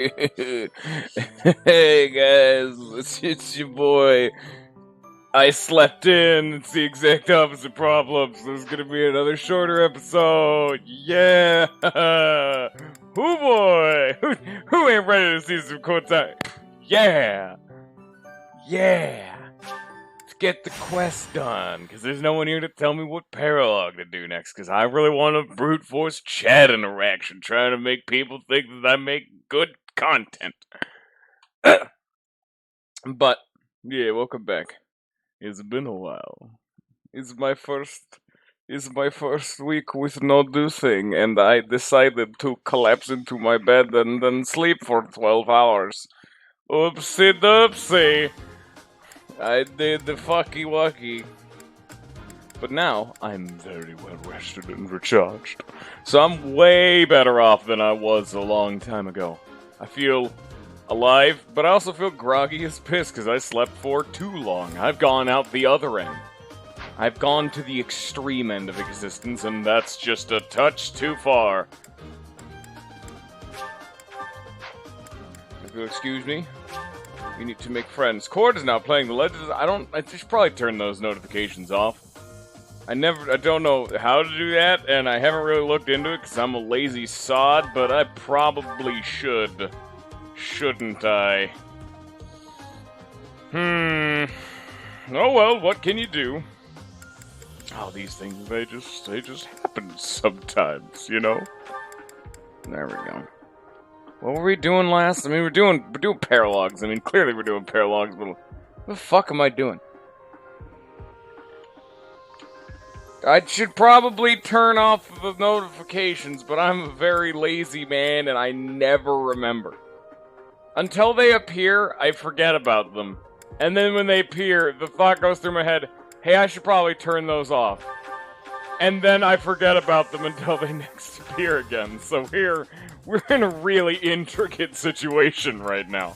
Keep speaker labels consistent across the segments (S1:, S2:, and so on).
S1: Hey guys, it's your boy. I slept in. It's the exact opposite problem. So there's gonna be another shorter episode. Yeah. Who boy? Who ain't ready to see some cool time? Yeah. Yeah. Let's get the quest done. Cause there's no one here to tell me what paralogue to do next. Cause I really want to brute force chat interaction, trying to make people think that I make good content. But yeah, welcome back. It's been a while. It's my first week with no do thing, and I decided to collapse into my bed and then sleep for 12 hours. Oopsie doopsie. I did the fucky wucky. But now I'm very well rested and recharged. So I'm way better off than I was a long time ago. I feel alive, but I also feel groggy as piss because I slept for too long. I've gone out the other end. I've gone to the extreme end of existence, and that's just a touch too far. If you'll excuse me, you need to make friends. Cord is now playing the Legends. I should probably turn those notifications off. I don't know how to do that, and I haven't really looked into it because I'm a lazy sod, but I probably should. Shouldn't I? Oh well, what can you do? Oh, these things, they just happen sometimes, you know? There we go. What were we doing last? I mean, we're doing paralogs. I mean, clearly we're doing paralogs, but what the fuck am I doing? I should probably turn off the notifications, but I'm a very lazy man and I never remember. Until they appear, I forget about them. And then when they appear, the thought goes through my head, hey, I should probably turn those off. And then I forget about them until they next appear again. So we're in a really intricate situation right now.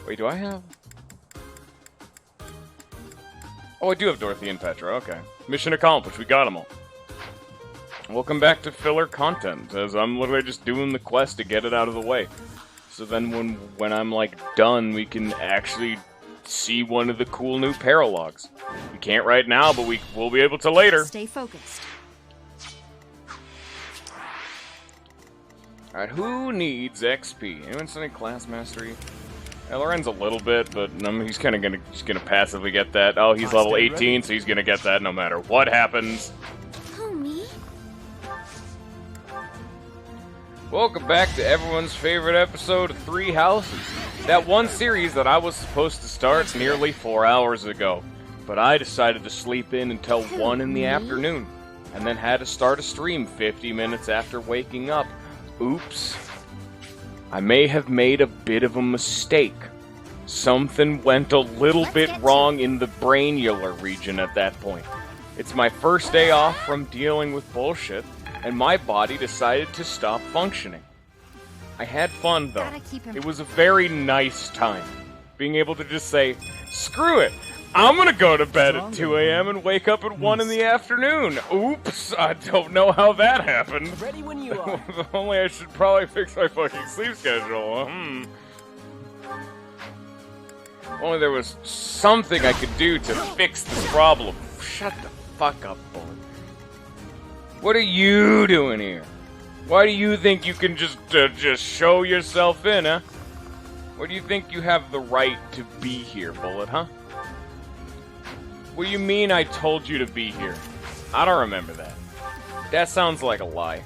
S1: Wait, do I have? Oh, I do have Dorothy and Petra, okay. Mission accomplished, we got them all. Welcome back to filler content, as I'm literally just doing the quest to get it out of the way. So then when I'm, like, done, we can actually see one of the cool new paralogs. We can't right now, but we'll be able to later.
S2: Stay focused.
S1: Alright, who needs XP? Anyone studying class mastery? Loren's a little bit, but he's kind of gonna passively get that. Oh, he's level 18, so he's gonna get that no matter what happens.
S2: Oh, me?
S1: Welcome back to everyone's favorite episode of Three Houses. That one series that I was supposed to start nearly 4 hours ago. But I decided to sleep in until 1 in the afternoon. And then had to start a stream 50 minutes after waking up. Oops. I may have made a bit of a mistake. Something went a little bit wrong in the brainular region at that point. It's my first day off from dealing with bullshit, and my body decided to stop functioning. I had fun, though. It was a very nice time. Being able to just say, screw it, I'm gonna go to bed at 2 a.m. and wake up at 1 in the afternoon. Oops, I don't know how that happened.
S3: Ready when you are.
S1: Only I should probably fix my fucking sleep schedule. Only there was something I could do to fix this problem. Shut the fuck up, boy. What are you doing here? Why do you think you can just show yourself in, huh? Why do you think you have the right to be here, Bullet, huh? What do you mean I told you to be here? I don't remember that. That sounds like a lie.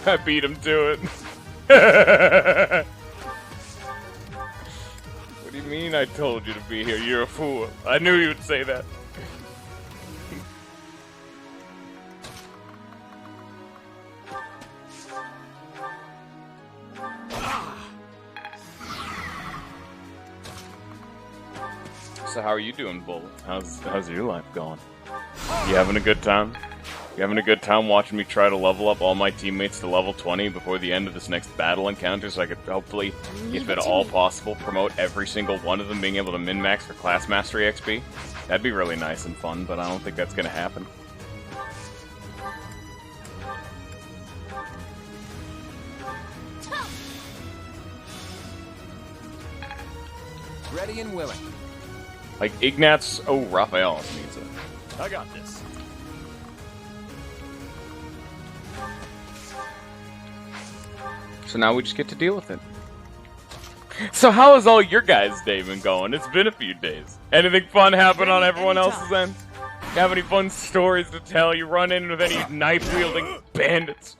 S1: I beat him to it. What do you mean I told you to be here? You're a fool. I knew you would say that. So how are you doing, Bull? How's your life going? You having a good time? You having a good time watching me try to level up all my teammates to level 20 before the end of this next battle encounter, so I could hopefully, if at all possible, promote every single one of them being able to min-max for class mastery XP? That'd be really nice and fun, but I don't think that's gonna happen.
S2: Ready and willing.
S1: Like, Ignatz... Oh, Raphael needs it.
S2: I got this.
S1: So now we just get to deal with it. So how has all your guys' day been going? It's been a few days. Anything fun happen on everyone else's end? You have any fun stories to tell? You run in with any knife-wielding bandits?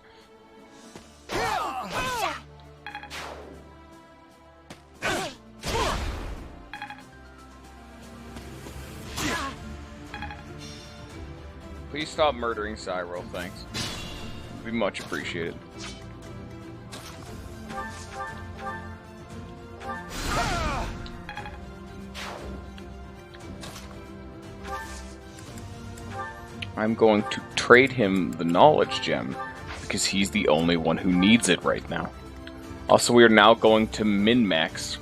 S1: Please stop murdering Cyril, thanks. It'd be much appreciated. I'm going to trade him the knowledge gem because he's the only one who needs it right now. Also, we are now going to min-max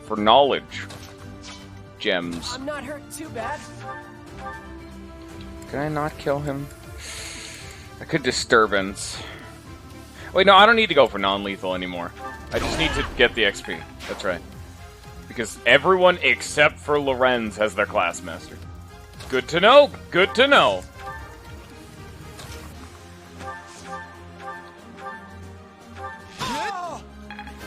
S1: for knowledge gems.
S3: I'm not hurt too bad.
S1: Can I not kill him? I could disturbance. Wait, no, I don't need to go for non-lethal anymore. I just need to get the XP. That's right. Because everyone except for Lorenz has their class master. Good to know. Good to know.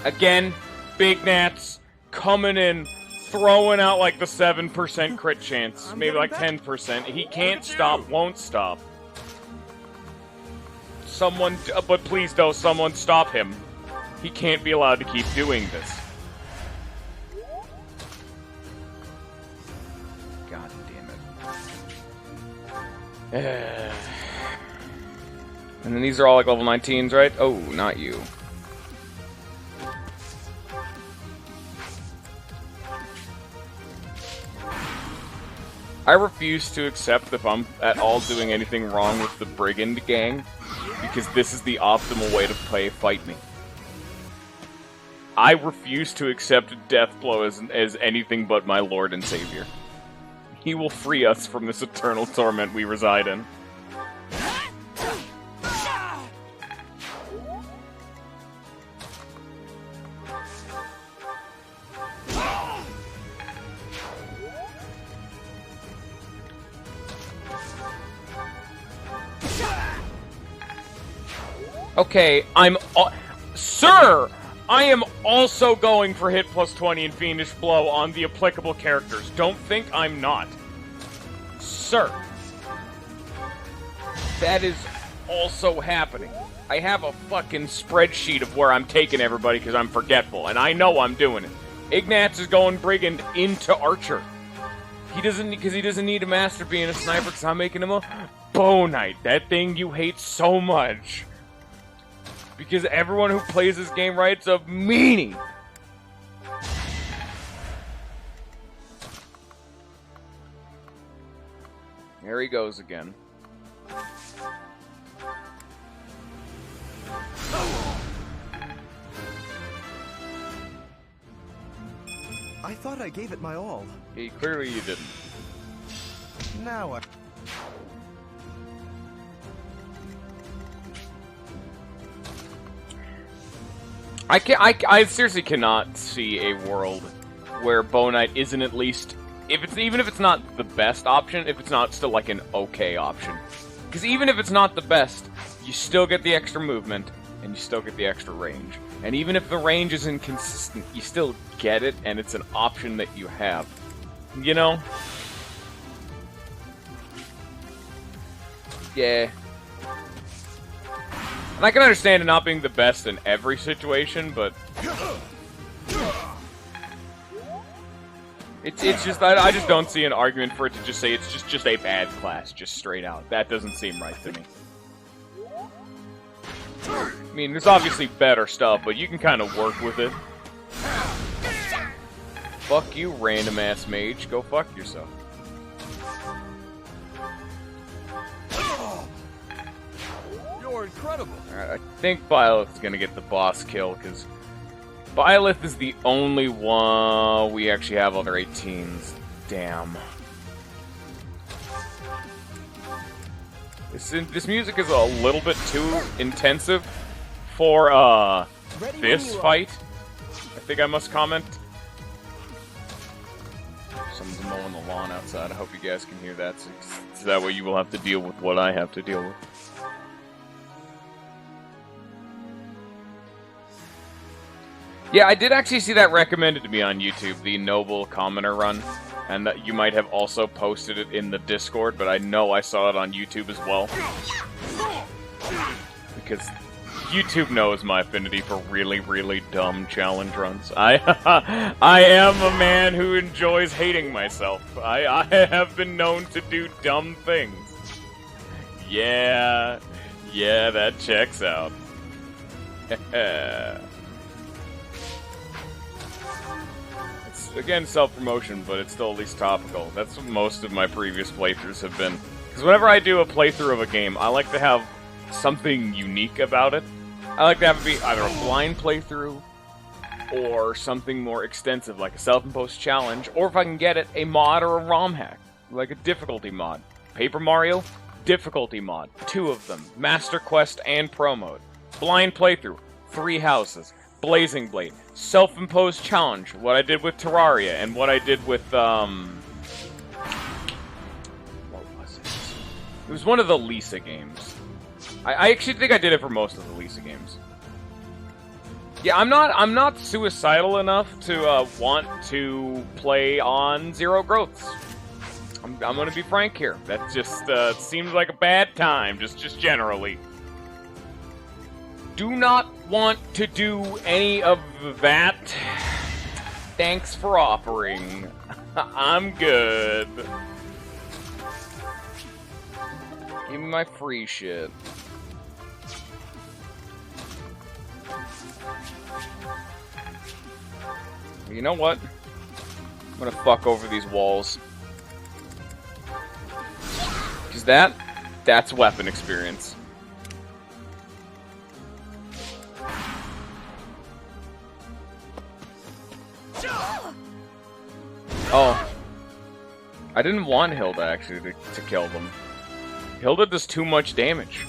S1: Again, Big Nats coming in, throwing out like the 7% crit chance, maybe like 10%. He can't stop, won't stop. Someone, but please don't, someone stop him. He can't be allowed to keep doing this. God damn it. And then these are all like level 19s, right? Oh, not you. I refuse to accept if I'm at all doing anything wrong with the Brigand gang, because this is the optimal way to play Fight Me. I refuse to accept Deathblow as anything but my Lord and Savior. He will free us from this eternal torment we reside in. Okay, Sir! I am also going for hit plus 20 and Fiendish Blow on the applicable characters. Don't think I'm not. Sir. That is also happening. I have a fucking spreadsheet of where I'm taking everybody because I'm forgetful, and I know I'm doing it. Ignatz is going Brigand into Archer. He doesn't need to master being a sniper because I'm making him a Bow Knight. That thing you hate so much. Because everyone who plays this game writes a meaning. There he goes again.
S2: I thought I gave it my all.
S1: Clearly you didn't.
S2: Now
S1: I seriously cannot see a world where Bow Knight isn't at least, even if it's not the best option, if it's not still like an okay option. Because even if it's not the best, you still get the extra movement, and you still get the extra range. And even if the range is inconsistent, you still get it, and it's an option that you have. You know? Yeah. And I can understand it not being the best in every situation, but it's just I just don't see an argument for it to just say it's just a bad class, just straight out. That doesn't seem right to me. I mean, there's obviously better stuff, but you can kind of work with it. Fuck you, random ass mage. Go fuck yourself.
S2: you're incredible.
S1: Alright, I think Byleth is gonna get the boss kill, because Byleth is the only one we actually have other 18s. Damn. This music is a little bit too intensive for this fight. I think I must comment. Someone's mowing the lawn outside. I hope you guys can hear that, so that way you will have to deal with what I have to deal with. Yeah, I did actually see that recommended to me on YouTube, the Noble Commoner run. And that you might have also posted it in the Discord, but I know I saw it on YouTube as well. Because YouTube knows my affinity for really, really dumb challenge runs. I am a man who enjoys hating myself. I have been known to do dumb things. Yeah, that checks out. Again, self-promotion, but it's still at least topical. That's what most of my previous playthroughs have been. Because whenever I do a playthrough of a game, I like to have something unique about it. I like to have it be either a blind playthrough, or something more extensive, like a self-imposed challenge, or if I can get it, a mod or a ROM hack, like a difficulty mod. Paper Mario, difficulty mod, 2 of them, Master Quest and Pro Mode. Blind playthrough, 3 houses. Blazing Blade, self-imposed challenge, what I did with Terraria, and what I did with, what was it? It was one of the Lisa games. I actually think I did it for most of the Lisa games. Yeah, I'm not suicidal enough to, want to play on Zero Growths. I'm gonna be frank here. That just, seems like a bad time, just generally. Do not want to do any of that. Thanks for offering. I'm good. Give me my free shit. You know what? I'm gonna fuck over these walls. Because that's weapon experience. Oh. I didn't want Hilda, actually, to kill them. Hilda does too much damage.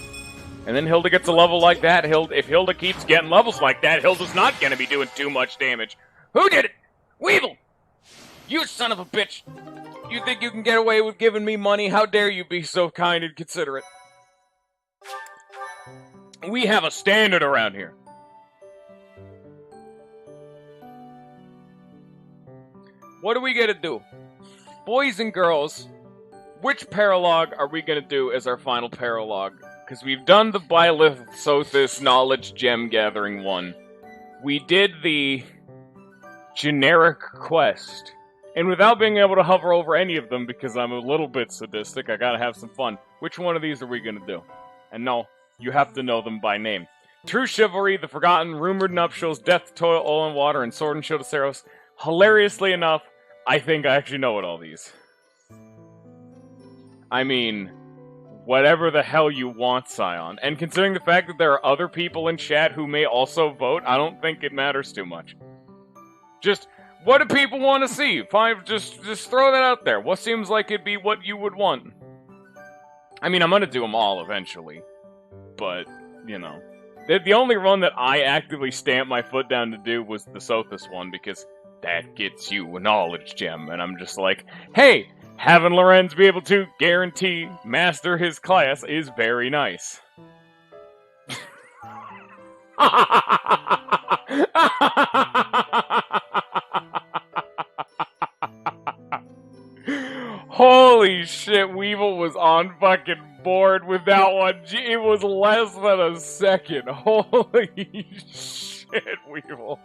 S1: And then Hilda gets a level like that. If Hilda keeps getting levels like that, Hilda's not gonna be doing too much damage. Who did it? Weevil! You son of a bitch! You think you can get away with giving me money? How dare you be so kind and considerate? We have a standard around here. What are we gonna do? Boys and girls, which paralogue are we gonna do as our final paralogue? Because we've done the Bylith Sothis Knowledge Gem Gathering one. We did the generic quest. And without being able to hover over any of them, because I'm a little bit sadistic, I gotta have some fun. Which one of these are we gonna do? And no, you have to know them by name. True Chivalry, The Forgotten, Rumored Nuptials, Death, Toil, Oil and Water, and Sword and Shield of Saros. Hilariously enough, I think I actually know what all these. I mean, whatever the hell you want, Scion. And considering the fact that there are other people in chat who may also vote, I don't think it matters too much. Just, what do people want to see? Fine, just throw that out there. What seems like it'd be what you would want? I mean, I'm gonna do them all eventually. But, you know. The only one that I actively stamped my foot down to do was the Sothis one, because that gets you a knowledge gem, and I'm just like, hey, having Lorenz be able to guarantee master his class is very nice. Holy shit, Weevil was on fucking board with that one. It was less than a second. Holy shit, Weevil.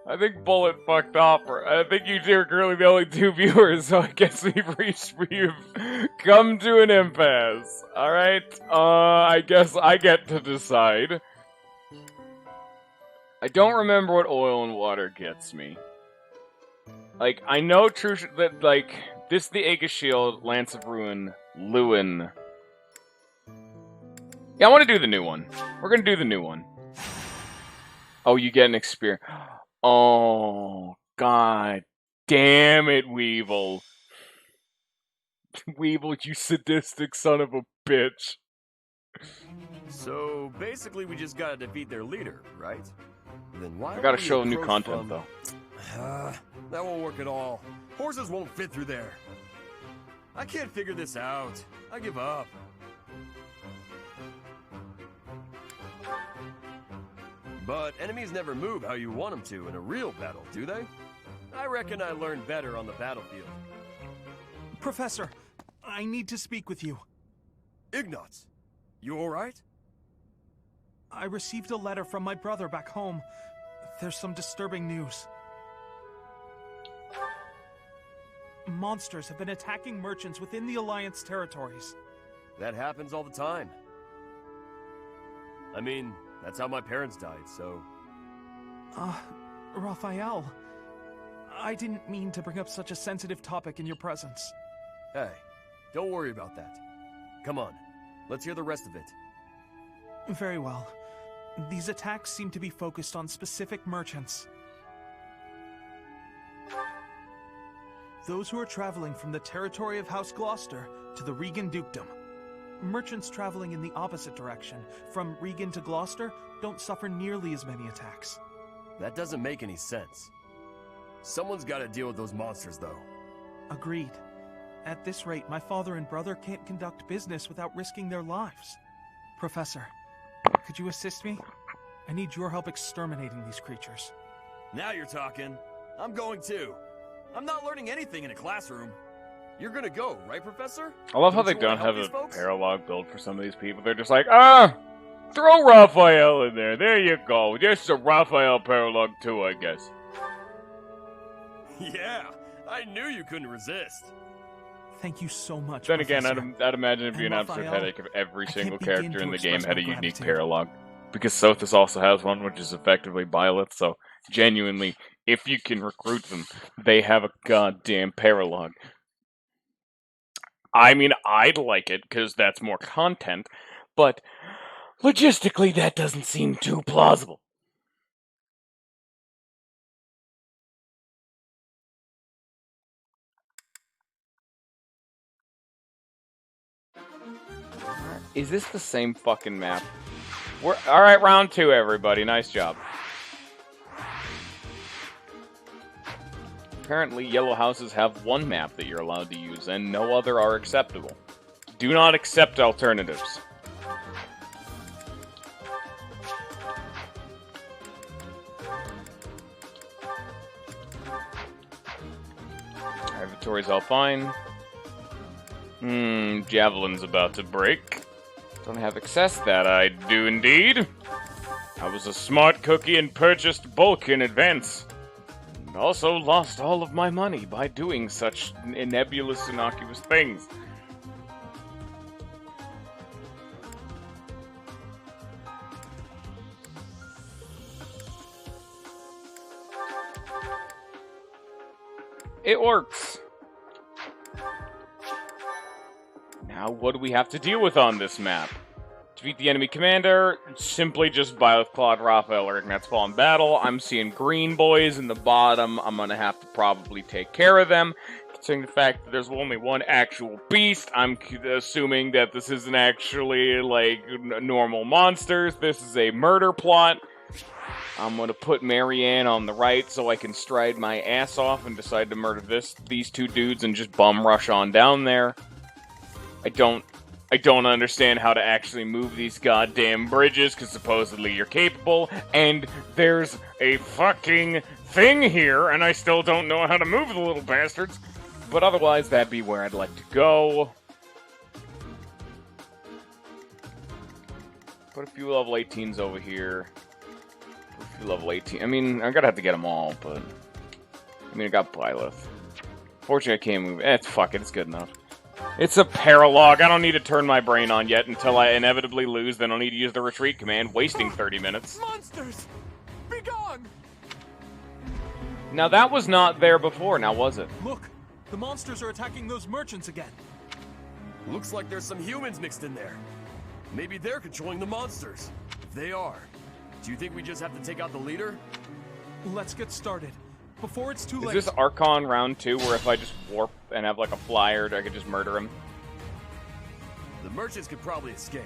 S1: I think Bullet fucked off. I think you two are currently the only 2 viewers, so I guess we've come to an impasse. Alright, I guess I get to decide. I don't remember what Oil and Water gets me. Like, I know that, like, this the Aegis Shield, Lance of Ruin, Lewin. Yeah, I want to do the new one. We're gonna do the new one. Oh, you get an experience. Oh, god damn it, Weevil. Weevil, you sadistic son of a bitch.
S2: So basically, we just gotta defeat their leader, right? Then why?
S1: I gotta
S2: don't we
S1: show new
S2: approach
S1: content
S2: from-
S1: though.
S2: That won't work at all. Horses won't fit through there. I can't figure this out. I give up. But enemies never move how you want them to in a real battle, do they? I reckon I learned better on the battlefield.
S3: Professor, I need to speak with you.
S2: Ignatz, you alright?
S3: I received a letter from my brother back home. There's some disturbing news. Monsters have been attacking merchants within the Alliance territories.
S2: That happens all the time. I mean, that's how my parents died, so...
S3: Raphael, I didn't mean to bring up such a sensitive topic in your presence.
S2: Hey, don't worry about that. Come on, let's hear the rest of it.
S3: Very well. These attacks seem to be focused on specific merchants. Those who are traveling from the territory of House Gloucester to the Regan Dukedom. Merchants traveling in the opposite direction, from Regan to Gloucester, don't suffer nearly as many attacks.
S2: That doesn't make any sense. Someone's got to deal with those monsters, though.
S3: Agreed. At this rate, my father and brother can't conduct business without risking their lives. Professor, could you assist me? I need your help exterminating these creatures.
S2: Now you're talking. I'm going too. I'm not learning anything in a classroom. You're gonna go, right, Professor?
S1: I love how
S2: Don't
S1: they
S2: you wanna
S1: don't have
S2: help
S1: a
S2: these folks?
S1: paralogue build for some of these people. They're just like, throw Raphael in there. There you go. Just a Raphael paralogue too, I guess.
S2: Yeah, I knew you couldn't resist.
S3: Thank you so much,
S1: Then again,
S3: Professor.
S1: I'd imagine it'd be an
S3: And
S1: absolute
S3: Raphael,
S1: headache if every
S3: I
S1: single
S3: can't begin
S1: character
S3: to
S1: in the game
S3: express
S1: had a
S3: my
S1: unique
S3: gratitude.
S1: paralogue. Because Sothis also has one, which is effectively Byleth, so genuinely, if you can recruit them, they have a goddamn paralogue. I mean, I'd like it, because that's more content, but logistically, that doesn't seem too plausible. Is this the same fucking map? Alright, round 2, everybody. Nice job. Apparently, yellow houses have one map that you're allowed to use, and no other are acceptable. Do not accept alternatives. Inventory's all fine. Javelin's about to break. Don't have access. That I do indeed. I was a smart cookie and purchased bulk in advance. And also lost all of my money by doing such nebulous, innocuous things. It works. Now, what do we have to deal with on this map? Defeat the enemy commander, simply just Byleth, Claude, Raphael, or Ignatz fall in battle. I'm seeing green boys in the bottom. I'm gonna have to probably take care of them. Considering the fact that there's only one actual beast, I'm assuming that this isn't actually, like, normal monsters. This is a murder plot. I'm gonna put Marianne on the right so I can stride my ass off and decide to murder these two dudes and just bum rush on down there. I don't understand how to actually move these goddamn bridges, because supposedly you're capable, and there's a fucking thing here, and I still don't know how to move the little bastards. But otherwise, that'd be where I'd like to go. Put a few level 18s over here. Put a few level 18. I mean, I'm gonna have to get them all, but... I mean, I got Byleth. Fortunately, I can't move. Fuck it, it's good enough. It's a paralogue. I don't need to turn my brain on yet until I inevitably lose. Then I'll need to use the retreat command, wasting 30 minutes.
S3: Monsters! Be gone!
S1: Now that was not there before, now was it?
S3: Look, the monsters are attacking those merchants again.
S2: Looks like there's some humans mixed in there. Maybe they're controlling the monsters. If they are, do you think we just have to take out the leader?
S3: Let's get started. Before it's too
S1: Is
S3: late.
S1: this Archon round 2, where if I just warp and have like a flyer, I could just murder him?
S2: The merchants could probably escape.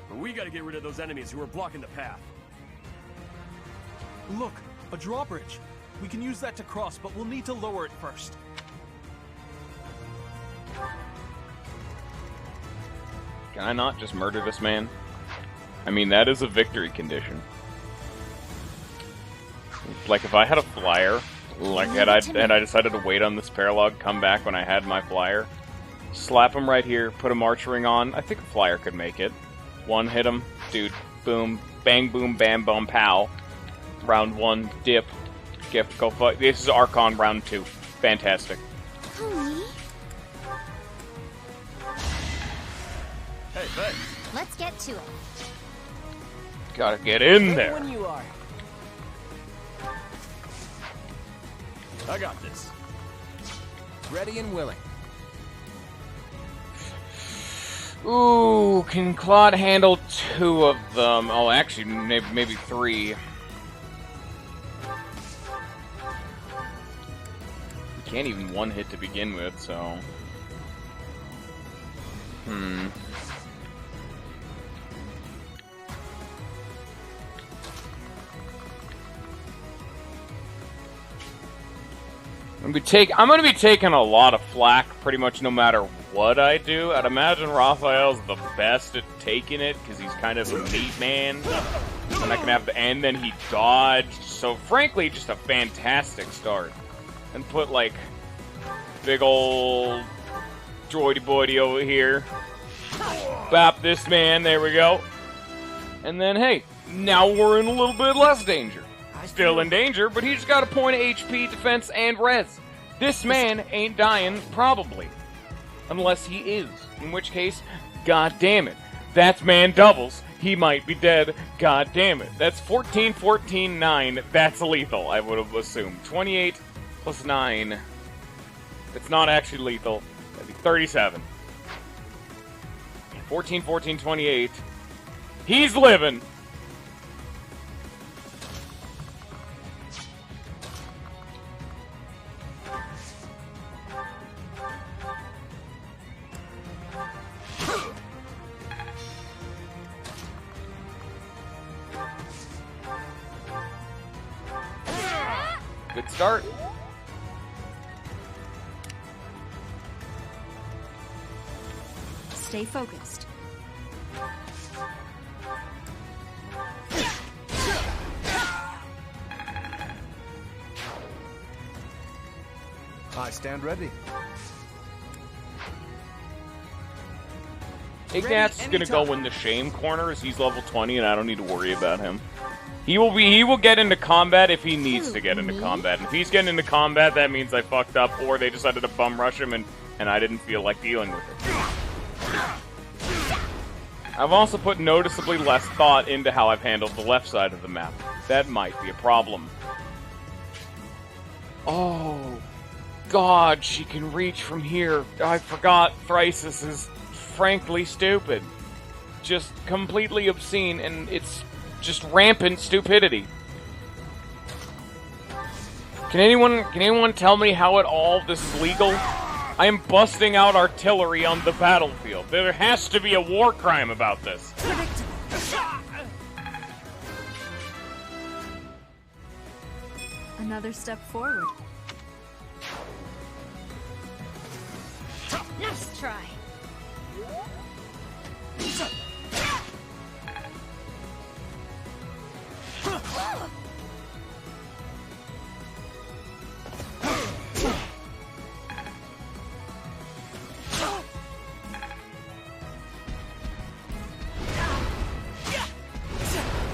S2: But we gotta get rid of those enemies who are blocking the path.
S3: Look, a drawbridge. We can use that to cross, but we'll need to lower it first.
S1: Can I not just murder this man? I mean, that is a victory condition. Like, if I had a flyer, like, had I decided to wait on this Paralogue, come back when I had my flyer, slap him right here, put a march ring on, I think a flyer could make it. One, hit him, dude, boom, bang, boom, bam, bum, pow. Round 1, dip, skip, go fuck. This is Archon round 2. Fantastic.
S4: Homie,
S2: Hey, thanks.
S4: let's get to it.
S1: Gotta get in there.
S5: When you are.
S2: I got this.
S5: Ready and willing.
S1: Ooh, can Claude handle 2 of them? Oh, actually, maybe 3. You can't even one hit to begin with, so... I'm gonna be taking a lot of flack pretty much no matter what I do. I'd imagine Raphael's the best at taking it because he's kind of a meat man. And I can have and then he dodged. So frankly, just a fantastic start. And put like big old droidy boydy over here. Bap this man, there we go. And then hey, now we're in a little bit less danger. Still in danger, but he just got a point of HP, defense, and res. This man ain't dying, probably. Unless he is. In which case, god damn it. That's man doubles. He might be dead. God damn it. That's 14, 14, 9. That's lethal, I would have assumed. 28 plus 9. It's not actually lethal. That'd be 37. 14, 14, 28. He's living. Good start.
S4: Stay focused.
S5: I stand ready.
S1: Ignat's gonna go in the shame corner as he's level 20 and I don't need to worry about him. He will get into combat if he needs to get into combat. And if he's getting into combat, that means I fucked up or they decided to bum rush him and I didn't feel like dealing with it. I've also put noticeably less thought into how I've handled the left side of the map. That might be a problem. Oh, God, she can reach from here. I forgot Thrisis is frankly stupid. Just completely obscene, and it's just rampant stupidity. Can anyone tell me how at all this is legal? I am busting out artillery on the battlefield. There has to be a war crime about this.
S4: Another step forward. Nice try.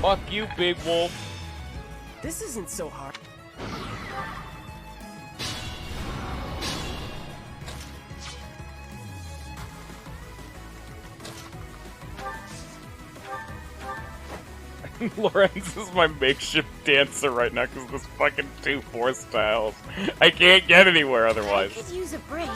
S1: Fuck you, big wolf.
S5: This isn't so hard.
S1: Lorenz is my makeshift dancer right now because this fucking 2 force tiles. I can't get anywhere otherwise.
S4: I could use a break.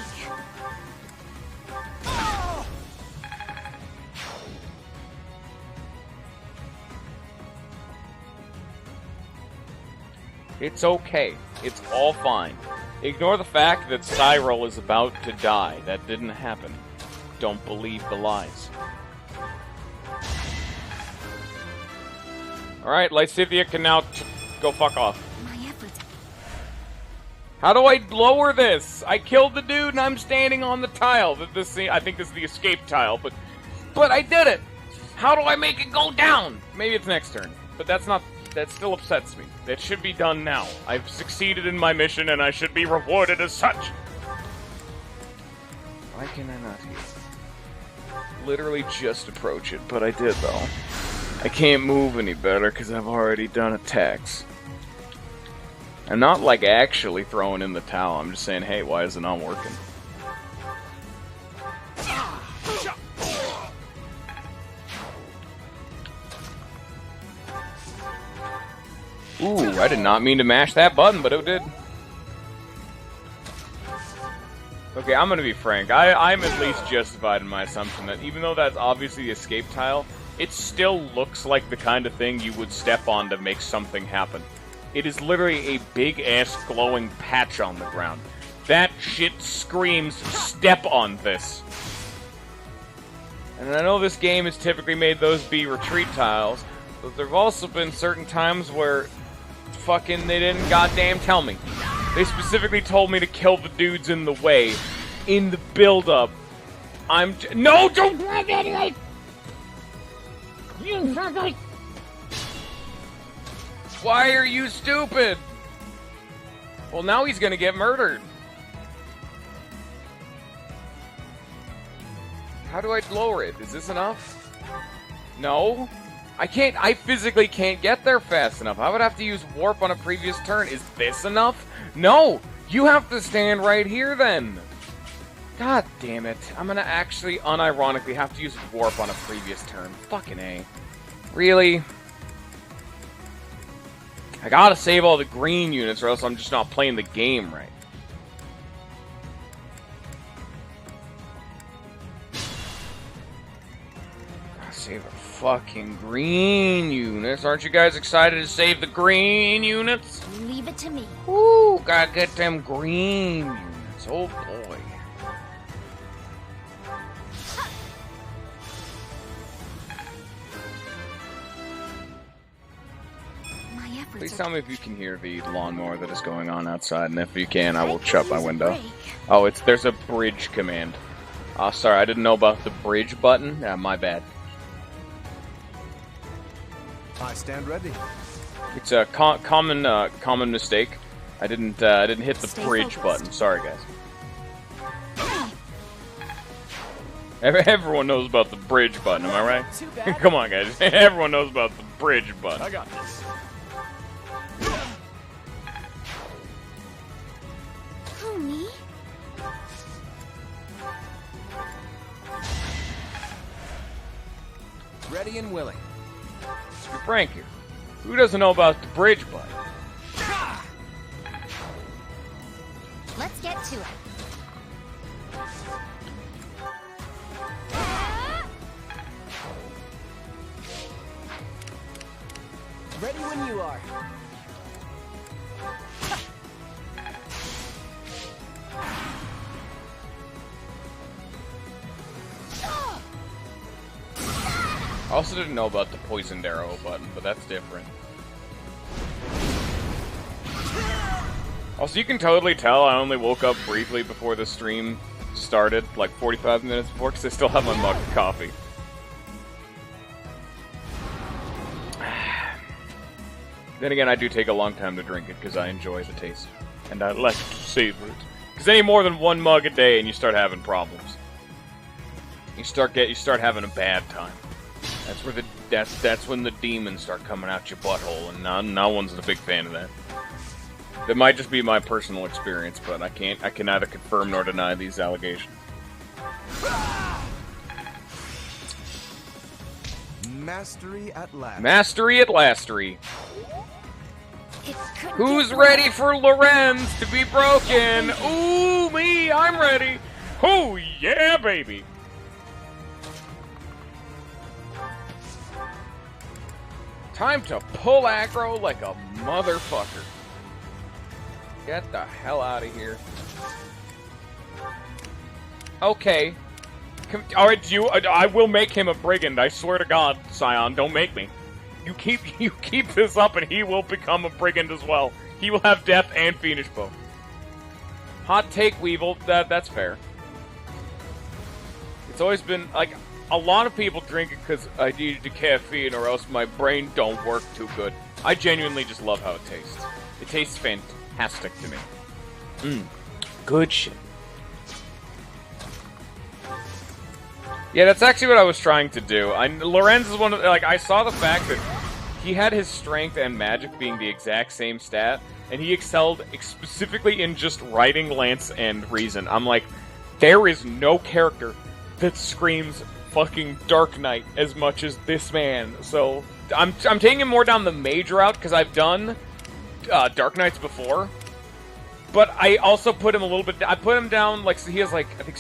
S1: It's okay. It's all fine. Ignore the fact that Cyril is about to die. That didn't happen. Don't believe the lies. Alright, Lysithia can now go fuck off.
S4: My efforts.
S1: How do I lower this? I killed the dude and I'm standing on the tile. I think this is the escape tile, but I did it! How do I make it go down? Maybe it's next turn, but that still upsets me. That should be done now. I've succeeded in my mission and I should be rewarded as such. Why can I not heal? Literally just approach it, but I did though. I can't move any better because I've already done attacks. I'm not like actually throwing in the towel, I'm just saying, hey, why is it not working? Ooh, I did not mean to mash that button, but it did. Okay, I'm gonna be frank. I'm at least justified in my assumption that even though that's obviously the escape tile, it still looks like the kind of thing you would step on to make something happen. It is literally a big-ass glowing patch on the ground. That shit screams, step on this. And I know this game has typically made those be retreat tiles, but there have also been certain times where fucking they didn't goddamn tell me. They specifically told me to kill the dudes in the way. In the build-up. No, don't! Why are you stupid? Well, now he's gonna get murdered. How do I lower it? Is this enough? No? I physically can't get there fast enough. I would have to use warp on a previous turn. Is this enough? No! You have to stand right here then! God damn it. I'm gonna actually unironically have to use warp on a previous turn. Fucking A. Really? I gotta save all the green units or else I'm just not playing the game right. Gotta save the fucking green units. Aren't you guys excited to save the green units?
S4: Leave it to me.
S1: Ooh, gotta get them green units. Oh boy. Please tell me if you can hear the lawnmower that is going on outside, and if you can, I will shut my window. Oh, there's a bridge command. Oh, sorry, I didn't know about the bridge button. Yeah, my bad.
S5: I stand ready.
S1: It's a common mistake. I didn't hit the bridge button. Sorry, guys. Everyone knows about the bridge button, am I right? Come on, guys. Everyone knows about the bridge button.
S2: I got this.
S4: Who, me?
S5: Ready and willing.
S1: Let's be frank here. Who doesn't know about the bridge button?
S4: Let's get to it.
S5: Ready when you are.
S1: I also didn't know about the poisoned arrow button, but that's different. Also, you can totally tell I only woke up briefly before the stream started, like 45 minutes before, because I still have my mug of coffee. Then again, I do take a long time to drink it, because I enjoy the taste. And I like to savor it. Because any more than one mug a day and you start having problems. You start having a bad time. That's when the demons start coming out your butthole, and no one's a big fan of that. That might just be my personal experience, but I can neither confirm nor deny these allegations.
S5: Mastery at last.
S1: Mastery at lastery. Who's ready for Lorenz to be broken? Ooh, me, I'm ready. Oh, yeah, baby. Time to pull aggro like a motherfucker. Get the hell out of here. Okay. Alright, I will make him a brigand. I swear to God, Scion, don't make me. You keep this up, and he will become a brigand as well. He will have death and fiendish bow. Hot take, Weevil. That's fair. It's always been like a lot of people drink it because I needed the caffeine, or else my brain don't work too good. I genuinely just love how it tastes. It tastes fantastic to me. Good shit. Yeah, that's actually what I was trying to do. Lorenz is one of like I saw the fact that he had his strength and magic being the exact same stat, and he excelled specifically in just writing Lance and Reason. I'm like, there is no character that screams fucking Dark Knight as much as this man. So I'm taking him more down the mage route because I've done Dark Knights before, but I also put him a little bit. I put him down like so he has like I think.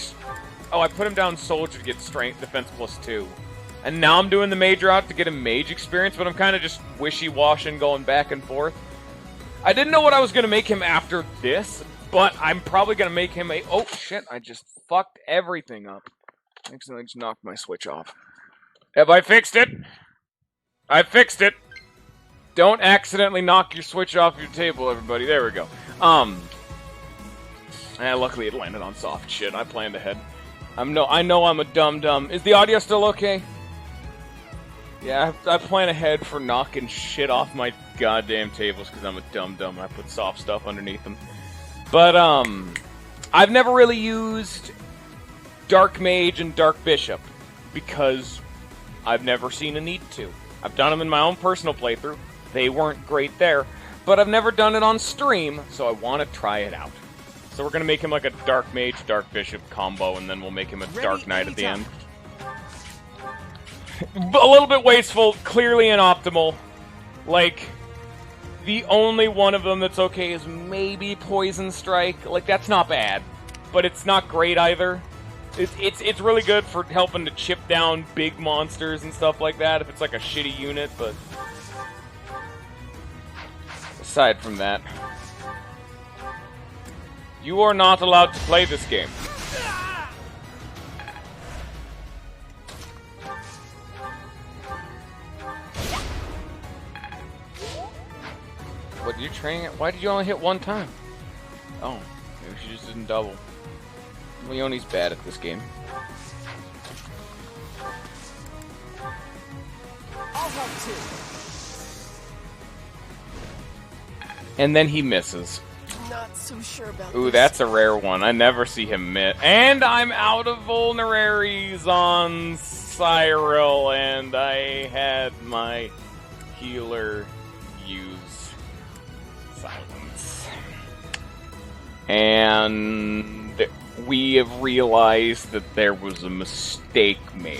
S1: Oh, I put him down soldier to get strength defense +2. And now I'm doing the mage route to get him mage experience, but I'm kind of just wishy-washing going back and forth. I didn't know what I was going to make him after this, but I'm probably going to make him a... Oh, shit, I just fucked everything up. I accidentally just knocked my switch off. Have I fixed it? I fixed it. Don't accidentally knock your switch off your table, everybody. There we go. Luckily it landed on soft shit. I planned ahead. I know I'm a dum-dum. Is the audio still okay? Yeah, I plan ahead for knocking shit off my goddamn tables because I'm a dum-dum and I put soft stuff underneath them. But, I've never really used Dark Mage and Dark Bishop because I've never seen a need to. I've done them in my own personal playthrough. They weren't great there. But I've never done it on stream, so I want to try it out. So we're going to make him like a Dark Mage, Dark Bishop combo, and then we'll make him a Dark Knight at the end. A little bit wasteful, clearly inoptimal. Like, the only one of them that's okay is maybe Poison Strike. Like, that's not bad, but it's not great either. It's really good for helping to chip down big monsters and stuff like that if it's like a shitty unit, but... Aside from that... You are not allowed to play this game. What, did you train it? Why did you only hit one time? Oh, maybe she just didn't double. Leonie's bad at this game.
S5: I'll help too.
S1: And then he misses.
S5: Not so sure about
S1: Ooh,
S5: this.
S1: that's a rare one. I never see him miss. And I'm out of vulneraries on Cyril, and I had my healer use silence. And we have realized that there was a mistake made.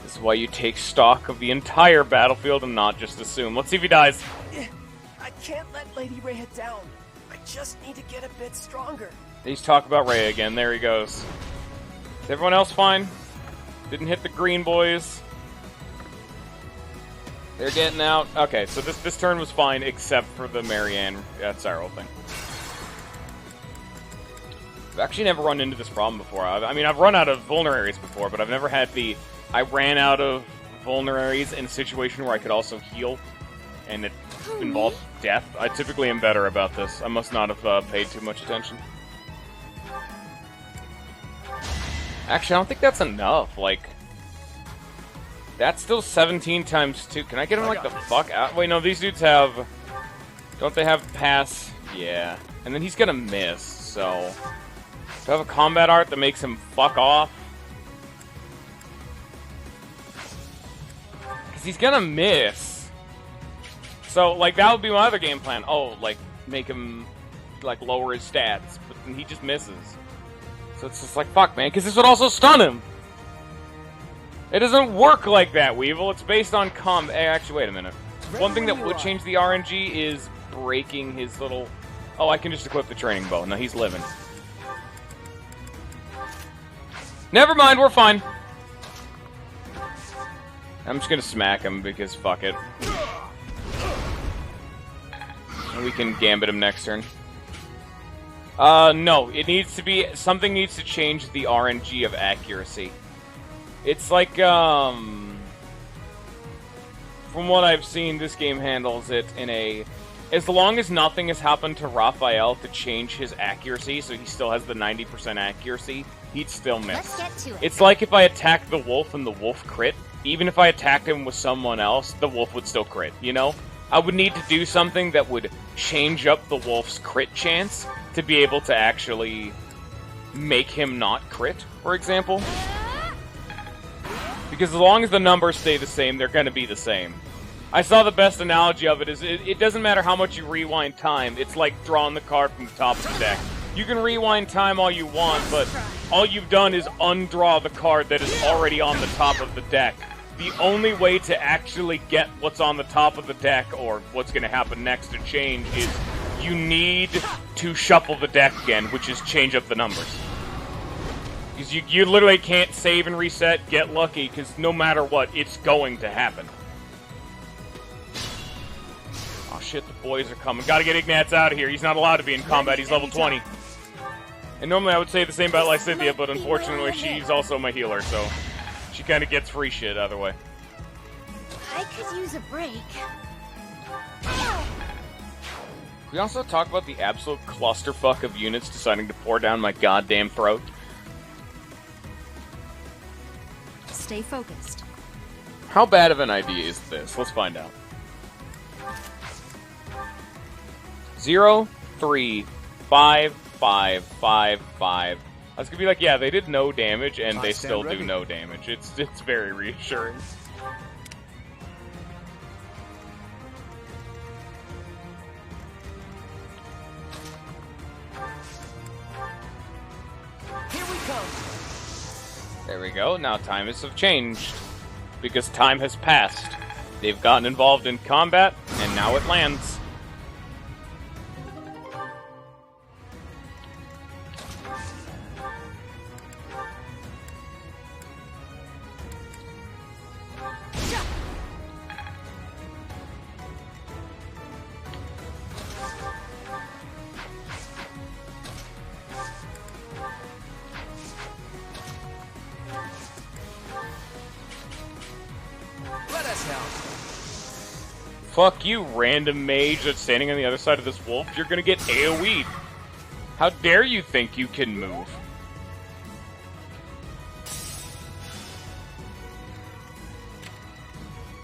S1: This is why you take stock of the entire battlefield and not just assume. Let's see if he dies.
S5: I can't let Lady Rhea down. I just need to get a bit stronger.
S1: He's talking about Rhea again. There he goes. Is everyone else fine? Didn't hit the green boys. They're getting out. Okay, so this turn was fine except for the Marianne Cyril thing. I've actually never run into this problem before. I mean, I've run out of vulneraries before, but I've never had the... I ran out of vulneraries in a situation where I could also heal, and it involved death. I typically am better about this. I must not have paid too much attention. Actually, I don't think that's enough. Like, that's still 17 times 2. Can I get him, like, the fuck out? Wait, no, these dudes have... Don't they have pass? Yeah. And then he's gonna miss, so... Do I have a combat art that makes him fuck off? Because he's gonna miss. So, like, that would be my other game plan. Oh, like, make him, like, lower his stats. But then he just misses. So it's just like, fuck, man, because this would also stun him! It doesn't work like that, Weevil. It's based on actually, wait a minute. One thing that would change the RNG is breaking his little... Oh, I can just equip the training bow. No, he's living. Never mind, we're fine. I'm just gonna smack him because fuck it. And we can gambit him next turn. No, it needs to be... Something needs to change the RNG of accuracy. It's like, from what I've seen, this game handles it in a... As long as nothing has happened to Raphael to change his accuracy, so he still has the 90% accuracy, he'd still miss.
S4: Let's get to it.
S1: It's like if I attacked the wolf and the wolf crit, even if I attacked him with someone else, the wolf would still crit, you know? I would need to do something that would change up the wolf's crit chance to be able to actually make him not crit, for example. Because as long as the numbers stay the same, they're going to be the same. I saw the best analogy of it is it doesn't matter how much you rewind time, it's like drawing the card from the top of the deck. You can rewind time all you want, but all you've done is undraw the card that is already on the top of the deck. The only way to actually get what's on the top of the deck, or what's going to happen next to change, is you need to shuffle the deck again, which is change up the numbers. Because you literally can't save and reset, get lucky, because no matter what, it's going to happen. Oh shit, the boys are coming. Gotta get Ignatz out of here. He's not allowed to be in combat, he's level 20. And normally I would say the same about Lysithea, but unfortunately she's also my healer, so she kind of gets free shit either way.
S4: I could use a break.
S1: Can we also talk about the absolute clusterfuck of units deciding to pour down my goddamn throat?
S4: Stay focused.
S1: How bad of an idea is this? Let's find out. 0, 3, 5, 5, 5, 5. I was gonna be like, yeah, they did no damage, and they still do no damage. It's very reassuring.
S5: Here we come.
S1: There we go. Now times have changed. Because time has passed. They've gotten involved in combat, and now it lands.
S5: Let us help.
S1: Fuck you, random mage that's standing on the other side of this wolf. You're gonna get AoE'd. How dare you think you can move?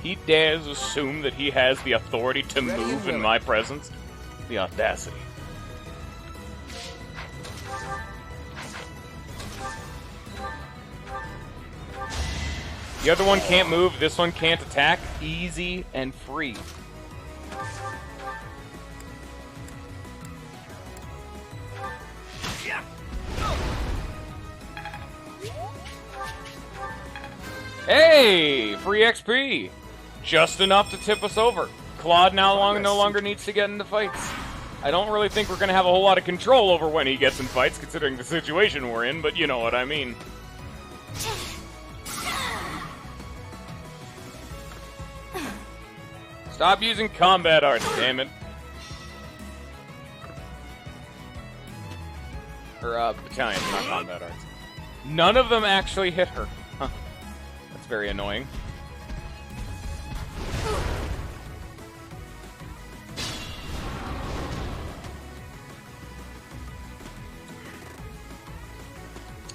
S1: He dares assume that he has the authority to move in my presence? The audacity. The other one can't move, this one can't attack. Easy and free. Hey! Free XP! Just enough to tip us over. Claude no longer needs to get into fights. I don't really think we're going to have a whole lot of control over when he gets in fights, considering the situation we're in, but you know what I mean. Stop using combat arts, damn it. Or, battalion, not combat arts. None of them actually hit her. Huh. That's very annoying.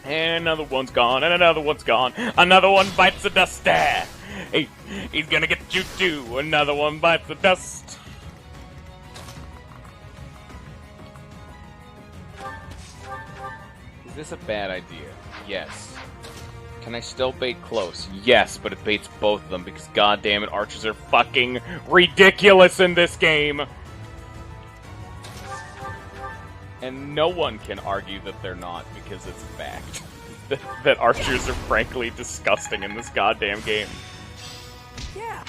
S1: And another one's gone, and another one's gone. Another one bites the dust. Hey, he's gonna get you too. Another one bites the dust. Is this a bad idea? Yes. Can I still bait close? Yes, but it baits both of them because goddammit, archers are fucking ridiculous in this game. And no one can argue that they're not because it's a fact. that archers are frankly disgusting in this goddamn game.
S5: Yeah.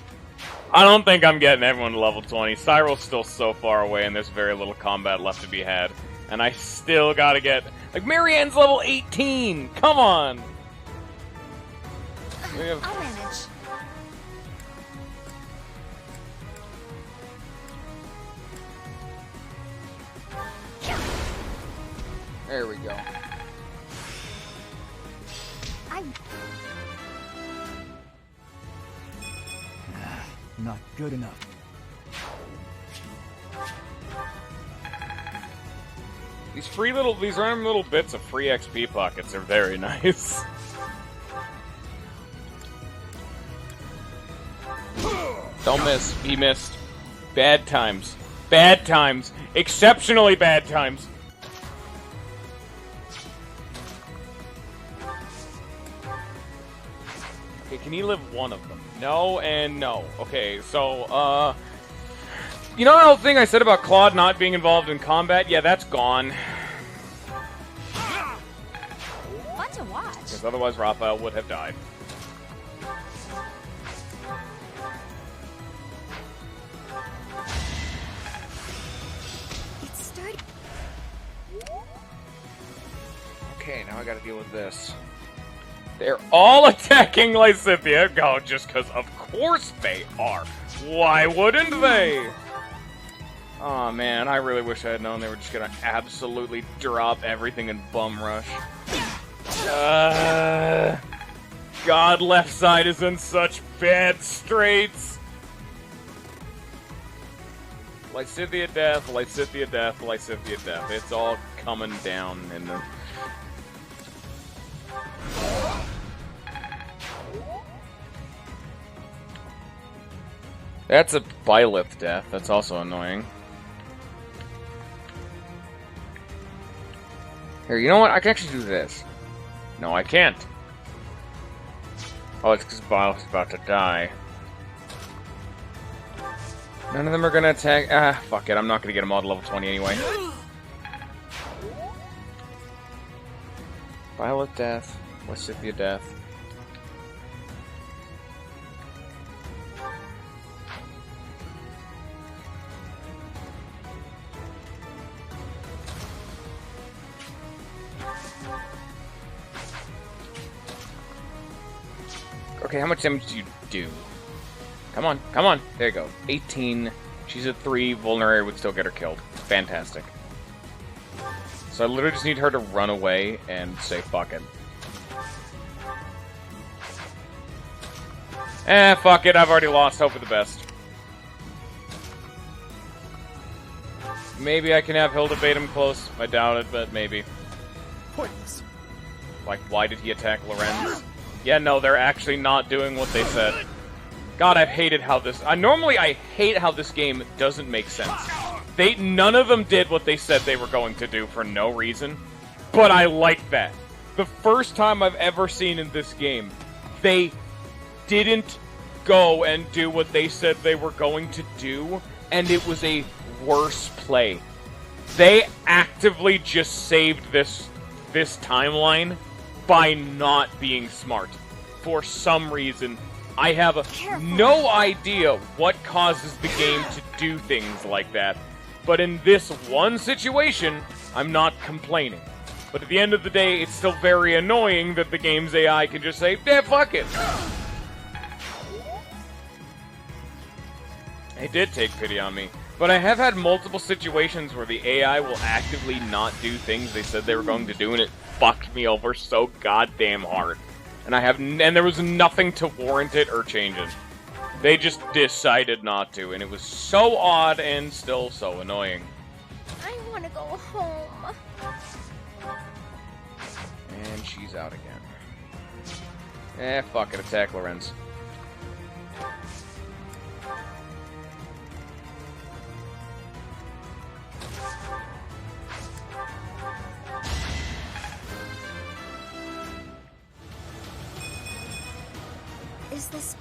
S1: I don't think I'm getting everyone to level 20. Cyril's still so far away and there's very little combat left to be had. And I still gotta get... Like, Marianne's level 18! Come on!
S4: I'll manage.
S1: There we go.
S3: not good enough.
S1: These random little bits of free XP pockets are very nice. Don't miss. He missed. Bad times. Bad times. Exceptionally bad times. Okay, can he live one of them? No and no. Okay, so, you know that whole thing I said about Claude not being involved in combat? Yeah, that's gone.
S4: Fun to watch.
S1: Because otherwise Raphael would have died.
S4: It's starting.
S1: Okay, now I gotta deal with this. They're all attacking Lysithea. Oh, just because of course they are. Why wouldn't they? Oh man, I really wish I had known they were just gonna absolutely drop everything and bum rush. God, left side is in such bad straits. Lysithea death, Lysithea death, Lysithea death. It's all coming down in the... That's a Byleth death. That's also annoying. Here, you know what? I can actually do this. No, I can't. Oh, it's because Byleth's about to die. None of them are gonna attack. Ah, fuck it. I'm not gonna get them all to level 20 anyway. Byleth death. Lysithea death. Okay, how much damage do you do? Come on, come on. There you go. 18. She's at 3. Vulnerary would still get her killed. Fantastic. So I literally just need her to run away and say fuck it. Fuck it. I've already lost. Hope for the best. Maybe I can have Hilda bait him close. I doubt it, but maybe.
S5: Pointless.
S1: Like, why did he attack Lorenz? Yeah, no, they're actually not doing what they said. God, I've hated how this... Normally, I hate how this game doesn't make sense. None of them did what they said they were going to do for no reason, but I like that. The first time I've ever seen in this game, they didn't go and do what they said they were going to do, and it was a worse play. They actively just saved this timeline by not being smart. For some reason, I have no idea what causes the game to do things like that. But in this one situation, I'm not complaining. But at the end of the day, it's still very annoying that the game's AI can just say, yeah, fuck it. It did take pity on me. But I have had multiple situations where the AI will actively not do things they said they were going to do, and it fucked me over so goddamn hard. And there was nothing to warrant it or change it. They just decided not to, and it was so odd and still so annoying.
S4: I want to go home.
S1: And she's out again. Fuck it, attack Lorenz.
S4: Is this...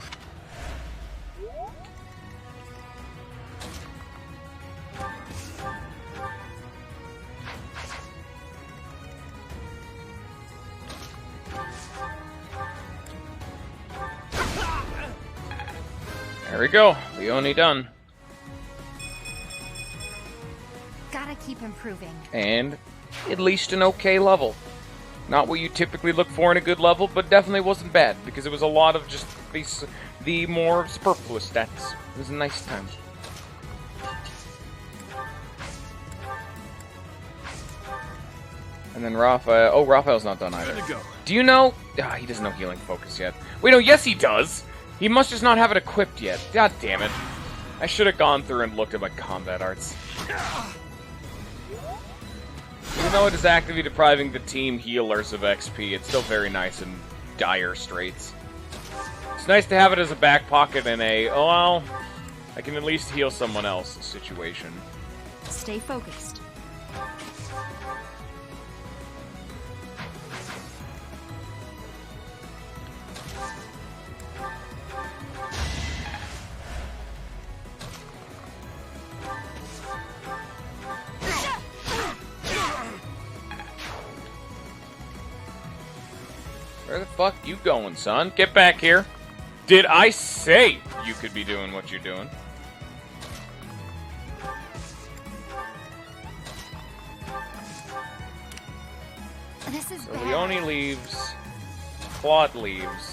S1: There we go. Leone done.
S4: Gotta keep improving.
S1: And at least an okay level. Not what you typically look for in a good level, but definitely wasn't bad, because it was a lot of just the more superfluous stats. It was a nice time. And then Raphael... Oh, Raphael's not done either.
S2: Good to go.
S1: Do you know... he doesn't know Healing Focus yet. Wait, no, yes he does! He must just not have it equipped yet. God damn it. I should have gone through and looked at my combat arts. Even though it is actively depriving the team healers of XP, it's still very nice in dire straits. It's nice to have it as a back pocket in a, oh well, I can at least heal someone else situation.
S4: Stay focused.
S1: Where the fuck you going, son? Get back here. Did I say you could be doing what you're doing?
S4: This is
S1: So
S4: bad.
S1: Leone leaves. Claude leaves.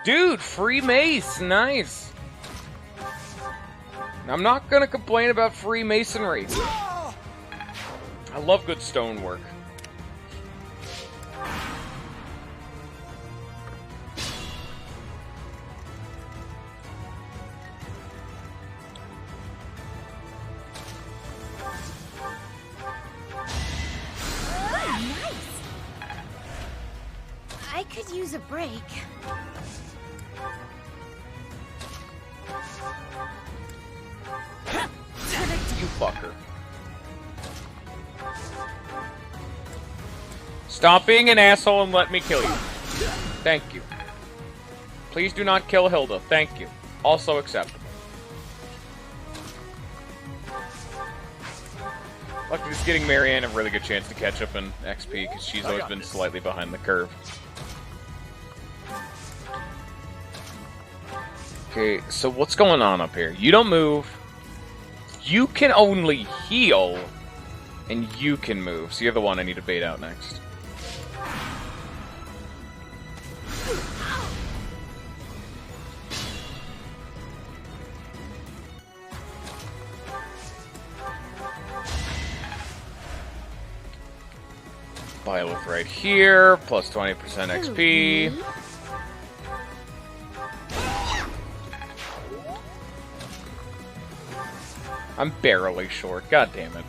S1: Dude, free mace, nice. I'm not gonna complain about Freemasonry. I love good stonework.
S4: Nice. I could use a break.
S1: You fucker. Stop being an asshole and let me kill you. Thank you. Please do not kill Hilda. Thank you. Also acceptable. Luckily, it's getting Marianne a really good chance to catch up in XP, because she's always been slightly behind the curve. Okay, so what's going on up here? You don't move. You can only heal, and you can move. So you're the one I need to bait out next. Byleth right here, plus 20% XP. I'm barely short, god damn it.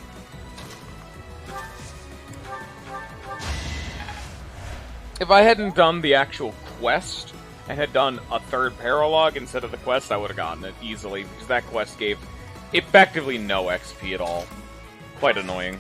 S1: If I hadn't done the actual quest, and had done a third paralogue instead of the quest, I would have gotten it easily, because that quest gave effectively no XP at all. Quite annoying.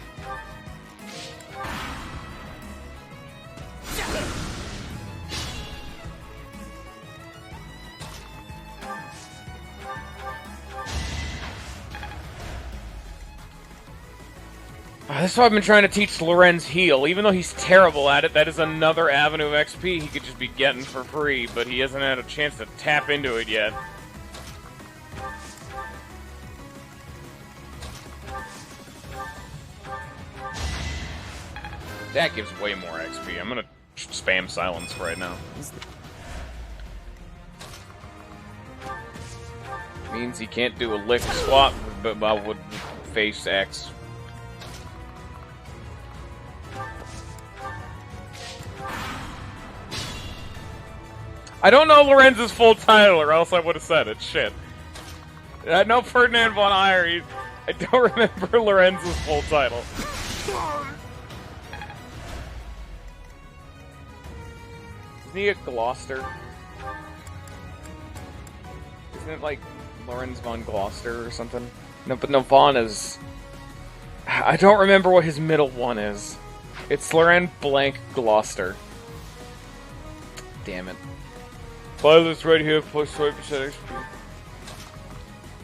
S1: That's why I've been trying to teach Lorenz heal. Even though he's terrible at it, that is another avenue of XP he could just be getting for free, but he hasn't had a chance to tap into it yet. That gives way more XP. I'm gonna spam silence right now. Means he can't do a lick swap, but would face X. I don't know Lorenz's full title, or else I would have said it. Shit. I know Ferdinand von Eyre. I don't remember Lorenz's full title. Isn't he a Gloucester? Isn't it like Lorenz von Gloucester or something? No, but no, von is... I don't remember what his middle one is. It's Lorenz blank Gloucester. Damn it. Buy this right here, plus 20% XP.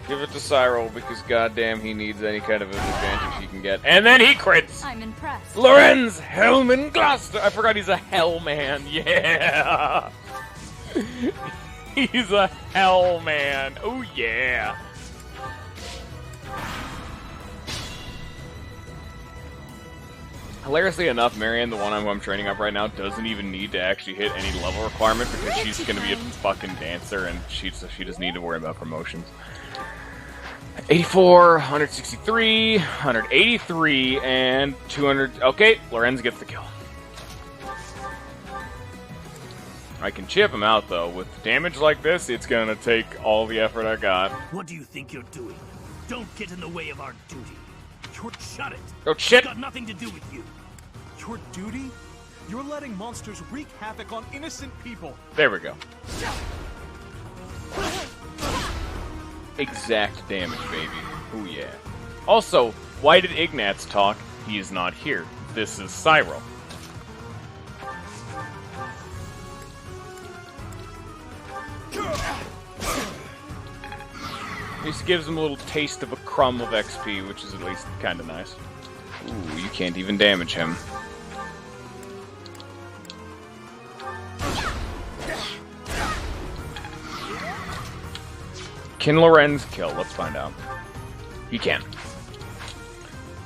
S1: Give it to Cyril, because goddamn he needs any kind of an advantage he can get. And then he crits!
S4: I'm impressed.
S1: Lorenz Hellman Gloucester! I forgot he's a Hellman, yeah! He's a Hellman, oh yeah! Hilariously enough, Marianne, the one I'm training up right now, doesn't even need to actually hit any level requirement because she's going to be a fucking dancer and she doesn't need to worry about promotions. 84, 163, 183, and 200. Okay, Lorenz gets the kill. I can chip him out, though. With damage like this, it's going to take all the effort I got.
S6: What do you think you're doing? Don't get in the way of our duty. Shut it.
S1: Oh, shit!
S6: It's got nothing to do with you.
S3: Your duty? You're letting monsters wreak havoc on innocent people.
S1: There we go. Exact damage, baby. Oh yeah. Also, why did Ignatz talk? He is not here. This is Cyro. This gives him a little taste of a crumb of XP, which is at least kind of nice. Ooh, you can't even damage him. Can Lorenz kill? Let's find out. He can.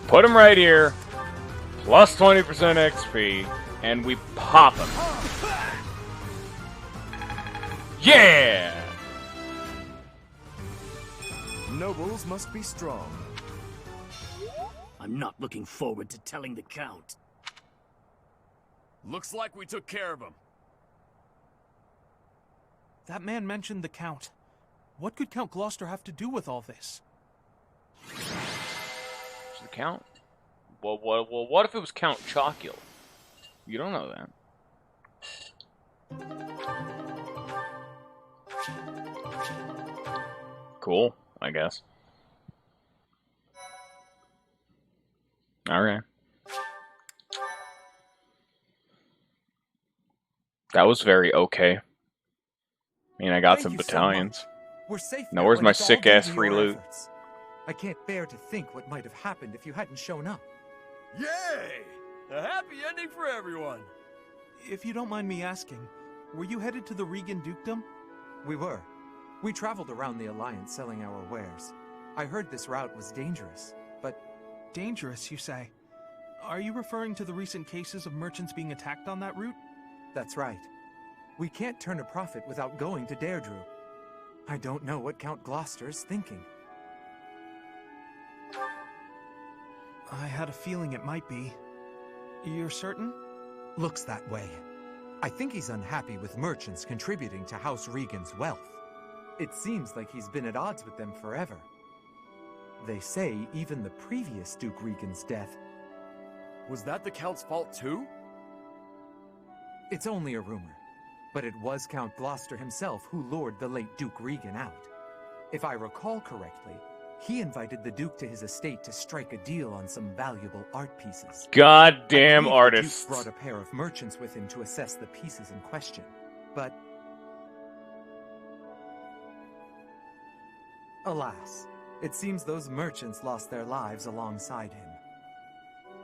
S1: Put him right here. Plus 20% XP. And we pop him. Yeah!
S5: Nobles must be strong.
S6: I'm not looking forward to telling the Count.
S2: Looks like we took care of him.
S3: That man mentioned the Count. What could Count Gloucester have to do with all this?
S1: Does the Count? Well, what if it was Count Chocula? You don't know that. Cool, I guess. Alright. That was very okay. I mean, I got
S7: Thank
S1: some
S7: you so
S1: battalions.
S7: We're safe
S1: Now,
S7: now,
S1: where's
S7: and
S1: my
S7: it's all
S1: sick-ass
S7: due to
S1: free
S7: your
S1: loot?
S7: efforts. I can't bear to think what might have happened if you hadn't shown up.
S2: Yay! A happy ending for everyone.
S3: If you don't mind me asking, were you headed to the Regan Dukedom?
S7: We were. We traveled around the Alliance selling our wares. I heard this route was dangerous, but...
S3: Dangerous, you say? Are you referring to the recent cases of merchants being attacked on that route?
S7: That's right. We can't turn a profit without going to Deirdre. I don't know what Count Gloucester's thinking.
S3: I had a feeling it might be. You're certain?
S7: Looks that way. I think he's unhappy with merchants contributing to House Regan's wealth. It seems like he's been at odds with them forever. They say even the previous Duke Regan's death...
S2: Was that the Count's fault too?
S7: It's only a rumor, but it was Count Gloucester himself who lured the late Duke Regan out. If I recall correctly, he invited the Duke to his estate to strike a deal on some valuable art pieces.
S1: Goddamn
S7: The
S1: artists.
S7: Duke brought a pair of merchants with him to assess the pieces in question, but... alas, it seems those merchants lost their lives alongside him.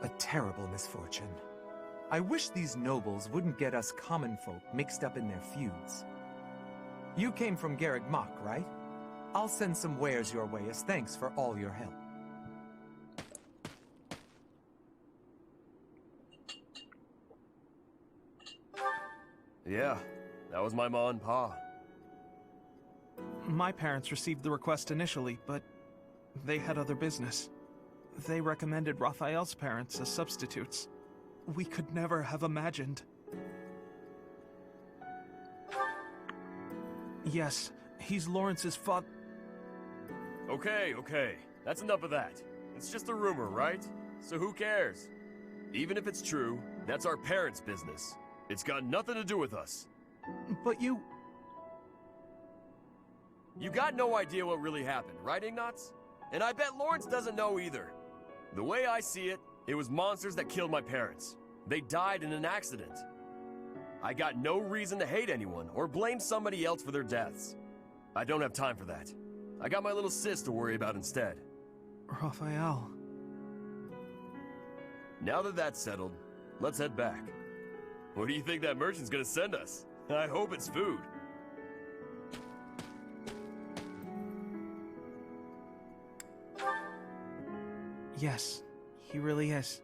S7: A terrible misfortune. I wish these nobles wouldn't get us common folk mixed up in their feuds. You came from Garreg Mach, right? I'll send some wares your way as thanks for all your help.
S2: Yeah, that was my ma and pa.
S3: My parents received the request initially, but they had other business. They recommended Raphael's parents as substitutes. We could never have imagined. Yes, he's Lawrence's father.
S2: Okay. That's enough of that. It's just a rumor, right? So who cares? Even if it's true, that's our parents' business. It's got nothing to do with us.
S3: But you...
S2: You got no idea what really happened, right, Ignatz? And I bet Lawrence doesn't know either. The way I see it, it was monsters that killed my parents. They died in an accident. I got no reason to hate anyone or blame somebody else for their deaths. I don't have time for that. I got my little sis to worry about instead.
S3: Raphael...
S2: Now that that's settled, let's head back. What do you think that merchant's gonna send us? I hope it's food.
S3: Yes, he really is.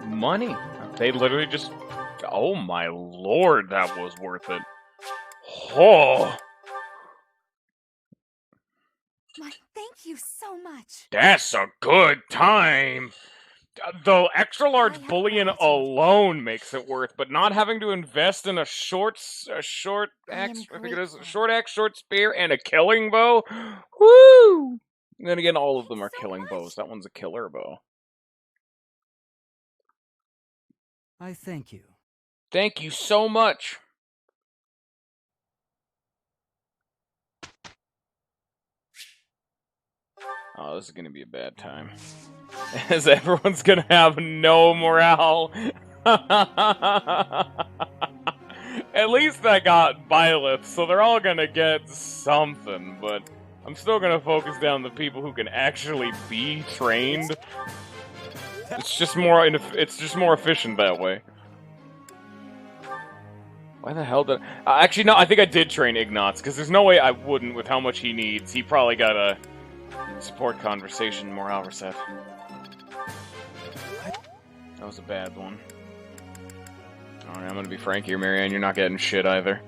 S1: money. They literally just... Oh my lord, that was worth it. Oh!
S4: My, thank you so much.
S1: That's a good time! The extra large
S4: I have
S1: bullion
S4: gratitude.
S1: alone makes it worth, but not having to invest in a short
S4: I
S1: axe,
S4: am
S1: I think it is,
S4: grateful.
S1: short axe, short spear, and a killing bow. Woo! And then again, all of them are
S4: So
S1: killing
S4: much.
S1: bows. That one's a killer bow.
S6: I thank you.
S1: Thank you so much. Oh, this is gonna be a bad time. As everyone's gonna have no morale. At least I got Byleth, so they're all gonna get something, but I'm still gonna focus down the people who can actually be trained. It's just more efficient that way. Why the hell did actually no, I think I did train Ignatz, because there's no way I wouldn't with how much he needs. He probably got a support conversation morale reset. That was a bad one. Alright, I'm gonna be frank here, Marianne, you're not getting shit either.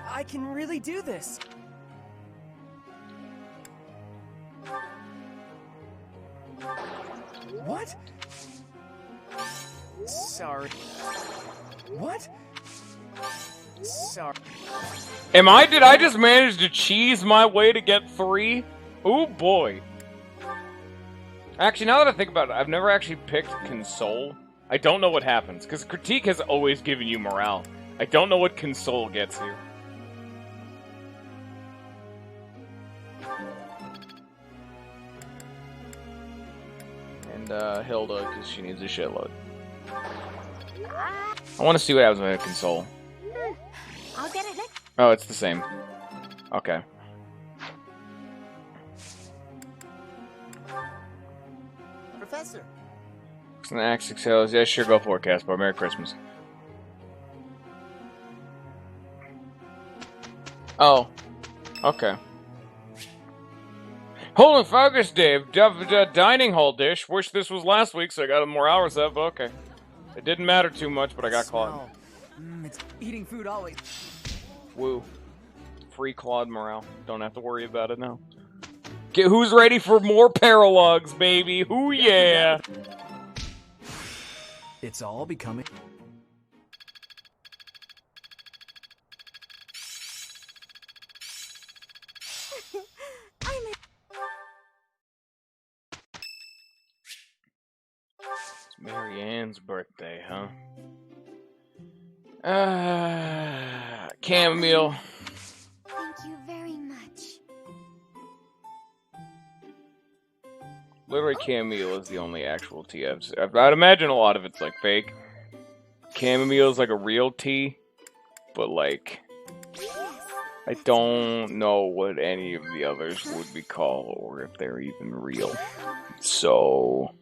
S5: I can really do this. What? Sorry. What? Sorry.
S1: Did I just manage to cheese my way to get 3? Ooh boy. Actually, now that I think about it, I've never actually picked Console. I don't know what happens, because Critique has always given you morale. I don't know what Console gets you. And, Hilda, because she needs a shitload. I want to see what happens when I hit Console.
S4: I'll get it next.
S1: Oh, it's the same. Okay.
S5: Professor.
S1: Snacks, exhales. Yeah, sure, go for it, Caspar. Merry Christmas. Oh. Okay. Holy focus, Dave. Dining hall dish. Wish this was last week, so I got a more hours up. Okay. It didn't matter too much, but I got Claude.
S5: It's eating food always.
S1: Woo. Free Claude morale. Don't have to worry about it now. Who's ready for more Paralogues, baby? Who yeah?
S6: It's all becoming...
S1: It's Marianne's birthday, huh? Chamomile.
S4: Thank you very much.
S1: Literally, chamomile is the only actual tea I'd imagine a lot of it's like fake. Chamomile is like a real tea, but like, I don't know what any of the others would be called or if they're even real. So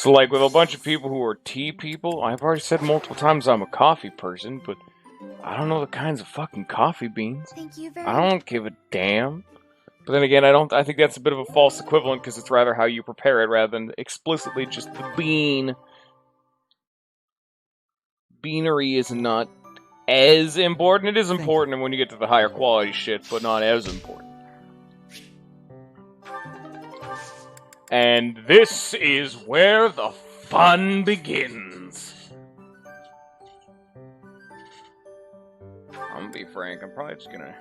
S1: like with a bunch of people who are tea people, I've already said multiple times I'm a coffee person, but I don't know the kinds of fucking coffee beans.
S4: Thank you very
S1: I don't give a damn. But then again, I think that's a bit of a false equivalent because it's rather how you prepare it rather than explicitly just the bean. Beanery is not as important. It is important when you get to the higher quality shit, but not as important. And this is where the fun begins. I'm gonna be frank, I'm probably just gonna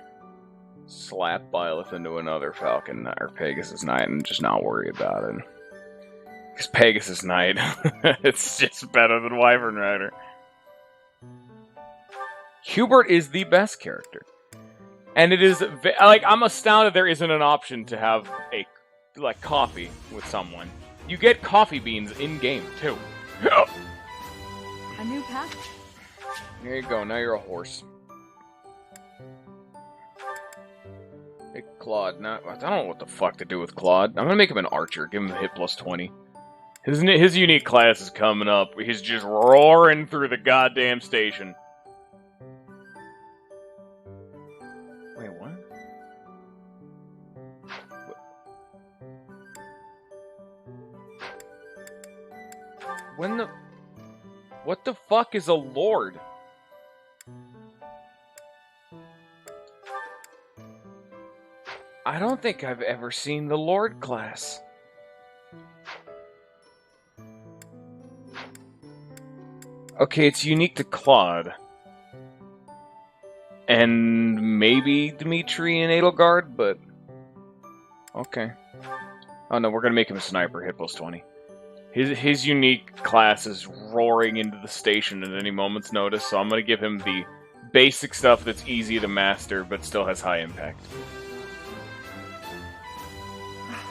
S1: slap Byleth into another Falcon or Pegasus Knight and just not worry about it. Because Pegasus Knight, it's just better than Wyvern Rider. Hubert is the best character. And it is, like, I'm astounded there isn't an option to have a, like, coffee with someone. You get coffee beans in-game, too.
S4: A new path.
S1: There you go, now you're a horse. Make Claude not... I don't know what the fuck to do with Claude. I'm gonna make him an archer. Give him a hit plus 20. His unique class is coming up. He's just roaring through the goddamn station. Wait, what? When the... What the fuck is a lord? I don't think I've ever seen the lord class. Okay, it's unique to Claude. And maybe Dimitri and Edelgard, but... Okay. Oh no, we're gonna make him a sniper, hit plus 20. His unique class is roaring into the station at any moment's notice, so I'm gonna give him the basic stuff that's easy to master, but still has high impact.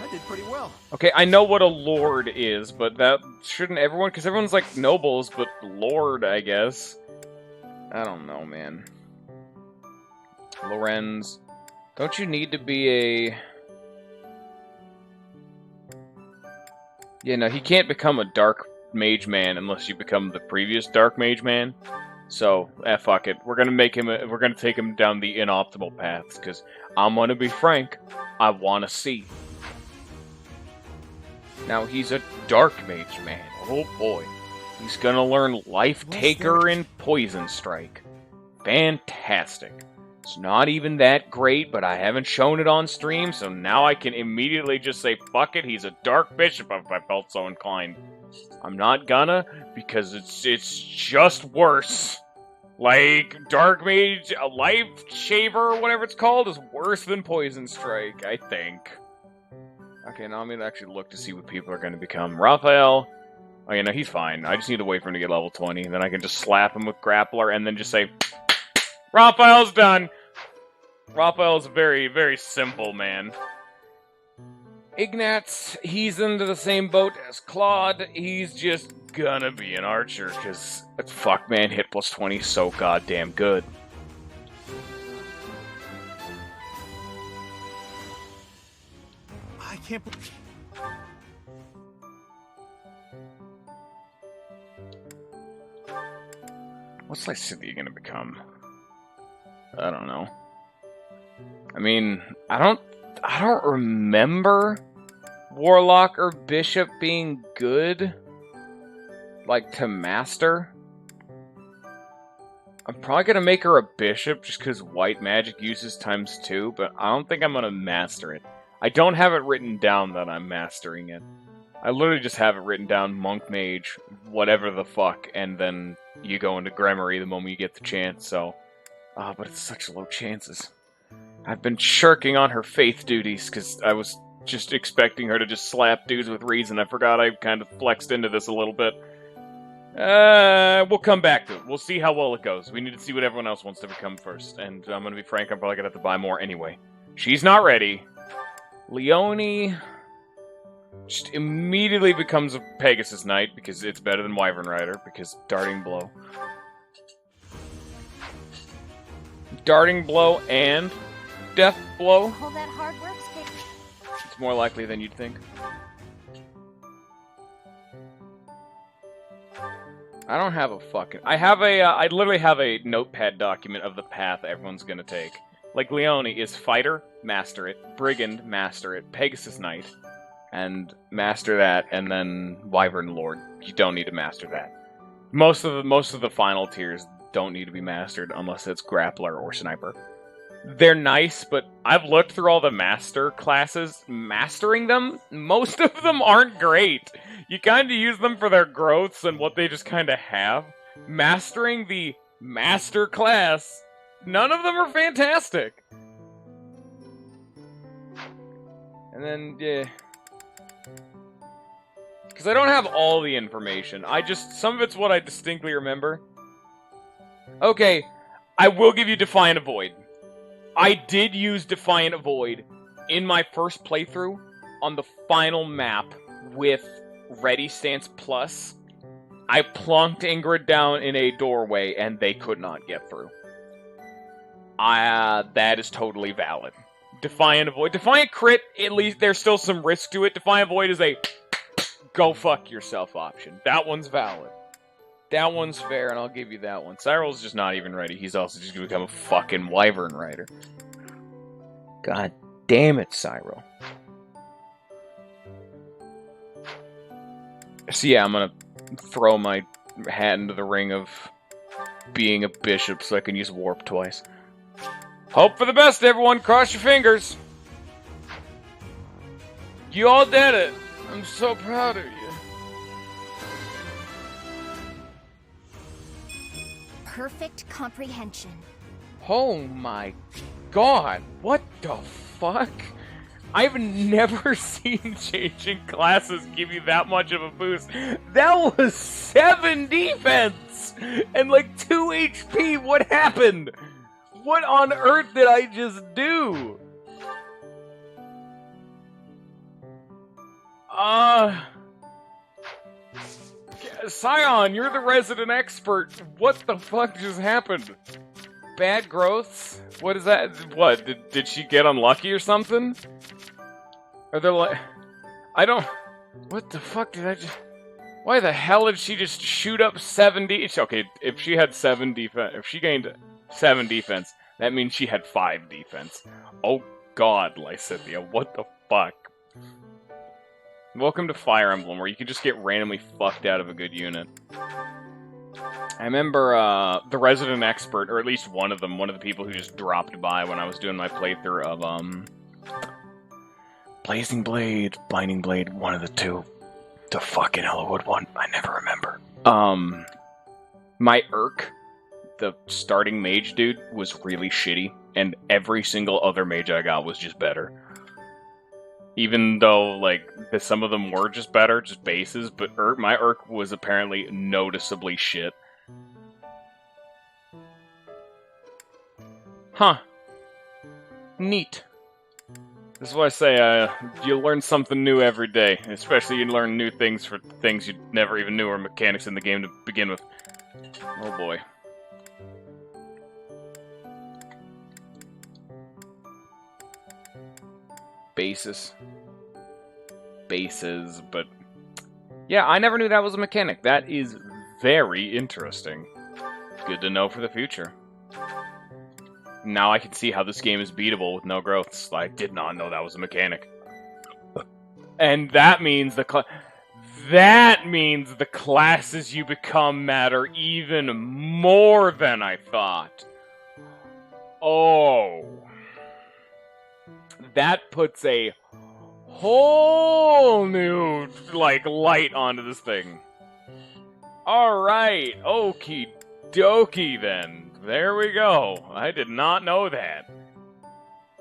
S2: I did pretty well.
S1: Okay, I know what a lord is, but that shouldn't everyone... Because everyone's like nobles, but lord, I guess. I don't know, man. Lorenz. Don't you need to be a... Yeah, no, he can't become a dark mage man unless you become the previous dark mage man. So, fuck it. We're gonna make him... We're gonna take him down the inoptimal paths, because I'm gonna be frank. I wanna see. Now, he's a dark mage man. Oh boy. He's gonna learn Life Taker and Poison Strike. Fantastic. It's not even that great, but I haven't shown it on stream, so now I can immediately just say, fuck it, he's a dark bishop if I felt so inclined. I'm not gonna, because it's just worse. Like, Dark Mage, a Life Shaver, or whatever it's called, is worse than Poison Strike, I think. Okay, now I'm gonna actually look to see what people are gonna become. Raphael. Oh, yeah, no, he's fine. I just need to wait for him to get level 20. Then I can just slap him with Grappler and then just say, Raphael's done! Raphael's very, very simple, man. Ignatz, he's into the same boat as Claude. He's just gonna be an archer, because, fuck, man, hit plus 20 is so goddamn good.
S3: I can't believe...
S1: What's Lycidia gonna become? I don't know. I mean, I don't remember Warlock or Bishop being good, like, to master. I'm probably gonna make her a Bishop just because white magic uses ×2, but I don't think I'm gonna master it. I don't have it written down that I'm mastering it. I literally just have it written down Monk Mage, whatever the fuck, and then you go into Gremory the moment you get the chance, so... but it's such low chances. I've been shirking on her faith duties, because I was just expecting her to just slap dudes with reason. I forgot I kind of flexed into this a little bit. We'll come back to it. We'll see how well it goes. We need to see what everyone else wants to become first, and I'm gonna be frank, I'm probably gonna have to buy more anyway. She's not ready. Leone... just immediately becomes a Pegasus Knight, because it's better than Wyvern Rider, because Darting Blow. Darting Blow and Death Blow.
S4: All that hard work's paid.
S1: It's more likely than you'd think. I don't have a fucking... I literally have a notepad document of the path everyone's gonna take. Like, Leone is Fighter, master it. Brigand, master it. Pegasus Knight. And master that, and then Wyvern Lord. You don't need to master that. Most of the final tiers don't need to be mastered unless it's Grappler or Sniper. They're nice, but I've looked through all the master classes. Mastering them, most of them aren't great. You kind of use them for their growths and what they just kind of have. Mastering the master class, none of them are fantastic. And then, yeah... because I don't have all the information. Some of it's what I distinctly remember. Okay, I will give you Defiant Avoid. I did use Defiant Avoid in my first playthrough on the final map with Ready Stance Plus. I plunked Ingrid down in a doorway and they could not get through. That is totally valid. Defiant Avoid. Defiant Crit, at least there's still some risk to it. Defiant Void is a go fuck yourself option. That one's valid. That one's fair, and I'll give you that one. Cyril's just not even ready. He's also just gonna become a fucking Wyvern Rider. God damn it, Cyril. So yeah, I'm gonna throw my hat into the ring of being a bishop so I can use Warp twice. Hope for the best, everyone. Cross your fingers. You all did it. I'm so proud of you.
S4: Perfect comprehension.
S1: Oh my god. What the fuck? I've never seen changing classes give you that much of a boost. That was 7 defense and like 2 HP. What happened? What on earth did I just do? Scion, you're the resident expert. What the fuck just happened? Bad growths? What is that? What, did she get unlucky or something? Are there like... I don't... What the fuck did I just... Why the hell did she just shoot up 70? Okay, if she had 7 defense... If she gained 7 defense, that means she had 5 defense. Oh god, Lysithia, what the fuck? Welcome to Fire Emblem, where you can just get randomly fucked out of a good unit. I remember the resident expert, or at least one of the people who just dropped by when I was doing my playthrough of Blazing Blade, Blinding Blade, one of the two. The fucking Hellwood one, I never remember. My Urk, the starting mage dude, was really shitty, and every single other mage I got was just better. Even though, like, some of them were just better, just bases, but my Urk was apparently noticeably shit. Huh. Neat. This is what I say, you learn something new every day. Especially you learn new things for things you never even knew were mechanics in the game to begin with. Oh boy. Bases, but yeah, I never knew that was a mechanic. That is very interesting. Good to know for the future. Now I can see how this game is beatable with no growths. I did not know that was a mechanic. And that means the classes you become matter even more than I thought. Oh. That puts a whole new, like, light onto this thing. Alright, okie dokie then. There we go. I did not know that.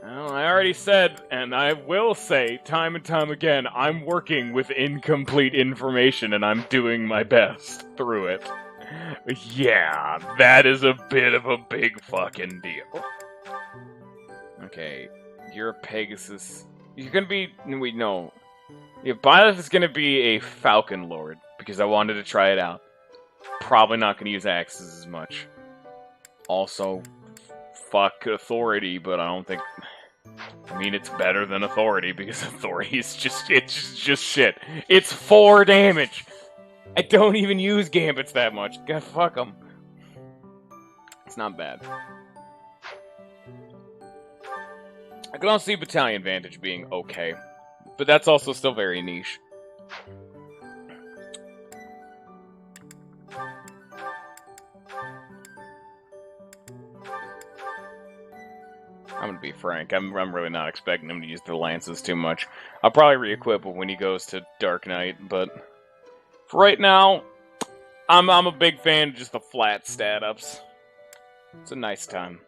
S1: Well, I already said, and I will say, time and time again, I'm working with incomplete information and I'm doing my best through it. Yeah, that is a bit of a big fucking deal. Okay. You're a Pegasus. You're gonna be... Wait, no. Yeah, Byleth is gonna be a Falcon Lord, because I wanted to try it out. Probably not gonna use axes as much. Also, fuck Authority, but I don't think... I mean, it's better than Authority, because Authority is just... It's just shit. It's 4 damage! I don't even use Gambits that much. God, fuck them. It's not bad. I can also see Battalion Vantage being okay, but that's also still very niche. I'm gonna be frank, I'm really not expecting him to use the lances too much. I'll probably re-equip him when he goes to Dark Knight, but for right now, I'm a big fan of just the flat stat ups. It's a nice time.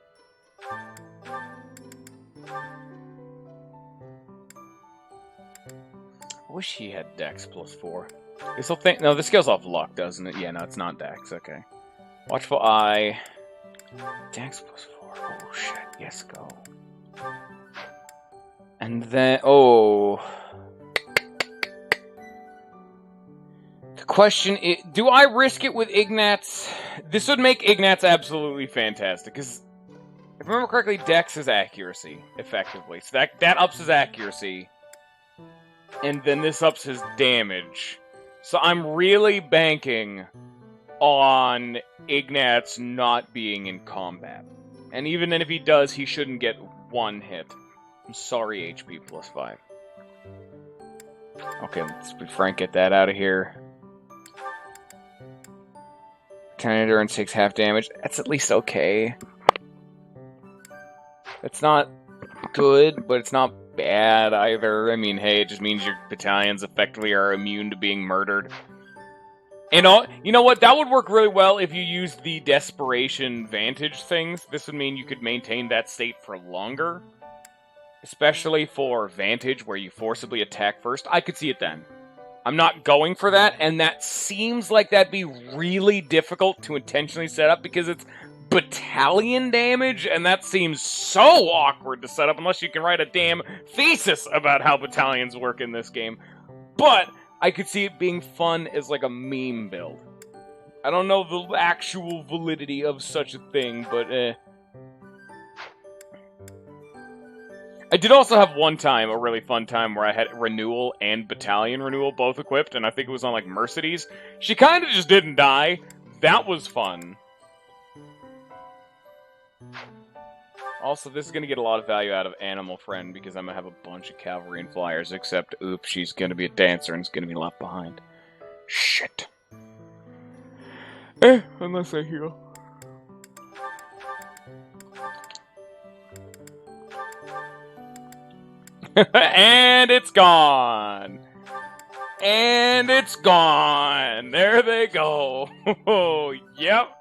S1: Wish he had Dex +4. This will think. No, this goes off luck, doesn't it? Yeah, no, it's not Dex. Okay. Watchful Eye. Dex +4. Oh shit. Yes, go. And then, oh. The question is, do I risk it with Ignatz? This would make Ignatz absolutely fantastic, because If I remember correctly, Dex is accuracy, effectively. So that ups his accuracy. And then this ups his damage. So I'm really banking on Ignatz not being in combat. And even then, if he does, he shouldn't get one hit. I'm sorry, HP plus 5. Okay, let's be frank, get that out of here. 10 endurance takes half damage. That's at least okay. It's not good, but it's not bad either. I mean, hey, it just means your battalions effectively are immune to being murdered. And you know what? That would work really well if you used the Desperation Vantage things. This would mean you could maintain that state for longer. Especially for Vantage, where you forcibly attack first. I could see it then. I'm not going for that, and that seems like that'd be really difficult to intentionally set up because it's battalion damage, and that seems so awkward to set up unless you can write a damn thesis about how battalions work in this game. But I could see it being fun as like a meme build. I don't know the actual validity of such a thing, but I did also have one time, a really fun time, where I had Renewal and Battalion Renewal both equipped, and I think it was on, like, Mercedes. She kind of just didn't die. That was fun. Also, this is going to get a lot of value out of Animal Friend, because I'm going to have a bunch of Cavalry and Flyers, except, oops, she's going to be a Dancer and is going to be left behind. Shit. Unless I heal. And it's gone. And it's gone. There they go. Oh, yep.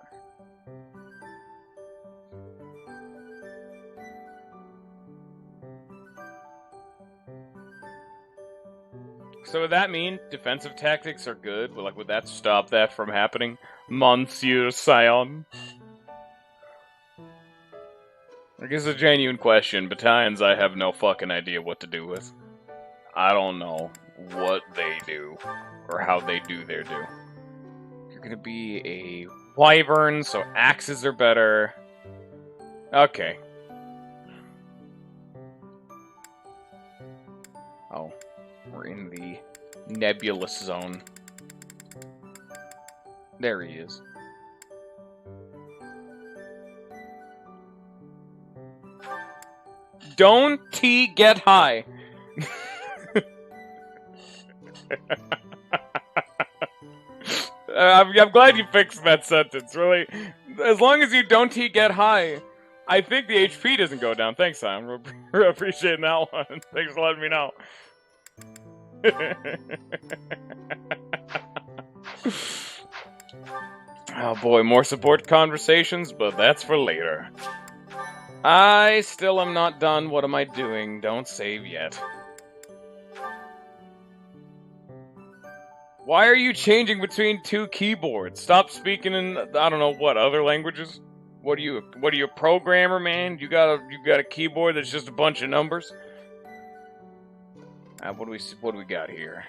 S1: So would that mean defensive tactics are good? Like, would that stop that from happening? Monsieur Scion? I guess it's a genuine question. Battalions, I have no fucking idea what to do with. I don't know what they do, or how they do their do. You're gonna be a wyvern, so axes are better. Okay. Oh, we're in the nebulous zone. There he is. Don't get high. I'm glad you fixed that sentence, really. As long as you don't get high, I think the HP doesn't go down. Thanks, Sam. I appreciate that one. Thanks for letting me know. Oh boy, more support conversations, but that's for later. I still am not done. What am I doing? Don't save yet. Why are you changing between two keyboards? Stop speaking in, I don't know what, other languages? What are you, a programmer, man? You got a keyboard that's just a bunch of numbers? What do we got here?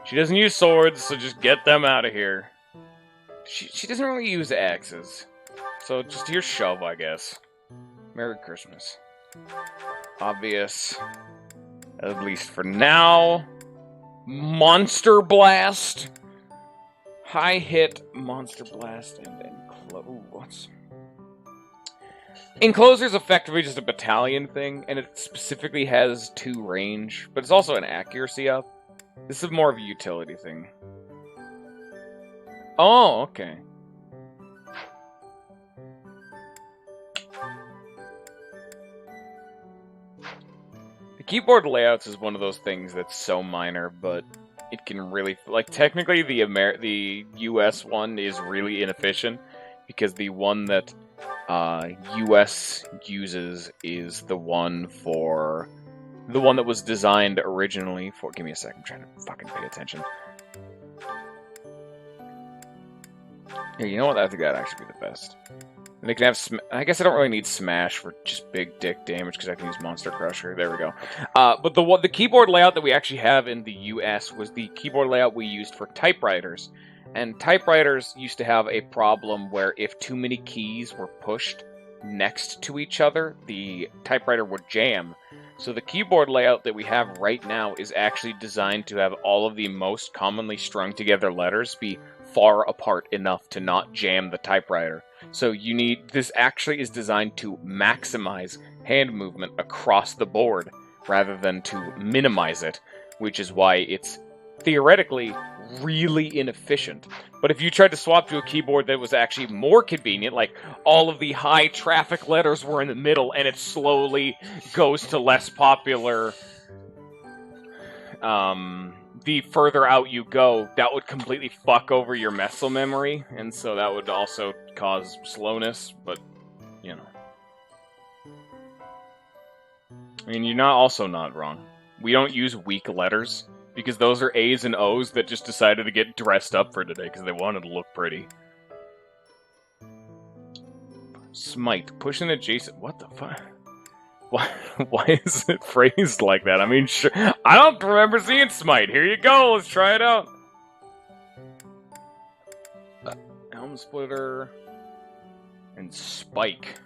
S1: She doesn't use swords, so just get them out of here. She doesn't really use axes. So just here's shove, I guess. Merry Christmas. Obvious. At least for now. Monster Blast. High hit, Monster Blast, and what's... Encloser's effectively just a battalion thing, and it specifically has 2 range, but it's also an accuracy up. This is more of a utility thing. Oh, okay. The keyboard layouts is one of those things that's so minor, but it can really... Like, technically, the US one is really inefficient, because the one that US uses is the one for... The one that was designed originally for... Give me a sec, I'm trying to fucking pay attention. Here, you know what? I think that'd actually be the best. And they can have... I guess I don't really need Smash for just big dick damage, because I can use Monster Crusher. There we go. But the keyboard layout that we actually have in the US was the keyboard layout we used for typewriters. And typewriters used to have a problem where if too many keys were pushed, next to each other, the typewriter would jam. So the keyboard layout that we have right now is actually designed to have all of the most commonly strung together letters be far apart enough to not jam the typewriter. So this actually is designed to maximize hand movement across the board rather than to minimize it, which is why it's theoretically really inefficient. But if you tried to swap to a keyboard that was actually more convenient, like all of the high traffic letters were in the middle and it slowly goes to less popular, the further out you go, that would completely fuck over your muscle memory, and so that would also cause slowness, but, you know. I mean, you're also not wrong. We don't use weak letters, because those are A's and O's that just decided to get dressed up for today because they wanted to look pretty. Smite. Push an adjacent... What the fuck? Why is it phrased like that? I mean, sure. I don't remember seeing Smite. Here you go. Let's try it out. Helm Splitter. And Spike.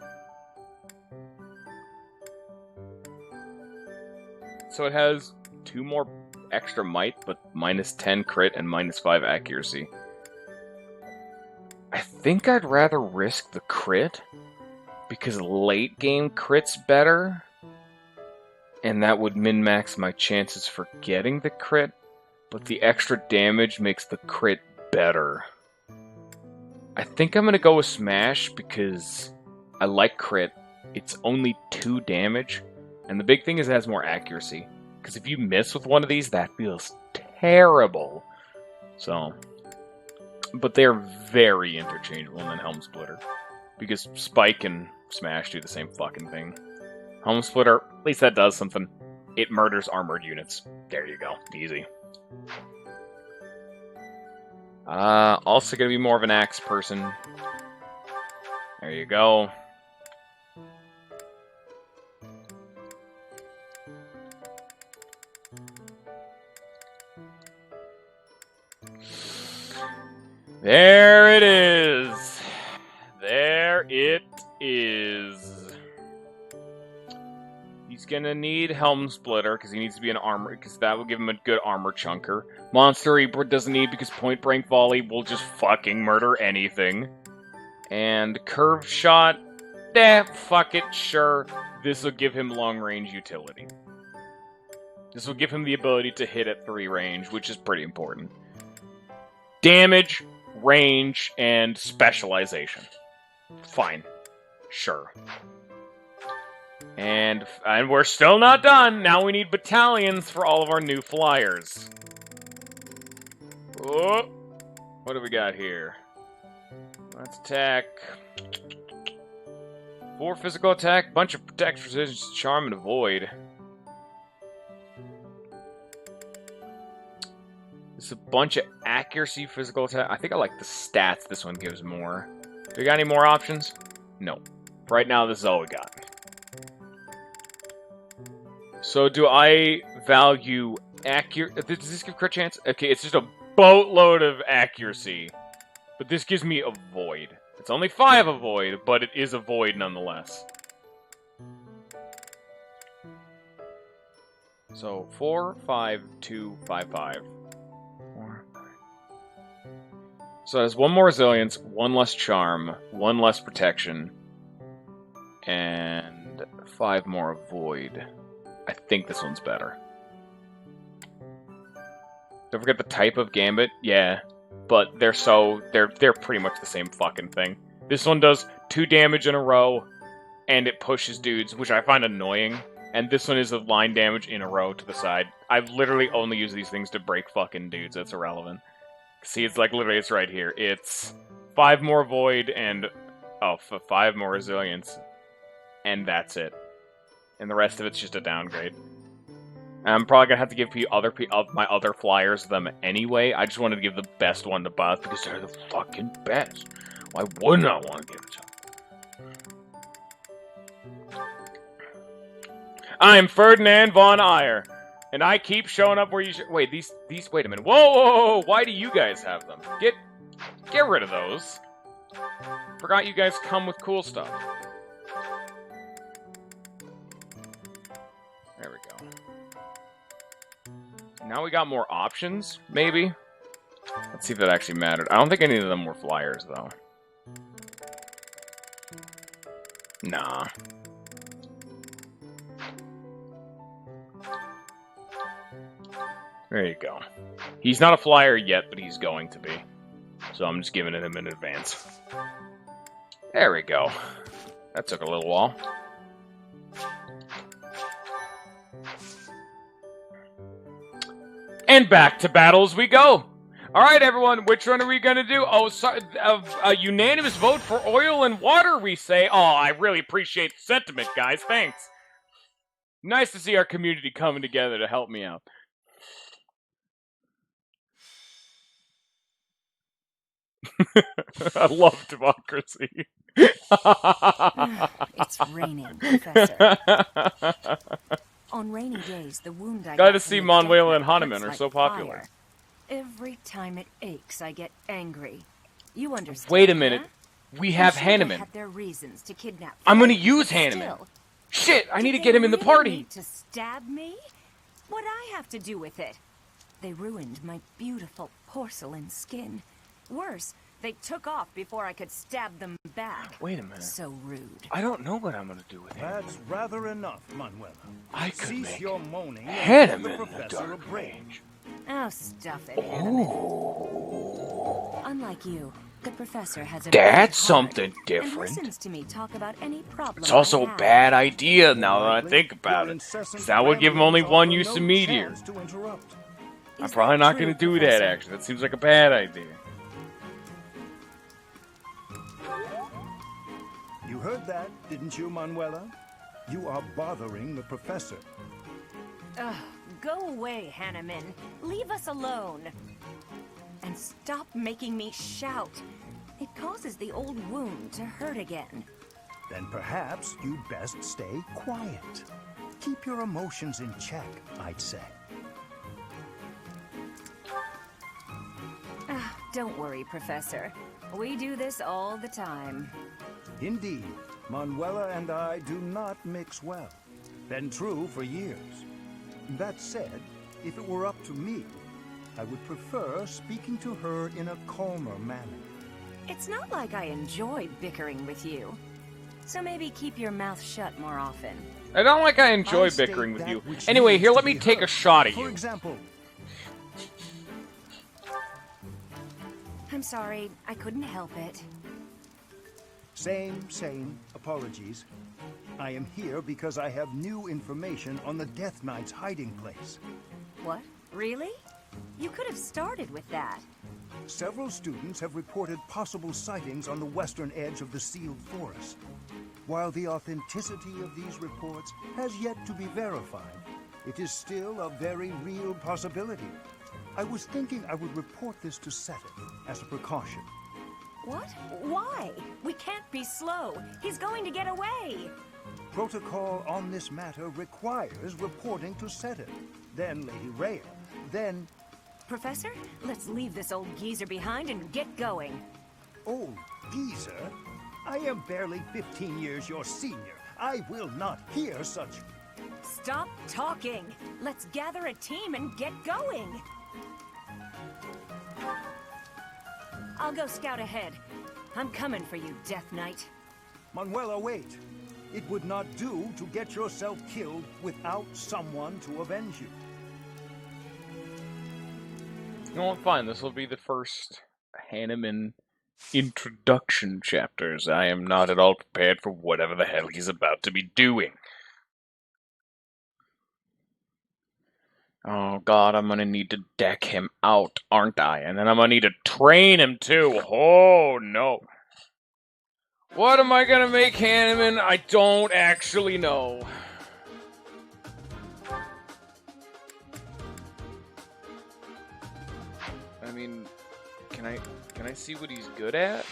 S1: So it has 2 more extra might, but minus 10 crit and minus 5 accuracy. I think I'd rather risk the crit, because late game crit's better, and that would min-max my chances for getting the crit, but the extra damage makes the crit better. I think I'm gonna go with Smash, because I like crit. It's only 2 damage, and the big thing is it has more accuracy. Because if you miss with one of these, that feels terrible. So, but they're very interchangeable in Helm Splitter. Because Spike and Smash do the same fucking thing. Helm Splitter, at least that does something. It murders armored units. There you go. Easy. Also gonna be more of an axe person. There you go. There it is. There it is. He's gonna need Helm Splitter because he needs to be an armor, because that will give him a good armor chunker. Monster he doesn't need because Point Blank Volley will just fucking murder anything. And Curved Shot, fuck it, sure. This will give him long range utility. This will give him the ability to hit at 3 range, which is pretty important. Damage, range, and specialization. Fine. Sure. And we're still not done! Now we need battalions for all of our new flyers. Oh, what do we got here? Let's attack. 4 physical attack, bunch of protect, resistance, charm, and avoid. It's a bunch of accuracy, physical attack. I think I like the stats this one gives more. Do we got any more options? No. Right now, this is all we got. So, do I value accurate? Does this give crit chance? Okay, it's just a boatload of accuracy. But this gives me avoid. It's only 5 avoid, but it is avoid nonetheless. So, 4, 5, 2, 5, 5. So it has 1 more resilience, 1 less charm, 1 less protection, and 5 more avoid. I think this one's better. Don't forget the type of gambit, yeah, but they're pretty much the same fucking thing. This one does 2 damage in a row, and it pushes dudes, which I find annoying. And this one is a line damage in a row to the side. I've literally only used these things to break fucking dudes. That's irrelevant. See, it's like literally, it's right here. It's 5 more void and 5 more resilience, and that's it. And the rest of it's just a downgrade. And I'm probably gonna have to give my other flyers them anyway. I just wanted to give the best one to Buzz because they're the fucking best. Why wouldn't I want to give it to them? I'm Ferdinand von Ayer, and I keep showing up where you should. Wait, these. Wait a minute. Whoa! Why do you guys have them? Get rid of those. Forgot you guys come with cool stuff. Now we got more options, maybe? Let's see if that actually mattered. I don't think any of them were flyers, though. Nah. There you go. He's not a flyer yet, but he's going to be. So I'm just giving it him in advance. There we go. That took a little while. And back to battles we go. All right, everyone, which one are we going to do? Oh, sorry, a unanimous vote for oil and water, we say. Oh, I really appreciate the sentiment, guys. Thanks. Nice to see our community coming together to help me out. I love democracy.
S8: It's raining, Professor. On rainy days, the wound I
S1: Glad
S8: got
S1: to
S8: from
S1: see
S8: the
S1: Manuela and
S8: death
S1: Hahnemann
S8: hurts
S1: are so
S8: like
S1: popular.
S8: fire. Every time it aches, I get angry. You understand?
S1: Wait a minute.
S8: Huh?
S1: We have
S8: I'm sure they
S1: Hahnemann.
S8: had their reasons to kidnap
S1: I'm gonna
S8: Freddy,
S1: use
S8: but
S1: Hahnemann.
S8: still,
S1: Shit, I need to
S8: did
S1: get
S8: they
S1: him in the
S8: really
S1: party.
S8: need to stab me? What'd I have to do with it? They ruined my beautiful porcelain skin. Worse, they took off before I could stab them back.
S1: Wait a minute.
S8: So rude.
S1: I don't know what I'm gonna do with him.
S6: That's rather enough, Manuela.
S1: I could
S6: Cease
S1: make
S6: your moaning and
S1: Hahnemann
S6: give the
S1: in the
S6: professor a
S1: dark
S6: break.
S1: range.
S8: Oh, stuff it, Hahnemann. Unlike you, the professor has a
S1: That's
S8: big heart
S1: something
S8: and
S1: different.
S8: listens to me talk about any problem
S1: It's also
S8: I
S1: a
S8: have.
S1: bad idea now that I think about
S6: Your
S1: it.
S6: incessant
S1: 'Cause that would give him only
S6: ramblings
S1: one
S6: offer
S1: use
S6: no
S1: of meteor.
S6: chance to interrupt.
S1: I'm
S8: Is
S1: probably
S8: that
S1: not
S8: true,
S1: gonna do that,
S8: Professor?
S1: actually. That seems like a bad idea.
S6: You heard that, didn't you, Manuela? You are bothering the professor.
S8: Ugh, go away, Hahnemann. Leave us alone. And stop making me shout. It causes the old wound to hurt again.
S6: Then perhaps you'd best stay quiet. Keep your emotions in check, I'd say.
S8: Don't worry, Professor. We do this all the time.
S6: Indeed, Manuela and I do not mix well. Been true for years. That said, if it were up to me, I would prefer speaking to her in a calmer manner.
S8: It's not like I enjoy bickering with you. So maybe keep your mouth shut more often.
S1: I don't like I enjoy
S6: I state
S1: bickering with
S6: that
S1: you.
S6: which
S1: Anyway,
S6: needs
S1: here,
S6: to
S1: let me
S6: be
S1: take a
S6: heard.
S1: shot at
S6: For
S1: you.
S6: example,
S8: I'm sorry, I couldn't help it.
S6: same. Apologies. I am here because I have new information on the Death Knight's hiding place.
S8: What? Really? You could have started with that.
S6: Several students have reported possible sightings on the western edge of the sealed forest. While the authenticity of these reports has yet to be verified, it is still a very real possibility. I was thinking I would report this to Seteth as a precaution.
S8: What? Why? We can't be slow. He's going to get away.
S6: Protocol on this matter requires reporting to Seteth, then Lady Rhea, then...
S8: Professor, let's leave this old geezer behind and get going.
S6: Oh, geezer? I am barely 15 years your senior. I will not hear such...
S8: Stop talking. Let's gather a team and get going. I'll go scout ahead. I'm coming for you, Death Knight.
S6: Manuela, wait. It would not do to get yourself killed without someone to avenge you.
S1: You know what, fine. This will be the first Hahnemann introduction chapters. I am not at all prepared for whatever the hell he's about to be doing. Oh god, I'm gonna need to deck him out, aren't I? And then I'm gonna need to train him too. Oh no. What am I gonna make Hahnemann? I don't actually know. I mean, can I see what he's good at?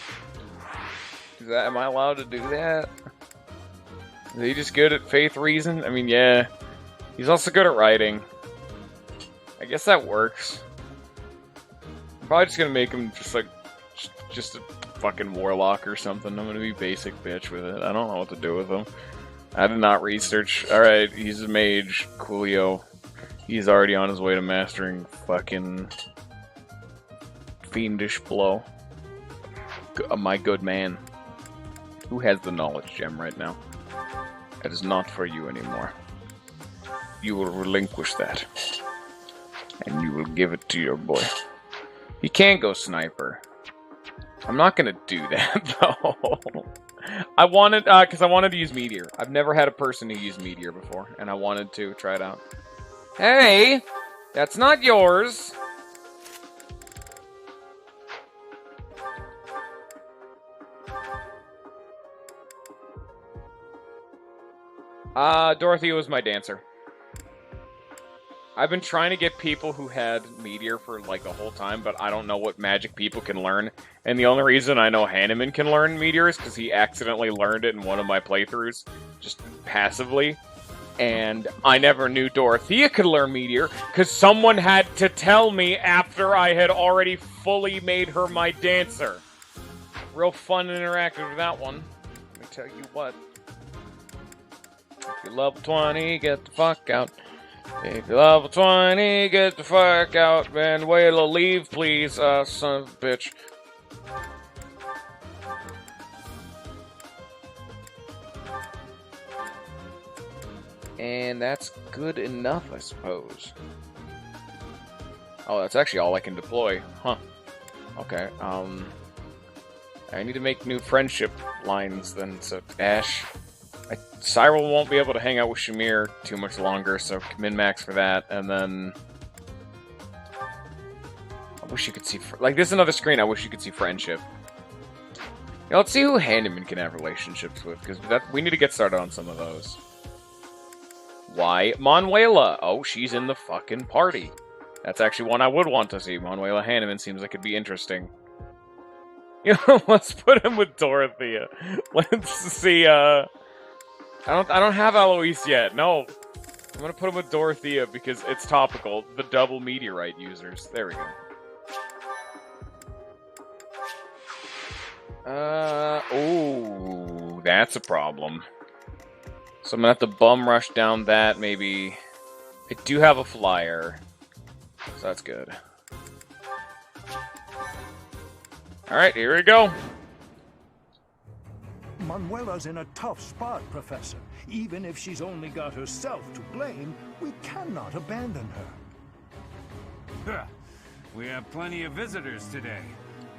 S1: Am I allowed to do that? Is he just good at faith reason? I mean, yeah. He's also good at writing. I guess that works. I'm probably just gonna make him just a fucking warlock or something. I'm gonna be basic bitch with it. I don't know what to do with him. I did not research. Alright, he's a mage. Coolio. He's already on his way to mastering fucking Fiendish Blow. My good man. Who has the knowledge gem right now? That is not for you anymore. You will relinquish that. And you will give it to your boy. He can go sniper. I'm not gonna do that, though. I wanted, because I wanted to use Meteor. I've never had a person who used Meteor before, and I wanted to try it out. Hey! That's not yours! Dorothea was my dancer. I've been trying to get people who had Meteor for like the whole time, but I don't know what magic people can learn. And the only reason I know Hanneman can learn Meteor is because he accidentally learned it in one of my playthroughs, just passively. And I never knew Dorothea could learn Meteor, because someone had to tell me after I had already fully made her my dancer. Real fun and interactive with that one. Let me tell you what. If you're level 20, get the fuck out. If you're level 20, get the fuck out. Manuela, leave, please, son of a bitch. And that's good enough, I suppose. Oh, that's actually all I can deploy. Huh. Okay, I need to make new friendship lines then, so Ash... Cyril won't be able to hang out with Shamir too much longer, so min-max for that, and then... I wish you could see... Like, this is another screen I wish you could see friendship. Yeah, let's see who Hanneman can have relationships with, because we need to get started on some of those. Why? Manuela! Oh, she's in the fucking party. That's actually one I would want to see. Manuela Hanneman seems like it'd be interesting. You know, let's put him with Dorothea. Let's see, I don't have Eloise yet. No. I'm gonna put him with Dorothea because it's topical. The double meteorite users. There we go. Oh, that's a problem. So I'm gonna have to bum rush down that, maybe. I do have a flyer. So that's good. Alright, here we go.
S6: Manuela's in a tough spot, Professor. Even if she's only got herself to blame, we cannot abandon her.
S9: We have plenty of visitors today.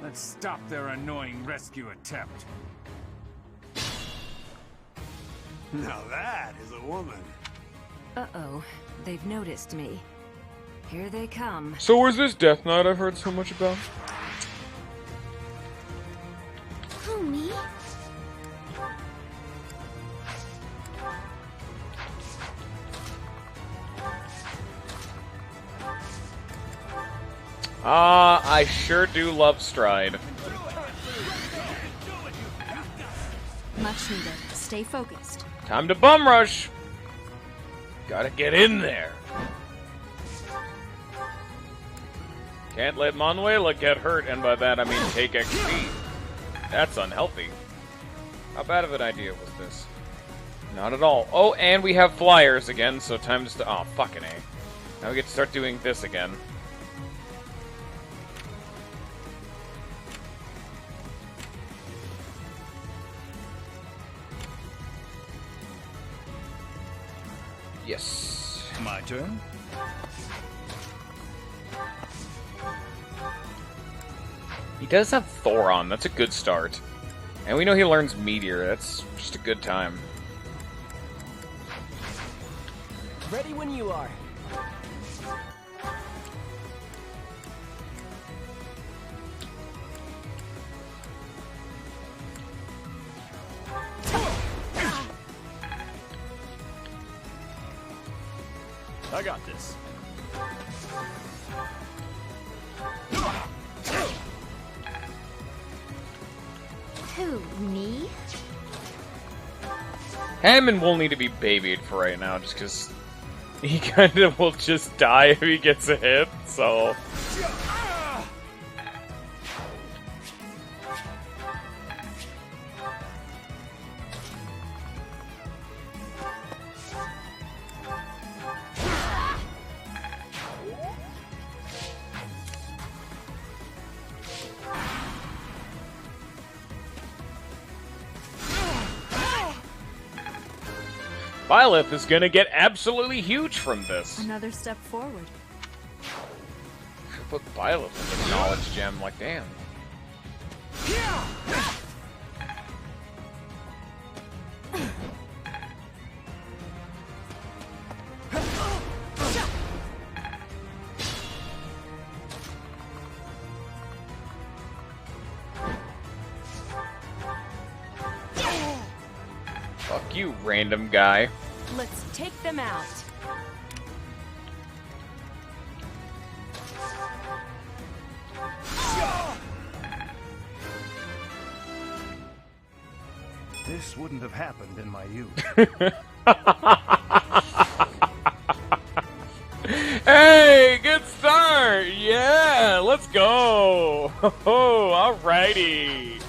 S9: Let's stop their annoying rescue attempt.
S5: Now that is a woman.
S8: Uh-oh. They've noticed me. Here they come.
S1: So where's this Death Knight I've heard so much about?
S4: Who, me?
S1: I sure do love Stride.
S4: Much needed. Stay focused.
S1: Time to bum rush! Gotta get in there. Can't let Manuela get hurt, and by that I mean take XP. That's unhealthy. How bad of an idea was this? Not at all. Oh, and we have flyers again, so time to oh, fucking A. Now we get to start doing this again. Yes.
S6: My turn?
S1: He does have Thoron. That's a good start. And we know he learns Meteor. That's just a good time.
S5: Ready when you are. I got this.
S4: Who, me?
S1: Hammond will need to be babied for right now, just because he kind of will just die if he gets a hit, so... Byleth is gonna get absolutely huge from this.
S4: Another step forward.
S1: Should put Byleth in the knowledge gem, like, damn. Fuck you, random guy.
S8: Let's take them out.
S6: This wouldn't have happened in my youth.
S1: Hey, good start! Yeah, let's go! Oh, alrighty!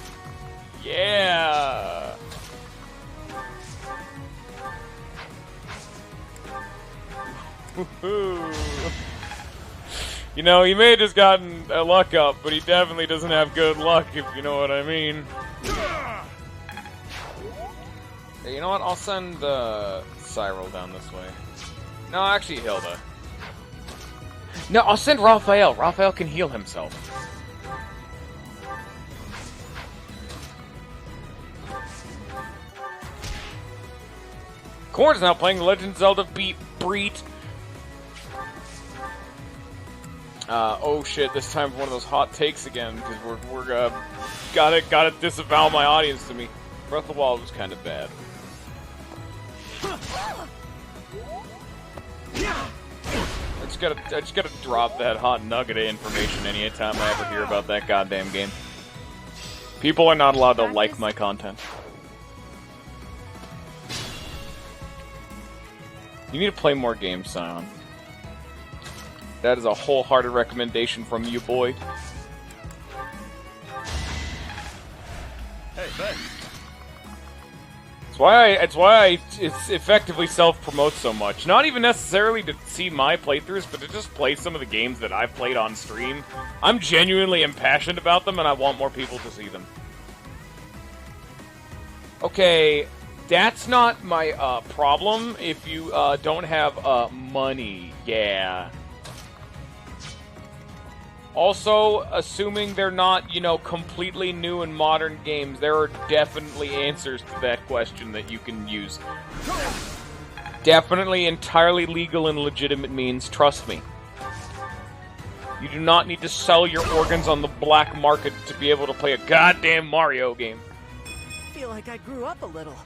S1: Yeah! Woohoo! You know, he may have just gotten a luck up, but he definitely doesn't have good luck, if you know what I mean. Hey, you know what? I'll send Cyril down this way. No, actually, Hilda. No, I'll send Raphael. Raphael can heal himself. Korn's now playing Legend of Zelda Breet. Oh shit! This time one of those hot takes again because we're gotta disavow my audience to me. Breath of the Wild was kind of bad. I just gotta drop that hot nugget of information anytime I ever hear about that goddamn game. People are not allowed to like my content. You need to play more games, Sion. That is a wholehearted recommendation from you, boy.
S2: Hey, Ben.
S1: It's why I effectively self-promote so much. Not even necessarily to see my playthroughs, but to just play some of the games that I've played on stream. I'm genuinely impassioned about them, and I want more people to see them. Okay, that's not my problem if you don't have money. Yeah. Also, assuming they're not, you know, completely new and modern games, there are definitely answers to that question that you can use. Definitely entirely legal and legitimate means, trust me. You do not need to sell your organs on the black market to be able to play a goddamn Mario game.
S5: I feel like I grew up a little.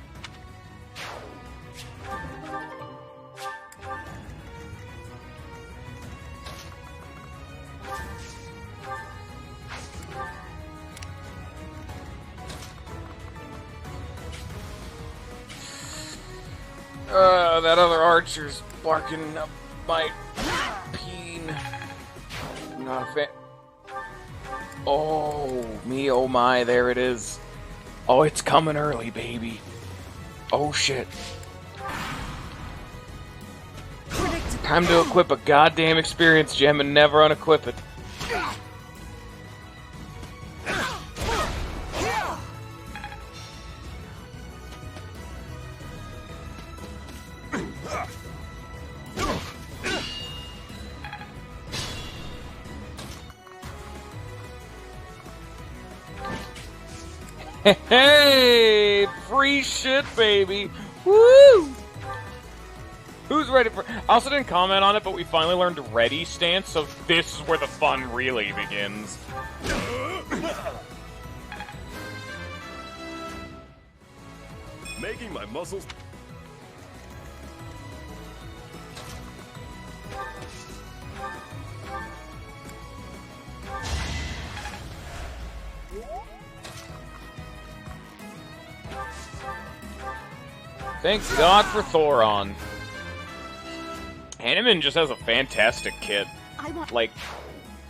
S1: That other archer's barking up my peen. Not a fan. Oh, me, oh my, there it is. Oh, it's coming early, baby. Oh, shit. Time to equip a goddamn experience gem and never unequip it. Hey, free shit, baby. Woo! Who's ready for... I also didn't comment on it, but we finally learned ready stance, so this is where the fun really begins.
S2: Making my muscles...
S1: Thank God for Thoron. Hanneman just has a fantastic kit. Like,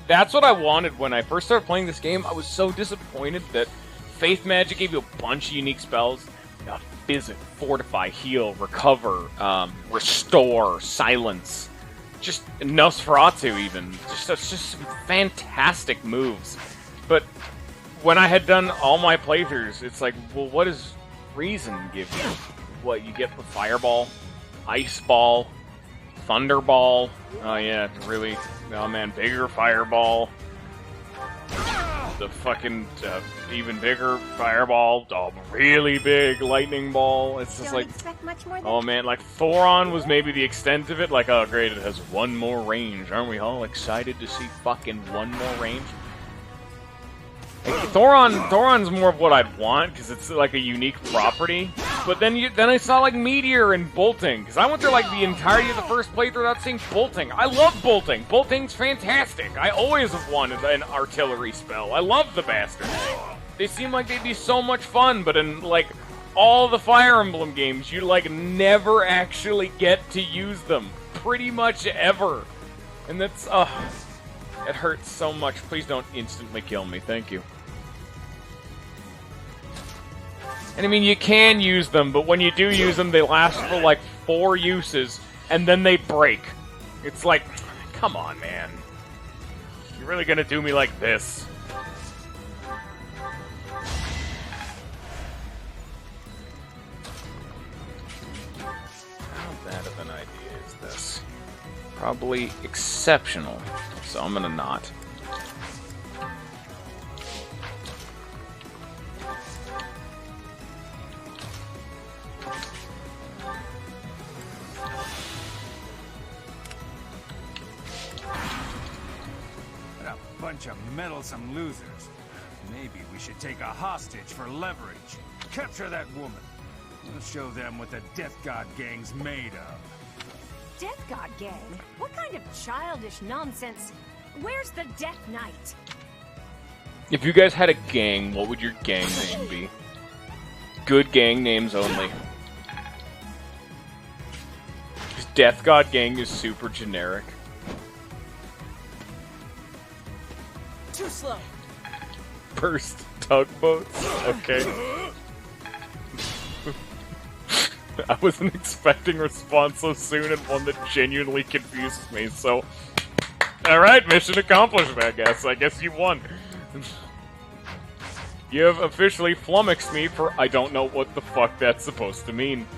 S1: that's what I wanted when I first started playing this game. I was so disappointed that Faith Magic gave you a bunch of unique spells. Physic, Fortify, Heal, Recover, Restore, Silence. Just Nosferatu even. Just some fantastic moves. But when I had done all my playthroughs, it's like, well, what does Reason give you? What, you get the Fireball? Ice Ball, Thunderball. Oh yeah, really. Oh man, bigger Fireball. The fucking even bigger Fireball. Oh, really big Lightning Ball. It's just
S8: Don't
S1: like,
S8: expect much more than
S1: oh man, like Thoron was maybe the extent of it. Like, oh great, it has one more range. Aren't we all excited to see fucking one more range? Like, Thoron's more of what I'd want because it's like a unique property. But then I saw like Meteor and Bolting because I went through like the entirety of the first playthrough without seeing Bolting. I love Bolting. Bolting's fantastic. I always have wanted an artillery spell. I love the bastards. They seem like they'd be so much fun, but in like all the Fire Emblem games, you like never actually get to use them, pretty much ever. And that's it hurts so much. Please don't instantly kill me. Thank you. And I mean, you can use them, but when you do use them, they last for like 4 uses, and then they break. It's like, come on, man. You're really gonna do me like this? How bad of an idea is this? Probably exceptional, so I'm gonna not.
S9: Bunch of meddlesome losers. Maybe we should take a hostage for leverage. Capture that woman. We'll show them what the Death God Gang's made of.
S8: Death God Gang? What kind of childish nonsense? Where's the Death Knight?
S1: If you guys had a gang, what would your gang name be? Good gang names only. Because Death God Gang is super generic.
S5: Too slow.
S1: Burst tugboats? Okay. I wasn't expecting a response so soon and one that genuinely confuses me, so... Alright, mission accomplished, I guess. I guess you won. You have officially flummoxed me for I don't know what the fuck that's supposed to mean.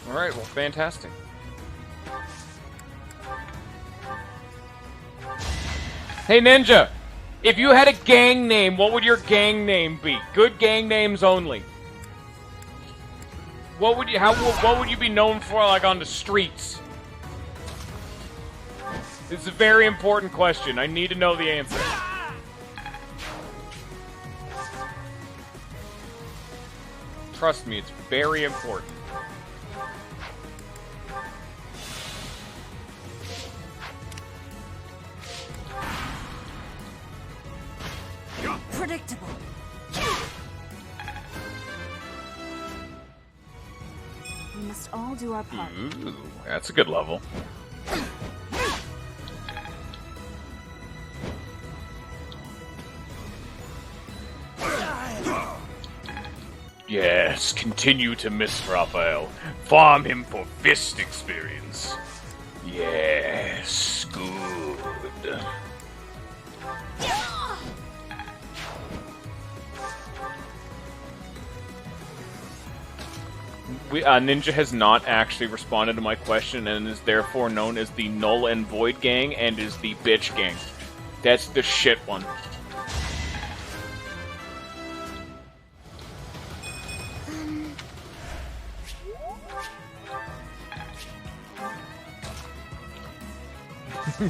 S1: Alright, well, fantastic. Hey, Ninja! If you had a gang name, what would your gang name be? Good gang names only. What would you be known for, like, on the streets? This is a very important question. I need to know the answer. Trust me, it's very important.
S8: Predictable. We must all do our part.
S1: Ooh, that's a good level. Yes, continue to miss Raphael. Farm him for fist experience. Yes, good. Ninja has not actually responded to my question and is therefore known as the Null and Void Gang and is the Bitch Gang. That's the shit one.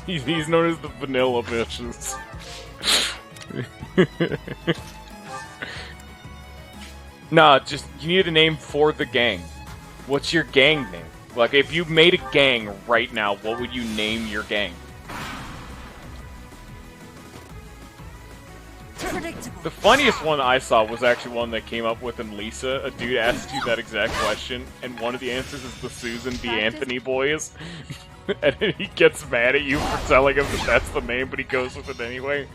S1: He's known as the Vanilla Bitches. Nah, just, you need a name for the gang. What's your gang name? Like, if you made a gang right now, what would you name your gang? The funniest one I saw was actually one that came up with in Lisa. A dude asked you that exact question, and one of the answers is the Susan B. Anthony Boys. And then he gets mad at you for telling him that that's the name, but he goes with it anyway.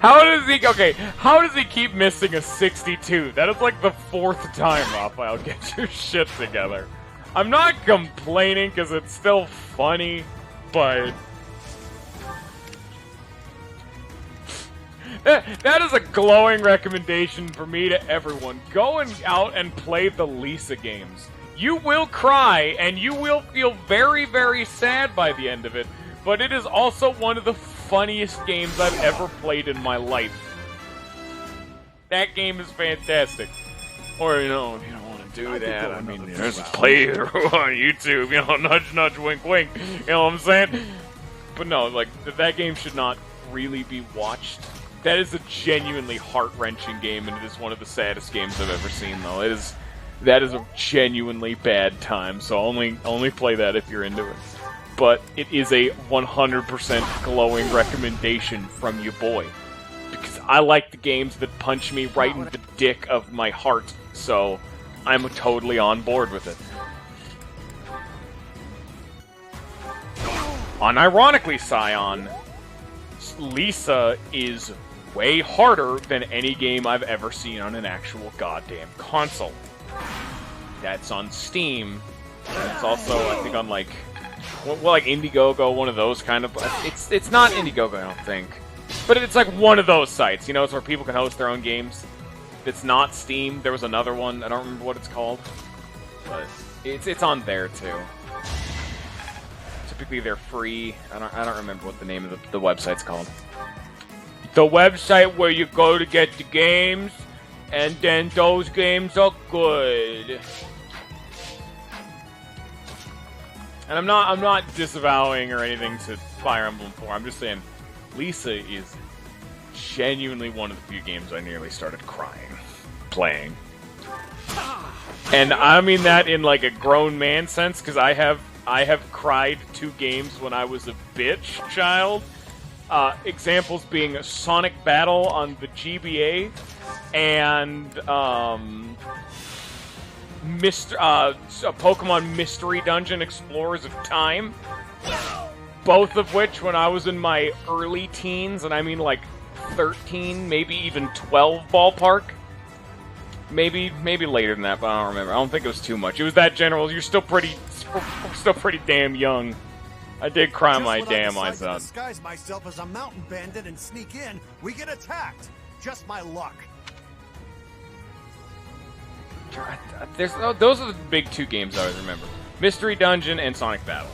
S1: How does he keep missing a 62? That is like the 4th time, Raphael. Get your shit together. I'm not complaining because it's still funny, but that is a glowing recommendation for me to everyone. Go out and play the Lisa games. You will cry, and you will feel very, very sad by the end of it, but it is also one of the funniest games I've ever played in my life. That game is fantastic. Or, you know, if you don't want to do that, I mean, there's a playthrough on YouTube, you know, nudge, nudge, wink, wink, you know what I'm saying? But no, like, that game should not really be watched. That is a genuinely heart-wrenching game, and it is one of the saddest games I've ever seen, though. That is a genuinely bad time, so only play that if you're into it. But it is a 100% glowing recommendation from your boy. Because I like the games that punch me right in the dick of my heart, so I'm totally on board with it. Unironically, Scion, Lisa is way harder than any game I've ever seen on an actual goddamn console. That's on Steam. It's also, I think, on like Indiegogo, one of those kind of. It's not Indiegogo, I don't think, but it's like one of those sites. You know, it's where people can host their own games. It's not Steam. There was another one. I don't remember what it's called, but it's on there too. Typically, they're free. I don't remember what the name of the website's called. The website where you go to get the games, and then those games are good. And I'm not disavowing or anything to Fire Emblem 4. I'm just saying, Lisa is genuinely one of the few games I nearly started crying playing. And I mean that in like a grown man sense, because I have cried 2 games when I was a bitch child. Examples being Sonic Battle on the GBA and Pokemon Mystery Dungeon Explorers of Time. Both of which when I was in my early teens, and I mean like 13, maybe even 12 ballpark. Maybe later than that, but I don't remember. I don't think it was too much. It was that general. You're still pretty damn young. I did cry my damn eyes out.
S10: Disguise myself as a mountain bandit and sneak in, we get attacked. Just my luck.
S1: Those are the big 2 games I always remember. Mystery Dungeon and Sonic Battle.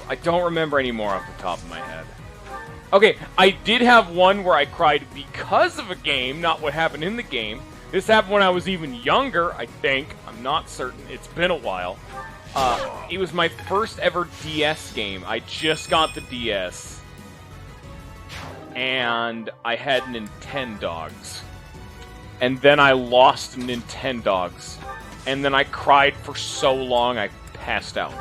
S1: I don't remember any more off the top of my head. Okay, I did have one where I cried because of a game, not what happened in the game. This happened when I was even younger, I think. I'm not certain. It's been a while. It was my first ever DS game. I just got the DS. And I had Nintendogs. And then I lost Nintendogs. And then I cried for so long I passed out.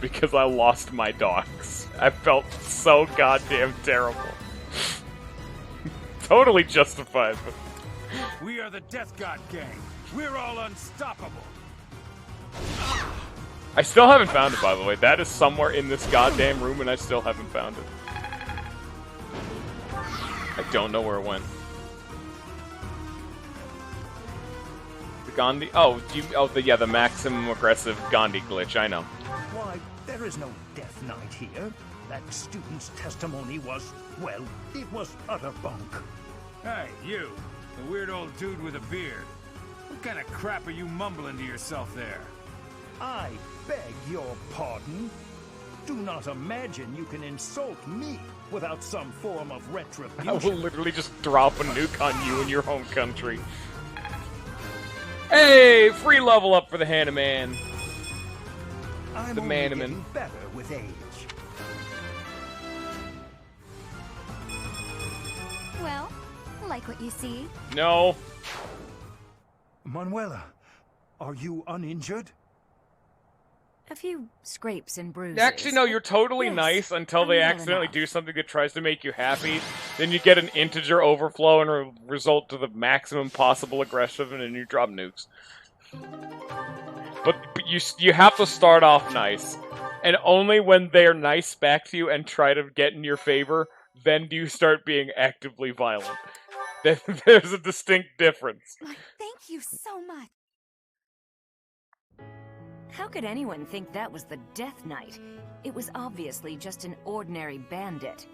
S1: Because I lost my dogs. I felt so goddamn terrible. Totally justified, but...
S9: We are the Death God Gang. We're all unstoppable.
S1: I still haven't found it, by the way. That is somewhere in this goddamn room, and I still haven't found it. I don't know where it went. The Gandhi... Oh, the maximum aggressive Gandhi glitch, I know.
S6: Why, there is no Death Knight here. That student's testimony was, well, it was utter bunk.
S9: Hey, you, the weird old dude with a beard. What kind of crap are you mumbling to yourself there?
S6: I beg your pardon. Do not imagine you can insult me without some form of retribution.
S1: I will literally just drop a nuke on you in your home country. Hey, free level up for the Hanaman.
S6: I'm
S1: the
S6: only
S1: Manaman.
S6: getting better with age.
S4: Well, like what you see.
S1: No.
S6: Manuela, are you uninjured?
S8: A few scrapes and bruises.
S1: Actually, no, you're totally
S8: Yes,
S1: nice until
S8: I'm
S1: they
S8: well
S1: accidentally
S8: enough.
S1: do something that tries to make you happy. Then you get an integer overflow and result to the maximum possible aggression, and then you drop nukes. But you have to start off nice. And only when they're nice back to you and try to get in your favor, then do you start being actively violent. There's a distinct difference.
S4: Why, thank you so much.
S8: How could anyone think that was the Death Knight? It was obviously just an ordinary bandit.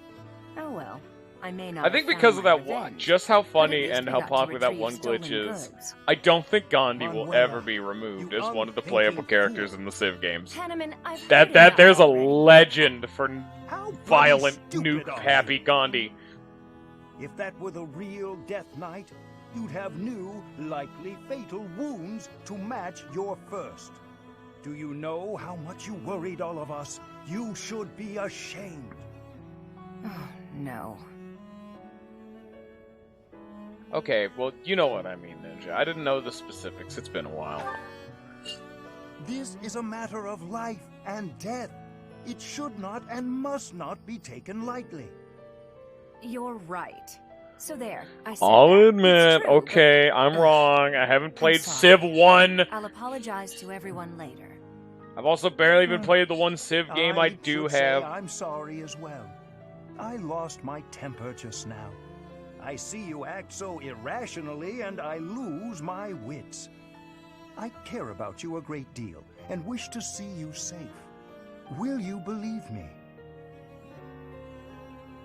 S8: Oh well, I may not.
S1: I think because of that one, just how funny and how popular that one glitch is, I don't think Gandhi will ever be removed as one of the playable characters in the Civ games.
S8: Hanneman, I've
S1: There's a legend for violent, nuke-happy Gandhi.
S6: If that were the real Death Knight, you'd have new, likely fatal wounds to match your first. Do you know how much you worried all of us? You should be ashamed.
S8: Oh, no.
S1: Okay, well, you know what I mean, Ninja. I didn't know the specifics. It's been a while.
S6: This is a matter of life and death. It should not and must not be taken lightly.
S8: You're right. So there, I said
S1: I'll
S8: that.
S1: admit,
S8: It's true,
S1: okay,
S8: but-
S1: I'm wrong. I haven't played
S8: sorry.
S1: Civ 1.
S8: I'll apologize to everyone later.
S1: I've also barely even played the one Civ game I do
S6: should say
S1: have.
S6: I'm sorry as well. I lost my temper just now. I see you act so irrationally and I lose my wits. I care about you a great deal and wish to see you safe. Will you believe me?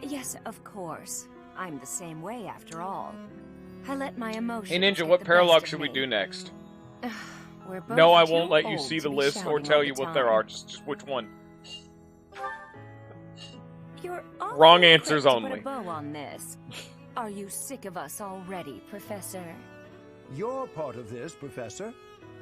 S8: Yes, of course. I'm the same way after all. I let my emotions.
S1: Hey Ninja,
S8: get
S1: what
S8: the best
S1: paralogue
S8: of
S1: should we
S8: me.
S1: do next?
S8: We're both
S1: No, I
S8: too
S1: won't let you
S8: old
S1: see
S8: to
S1: the
S8: be
S1: list or
S8: shouting
S1: tell
S8: all
S1: you
S8: the
S1: what there
S8: time.
S1: are. Just which one.
S8: You're
S1: Wrong
S8: awfully
S1: answers
S8: quick to
S1: only.
S8: Put a bow on this. Are you sick of us already, Professor?
S6: You're part of this, Professor.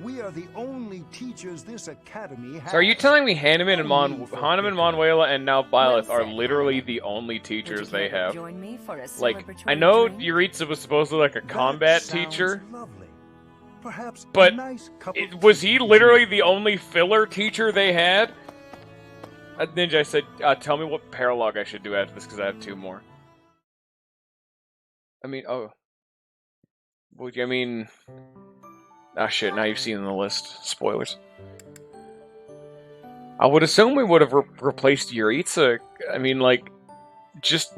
S6: We are the only teachers this academy has.
S1: So are you telling me Hanneman and
S6: No need for
S1: Manuela and now Byleth
S8: Well
S1: are
S8: said,
S1: literally
S8: Hanneman.
S1: the only
S8: Would you
S1: teachers
S8: care
S1: they
S8: to
S1: have?
S8: Join me for a
S1: Like,
S8: celebratory
S1: I know
S8: drink?
S1: Yuritsa was supposedly like a
S6: That
S1: combat
S6: sounds
S1: teacher,
S6: Lovely. Perhaps
S1: but
S6: a nice cup of
S1: was
S6: tea
S1: he
S6: is
S1: literally
S6: in
S1: the only filler teacher they had? Ninja, I said, tell me what paralogue I should do after this, because I have 2 more. I mean, oh. Well, I mean... Ah, shit, now you've seen the list. Spoilers. I would assume we would have replaced Yuritsa. I mean, like, just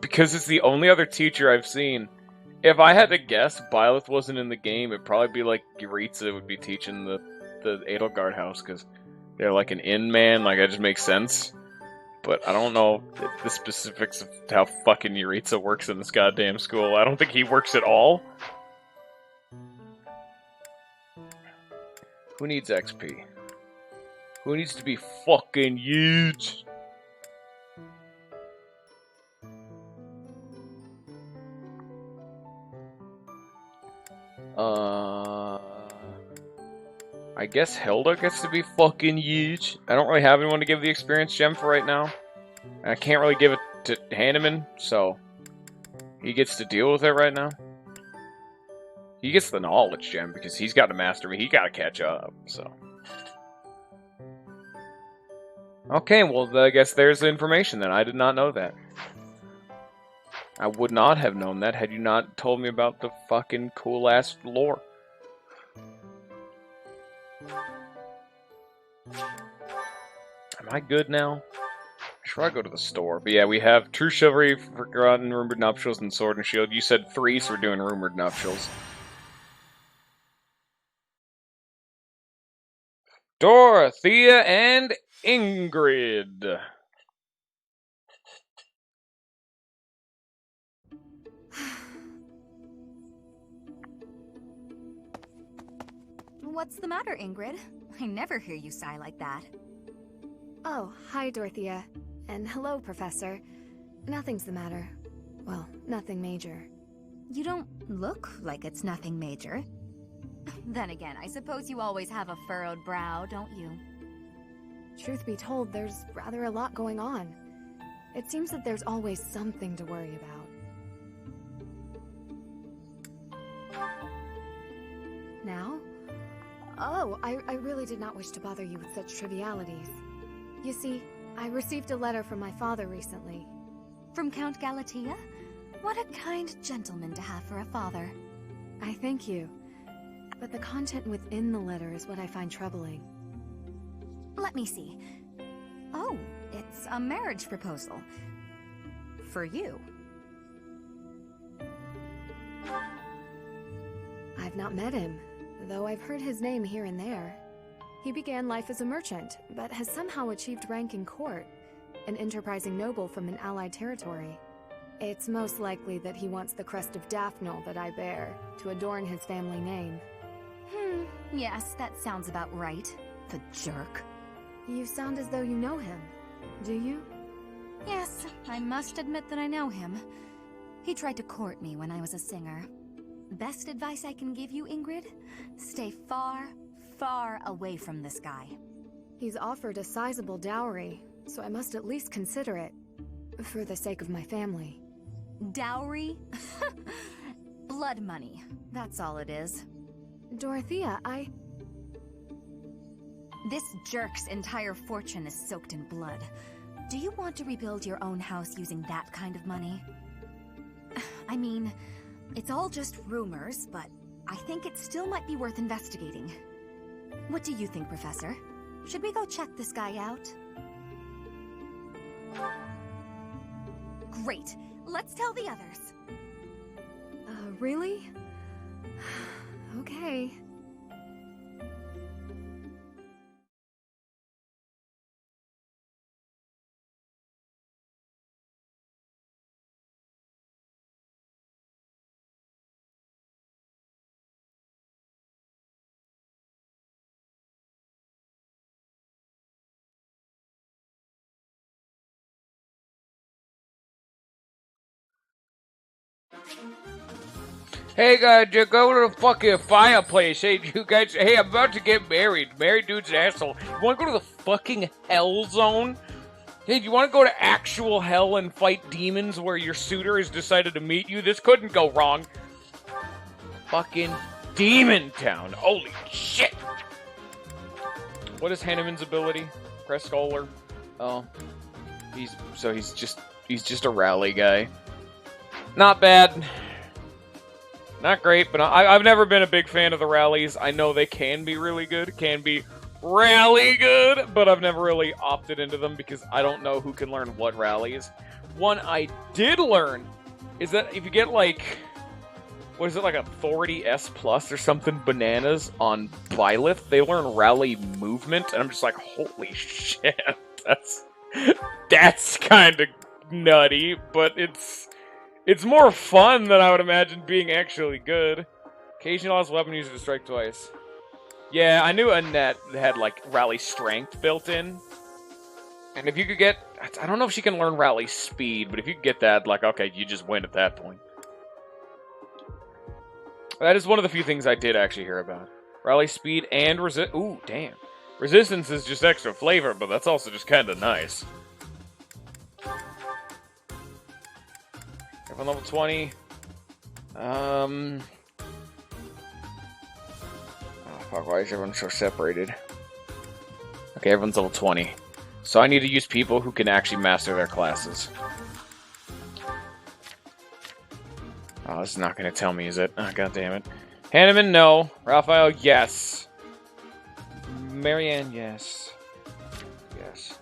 S1: because it's the only other teacher I've seen. If I had to guess, Byleth wasn't in the game, it'd probably be like Yuritsa would be teaching the Edelgard house, because they're like an inn man, like, that just makes sense. But I don't know the specifics of how fucking Yuritsa works in this goddamn school. I don't think he works at all. Who needs XP? Who needs to be fucking huge? I guess Hilda gets to be fucking huge. I don't really have anyone to give the experience gem for right now. And I can't really give it to Hanneman, so he gets to deal with it right now. He gets the knowledge gem because he's got to master me. He got to catch up, so. Okay, well, I guess there's the information then. I did not know that. I would not have known that had you not told me about the fucking cool-ass lore. Am I good now? Should I go to the store? But yeah, we have True Chivalry, Forgotten, Rumored Nuptials, and Sword and Shield. You said 3, so we're doing Rumored Nuptials. Dorothea and Ingrid.
S4: What's the matter, Ingrid? I never hear you sigh like that.
S11: Oh, hi, Dorothea. And hello, Professor. Nothing's the matter. Well, nothing major.
S4: You don't look like it's nothing major. Then again, I suppose you always have a furrowed brow, don't you?
S11: Truth be told, there's rather a lot going on. It seems that there's always something to worry about. Now? Oh, I really did not wish to bother you with such trivialities. You see, I received a letter from my father recently.
S4: From Count Galatea? What a kind gentleman to have for a father.
S11: I thank you. But the content within the letter is what I find troubling.
S4: Let me see. Oh, it's a marriage proposal. For you.
S11: I've not met him, though I've heard his name here and there. He began life as a merchant, but has somehow achieved rank in court, an enterprising noble from an allied territory. It's most likely that he wants the crest of Daphne that I bear, to adorn his family name.
S4: Yes, that sounds about right. The jerk.
S11: You sound as though you know him. Do you?
S4: Yes, I must admit that I know him. He tried to court me when I was a singer. Best advice I can give you, Ingrid? Stay far, far away from this guy.
S11: He's offered a sizable dowry, so I must at least consider it. For the sake of my family.
S4: Dowry? Blood money. That's all it is.
S11: Dorothea,
S4: This jerk's entire fortune is soaked in blood. Do you want to rebuild your own house using that kind of money? I mean, it's all just rumors, but I think it still might be worth investigating. What do you think, Professor? Should we go check this guy out? Great. Let's tell the others.
S11: Really? Okay.
S1: Hey guys, you go to the fucking fireplace. Hey, you guys. Hey, I'm about to get married. Married dude's an asshole. You want to go to the fucking hell zone? Hey, do you want to go to actual hell and fight demons where your suitor has decided to meet you? This couldn't go wrong. Fucking Demon Town. Holy shit. What is Hanneman's ability? Press Scholar. Oh, he's just a rally guy. Not bad. Not great, but I've never been a big fan of the rallies. I know they can be really good, can be rally good, but I've never really opted into them because I don't know who can learn what rallies. One I did learn is that if you get like, what is it, like Authority S Plus or something bananas on Byleth, they learn rally movement, and I'm just like, holy shit, that's kind of nutty, but it's more fun than I would imagine being actually good. Occasionally lost weapon user to strike twice. Yeah, I knew Annette had, like, rally strength built in. And if you could get... I don't know if she can learn rally speed, but if you could get that, like, okay, you just win at that point. That is one of the few things I did actually hear about. Rally speed and resist... Ooh, damn. Resistance is just extra flavor, but that's also just kind of nice. On level 20. Oh, fuck, why is everyone so separated? Okay, everyone's level 20. So I need to use people who can actually master their classes. Oh, this is not going to tell me, is it? Oh, god damn it. Hanneman, no. Raphael, yes. Marianne, yes. Yes.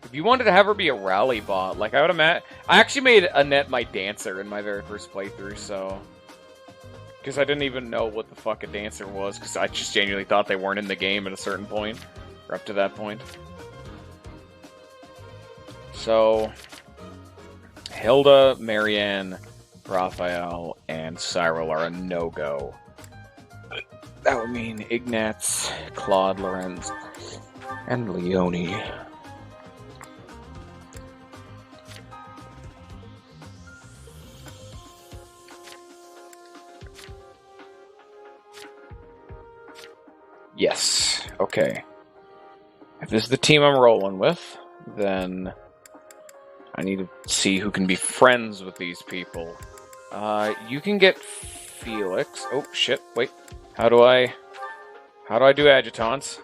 S1: If you wanted to have her be a rally bot, like I would imagine... I actually made Annette my dancer in my very first playthrough, so... Because I didn't even know what the fuck a dancer was, because I just genuinely thought they weren't in the game at a certain point. Or up to that point. So... Hilda, Marianne, Raphael, and Cyril are a no-go. That would mean Ignatz, Claude, Lorenz, and Leonie. Yes. Okay. If this is the team I'm rolling with, then I need to see who can be friends with these people. You can get Felix. Oh, shit. Wait. How do I do adjutants?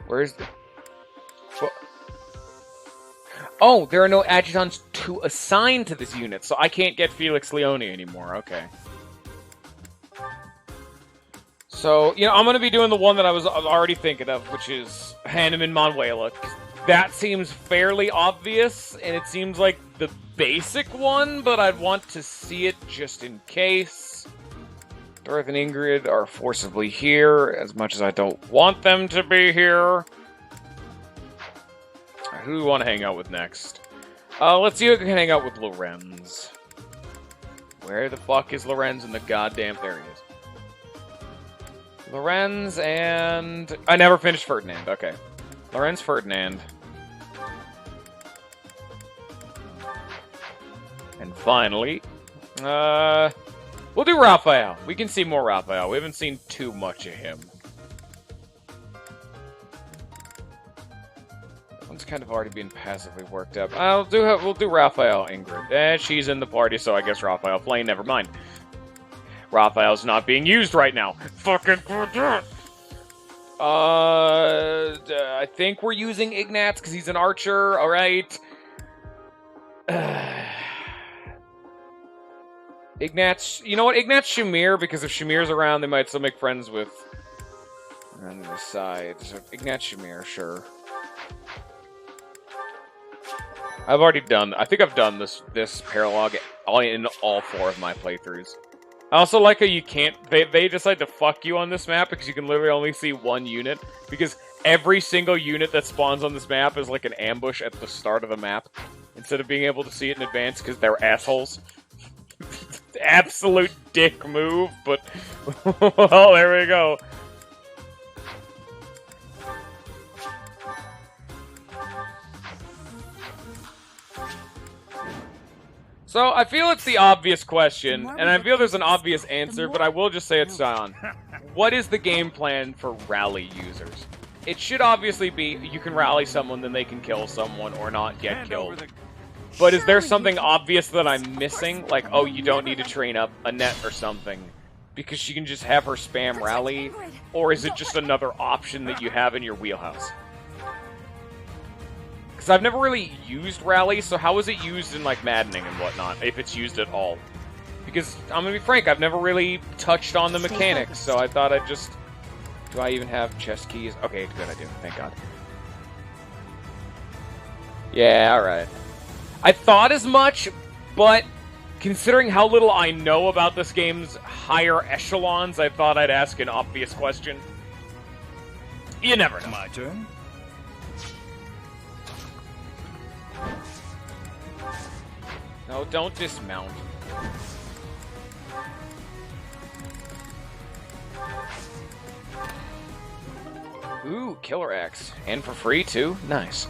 S1: Where's the... What? Oh, there are no adjutants to assign to this unit, so I can't get Felix Leone anymore. Okay. So, you know, I'm going to be doing the one that I was already thinking of, which is Hanneman Manuela. that seems fairly obvious, and it seems like the basic one, but I'd want to see it just in case. Dorothy and Ingrid are forcibly here, as much as I don't want them to be here. Who do we want to hang out with next? Let's see who can hang out with Lorenz. Where the fuck is Lorenz in the goddamn... There he is. Lorenz and... I never finished Ferdinand. Okay. Lorenz, Ferdinand. And finally... we'll do Raphael. We can see more Raphael. We haven't seen too much of him. One's kind of already being passively worked up. We'll do Raphael, Ingrid. She's in the party, so I guess Raphael playing. Never mind. Raphael's not being used right now. Fucking I think we're using Ignatz because he's an archer. All right. Ignatz. You know what? Ignatz Shamir, because if Shamir's around, they might still make friends with. On the side, so Ignatz Shamir, sure. I've already done. I think I've done this paralogue in all 4 of my playthroughs. I also like how you can't... They decide to fuck you on this map because you can literally only see 1 unit. Because every single unit that spawns on this map is like an ambush at the start of the map. Instead of being able to see it in advance because they're assholes. Absolute dick move, but... well, there we go. So, I feel it's the obvious question, and I feel there's an obvious answer, but I will just say it's Sion. What is the game plan for rally users? It should obviously be, you can rally someone, then they can kill someone, or not get killed. But is there something obvious that I'm missing? Like, oh, you don't need to train up Annette or something, because she can just have her spam rally? Or is it just another option that you have in your wheelhouse? Because I've never really used Rally, so how is it used in, like, Maddening and whatnot, if it's used at all? Because, I'm gonna be frank, I've never really touched on the mechanics, so I thought I'd just... Do I even have chest keys? Okay, good, I do, thank God. Yeah, alright. I thought as much, but considering how little I know about this game's higher echelons, I thought I'd ask an obvious question. You never know.
S10: My turn.
S1: No, don't dismount. Ooh, Killer Axe. And for free, too? Nice.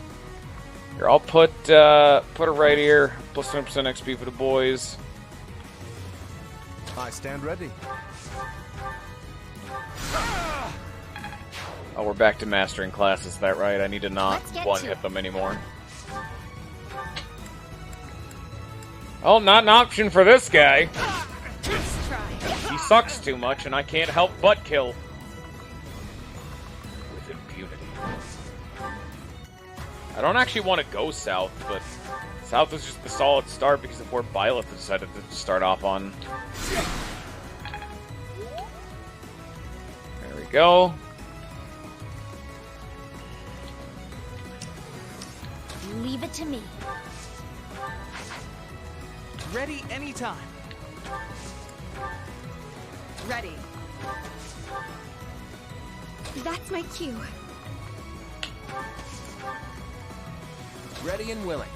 S1: Here, I'll put it right here. Plus 20% XP for the boys.
S10: I stand ready.
S1: Oh, we're back to mastering classes, is that right? I need to not one-hit them anymore. Oh, not an option for this guy. He sucks too much, and I can't help but kill. With impunity. I don't actually want to go south, but south is just the solid start because of where Byleth decided to start off on. There we go.
S4: Leave it to me.
S3: Ready anytime.
S11: Ready.
S4: That's my cue.
S2: Ready and willing.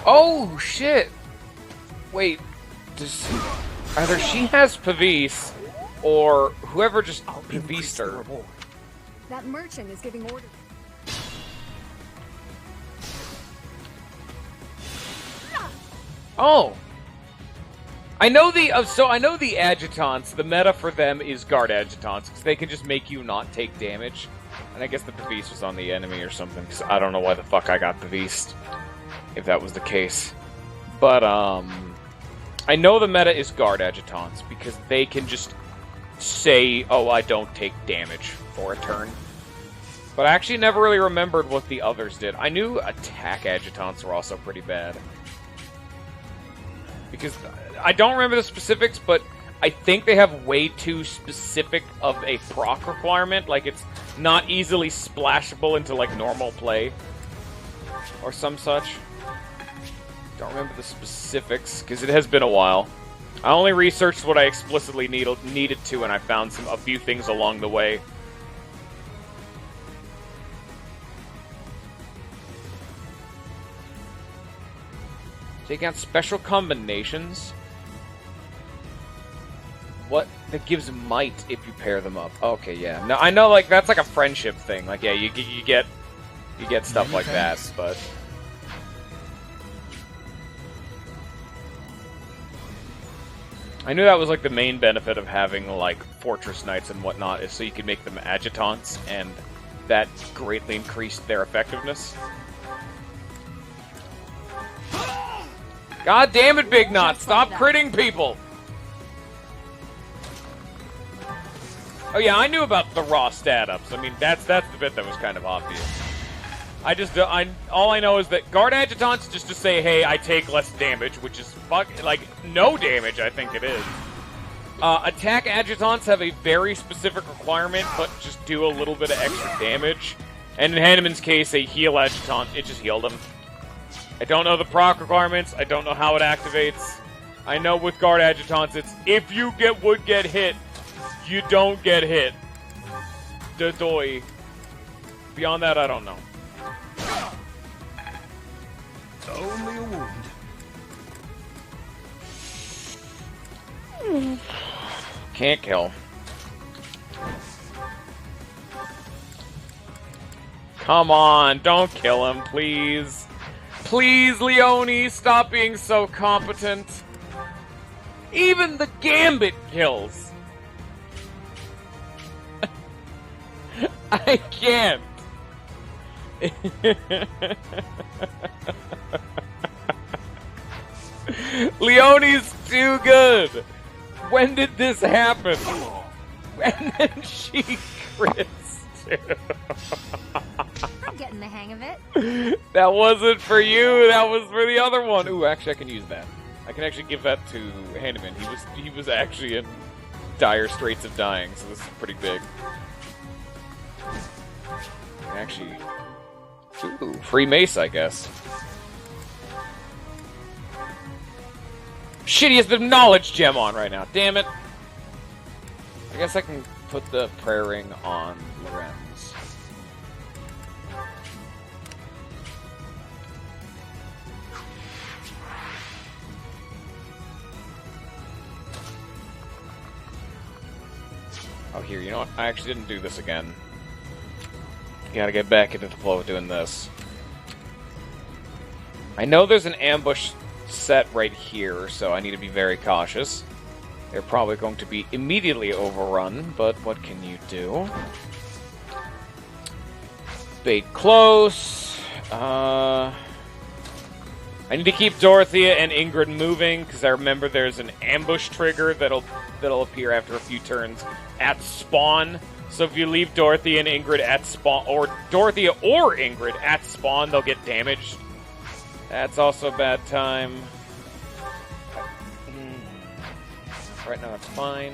S1: Oh, shit! Wait, either she has Pavis, or whoever just Pavised her.
S11: That merchant is giving orders.
S1: Oh! I know the adjutants, the meta for them is guard adjutants, because they can just make you not take damage. And I guess the Pavis was on the enemy or something, because I don't know why the fuck I got Pavised, if that was the case. But, I know the meta is guard adjutants, because they can just say, oh, I don't take damage for a turn. But I actually never really remembered what the others did. I knew attack adjutants were also pretty bad. Because I don't remember the specifics, but I think they have way too specific of a proc requirement. Like, it's not easily splashable into, like, normal play. Or some such. Don't remember the specifics, because it has been a while. I only researched what I explicitly needed to, and I found a few things along the way. Take out special combinations. What? That gives might if you pair them up. Okay, yeah. No, I know, like, that's like a friendship thing. Like, yeah, you get stuff like that, but... I knew that was, like, the main benefit of having, like, Fortress Knights and whatnot, is so you could make them adjutants, and that greatly increased their effectiveness. God damn it, Big Knot! Stop critting people! Oh yeah, I knew about the raw stat-ups. I mean, that's the bit that was kind of obvious. All I know is that guard adjutants, just to say, hey, I take less damage, which is like no damage, I think it is. Attack adjutants have a very specific requirement, but just do a little bit of extra damage. And in Hanneman's case, a heal adjutant, it just healed him. I don't know the proc requirements, I don't know how it activates. I know with guard adjutants, it's if you would get hit, you don't get hit. Dodoy. Beyond that, I don't know.
S10: Only a wound.
S1: Can't kill. Come on, don't kill him, please. Please, Leone, stop being so competent. Even the Gambit kills. I can't. Leone's too good. When did this happen? And then she crits too.
S4: I'm getting the hang of it.
S1: That wasn't for you. That was for the other one. Ooh, actually, I can use that. I can actually give that to Hanneman. He was actually in dire straits of dying, so this is pretty big. Actually, ooh, free mace, I guess. Shit, he has the knowledge gem on right now. Damn it. I guess I can put the prayer ring on Lorenz. Oh, here, you know what? I actually didn't do this again. Gotta get back into the flow of doing this. I know there's an ambush set right here, so I need to be very cautious. They're probably going to be immediately overrun, but what can you do? Bait close. I need to keep Dorothea and Ingrid moving, because I remember there's an ambush trigger that'll appear after a few turns at spawn. So if you leave Dorothea and Ingrid at spawn, or Dorothea or Ingrid at spawn, they'll get damaged. That's also a bad time. Right now it's fine.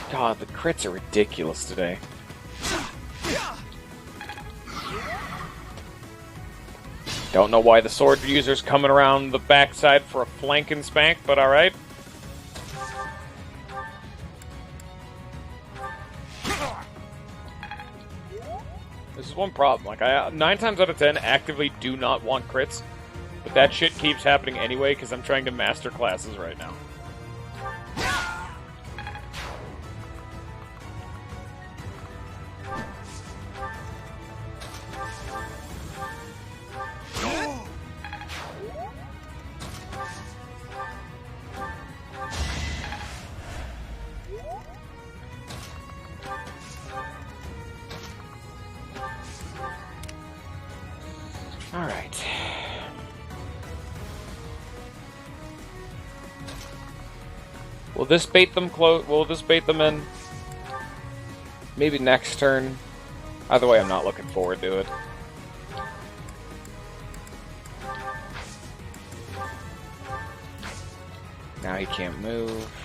S1: God, the crits are ridiculous today. Don't know why the sword user's coming around the backside for a flank and spank, but alright. This is one problem. Like, I 9 times out of 10 actively do not want crits, but that shit keeps happening anyway because I'm trying to master classes right now. Alright. Will this bait them will this bait them in? Maybe next turn. Either way, I'm not looking forward to it. Now he can't move.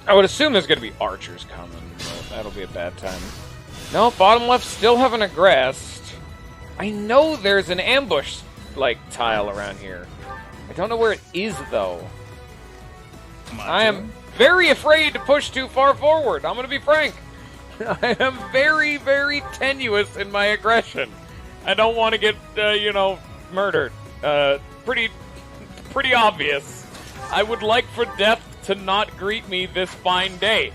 S1: I would assume there's going to be archers coming, but that'll be a bad time. No, bottom left still haven't aggressed. I know there's an ambush, like, tile around here. I don't know where it is, though. I am very afraid to push too far forward. I'm going to be frank. I am very, very tenuous in my aggression. I don't want to get, you know, murdered. Pretty obvious. I would like for death to not greet me this fine day.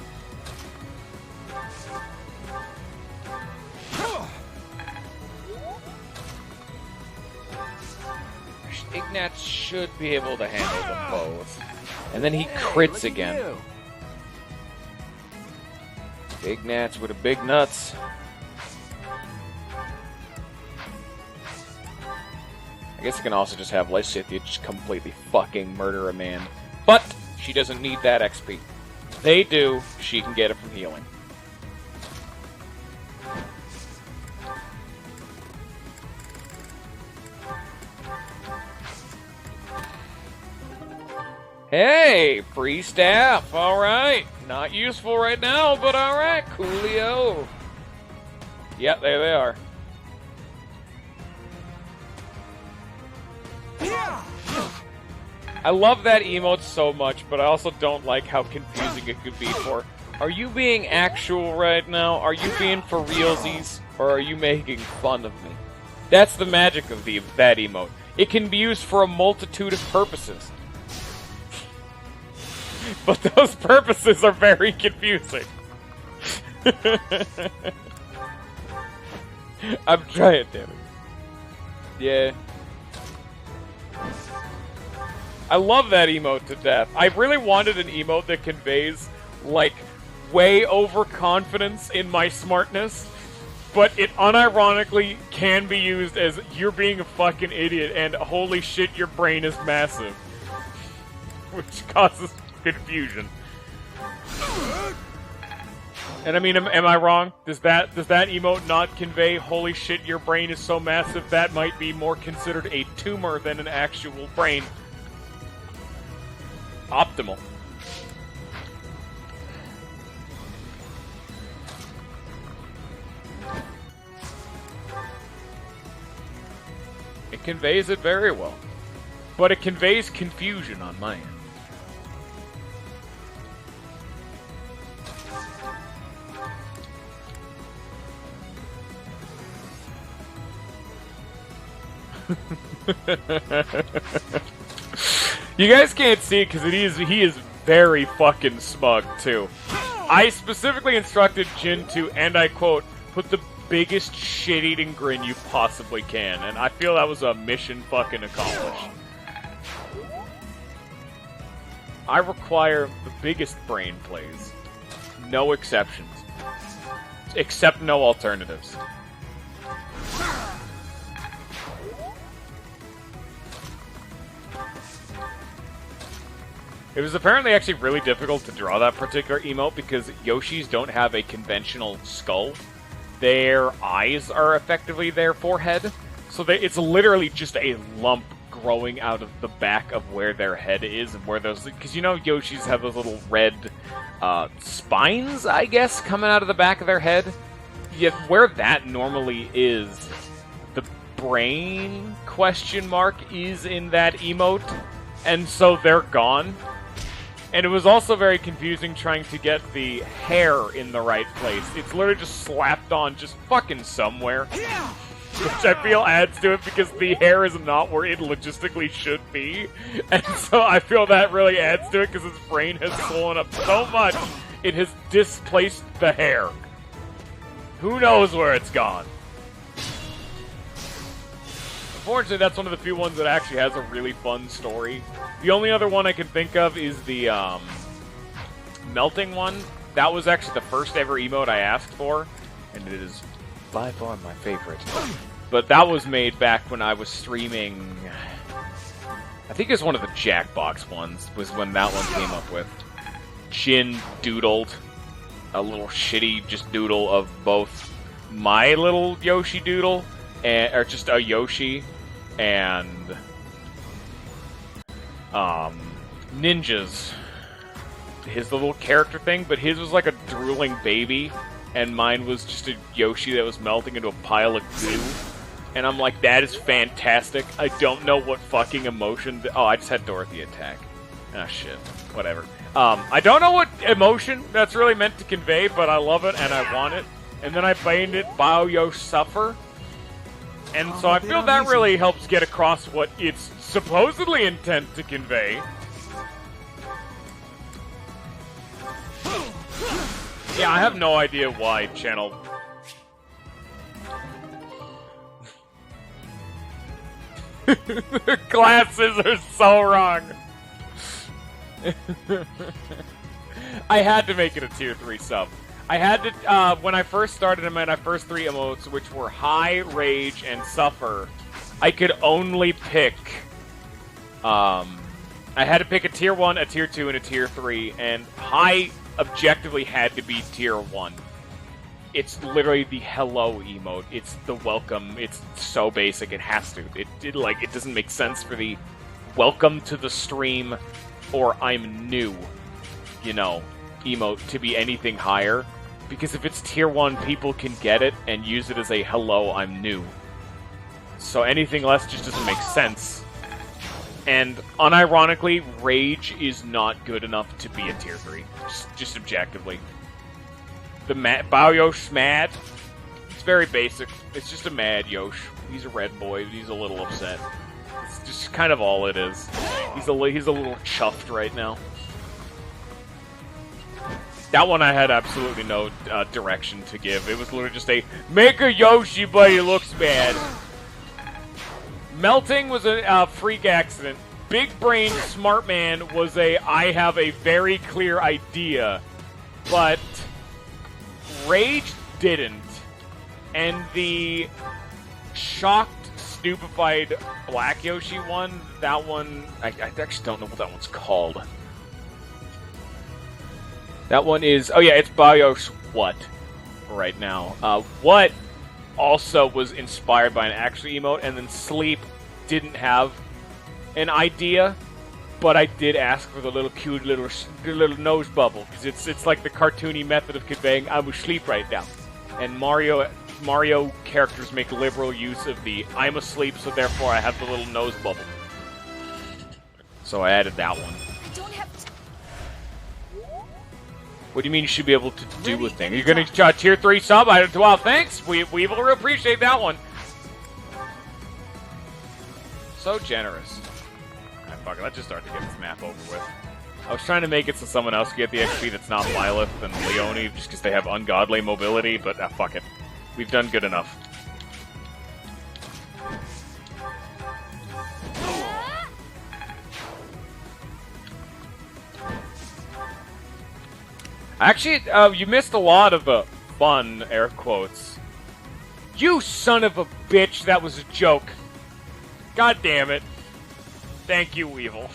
S1: Ignatz should be able to handle them both. And then he crits again. Ignatz with a big nuts. I guess I can also just have Lysithea just completely fucking murder a man. But she doesn't need that XP. They do. She can get it from healing. Hey, free staff. Alright. Not useful right now, but alright. Coolio. Yep, there they are. I love that emote so much, but I also don't like how confusing it could be for. Are you being actual right now? Are you being for realsies? Or are you making fun of me? That's the magic of that emote. It can be used for a multitude of purposes. But those purposes are very confusing. I'm trying, damn it. Yeah. I love that emote to death. I really wanted an emote that conveys, like, way overconfidence in my smartness, but it unironically can be used as you're being a fucking idiot and holy shit, your brain is massive. Which causes confusion. And I mean, am I wrong? Does that emote not convey holy shit, your brain is so massive that might be more considered a tumor than an actual brain? Optimal. It conveys it very well. But it conveys confusion on my end. You guys can't see it because he is very fucking smug too. I specifically instructed Jin to, and I quote, put the biggest shit-eating grin you possibly can, and I feel that was a mission fucking accomplished. I require the biggest brain plays. No exceptions. Except no alternatives. It was apparently actually really difficult to draw that particular emote because Yoshis don't have a conventional skull. Their eyes are effectively their forehead. So it's literally just a lump growing out of the back of where their head is and where those... Because you know Yoshis have those little red spines, I guess, coming out of the back of their head? Yet where that normally is, the brain question mark is in that emote. And so they're gone. And it was also very confusing trying to get the hair in the right place. It's literally just slapped on just fucking somewhere. Which I feel adds to it because the hair is not where it logistically should be. And so I feel that really adds to it because his brain has swollen up so much it has displaced the hair. Who knows where it's gone? Unfortunately, that's one of the few ones that actually has a really fun story. The only other one I can think of is the melting one, that was actually the first ever emote I asked for, and it is by far my favorite. But that was made back when I was streaming... I think it was one of the Jackbox ones, was when that one came up with. Jin doodled a little shitty just doodle of both my little Yoshi doodle, or just a Yoshi, and Ninja's. His little character thing, but his was like a drooling baby, and mine was just a Yoshi that was melting into a pile of goo. And I'm like, that is fantastic. I don't know what fucking emotion... Oh, I just had Dorothy attack. Ah, shit. Whatever. I don't know what emotion that's really meant to convey, but I love it and I want it. And then I named it Bao Suffer. And so I feel that really helps get across what it's supposedly intent to convey. Yeah, I have no idea why channel... The glasses are so wrong. I had to make it a tier 3 sub. I had to, when I first started in my first 3 emotes, which were High, Rage, and Suffer, I could only pick, I had to pick a tier 1, a tier 2, and a tier 3, and High objectively had to be tier 1. It's literally the hello emote. It's the welcome. It's so basic. It has to. It doesn't make sense for the welcome to the stream or I'm new, you know, emote to be anything higher. Because if it's tier 1, people can get it and use it as a hello, I'm new. So anything less just doesn't make sense. And unironically, Rage is not good enough to be a tier 3. Just objectively. The Bao Yosh Mad, it's very basic. It's just a mad Yosh. He's a red boy, he's a little upset. It's just kind of all it is. He's a little chuffed right now. That one I had absolutely no direction to give. It was literally just a, make a Yoshi but he looks bad. Melting was a freak accident. Big Brain Smart Man was a, I have a very clear idea. But... Rage didn't, and the shocked, stupefied Black Yoshi one, that one, I actually don't know what that one's called. That one is, oh yeah, it's Bayosh What right now. What also was inspired by an actual emote, and then Sleep didn't have an idea, but I did ask for the little cute little nose bubble, because it's like the cartoony method of conveying I'm asleep right now. And Mario characters make liberal use of the I'm asleep, so therefore I have the little nose bubble. So I added that one. What do you mean you should be able to do a thing? You're gonna tier 3 sub? Well, thanks! We will appreciate that one. So generous. Fuck it, let's just start to get this map over with. I was trying to make it so someone else could get the XP that's not Lilith and Leone, just because they have ungodly mobility, but fuck it. We've done good enough. Actually, you missed a lot of the fun, air quotes. You son of a bitch, that was a joke. God damn it. Thank you, Weevil.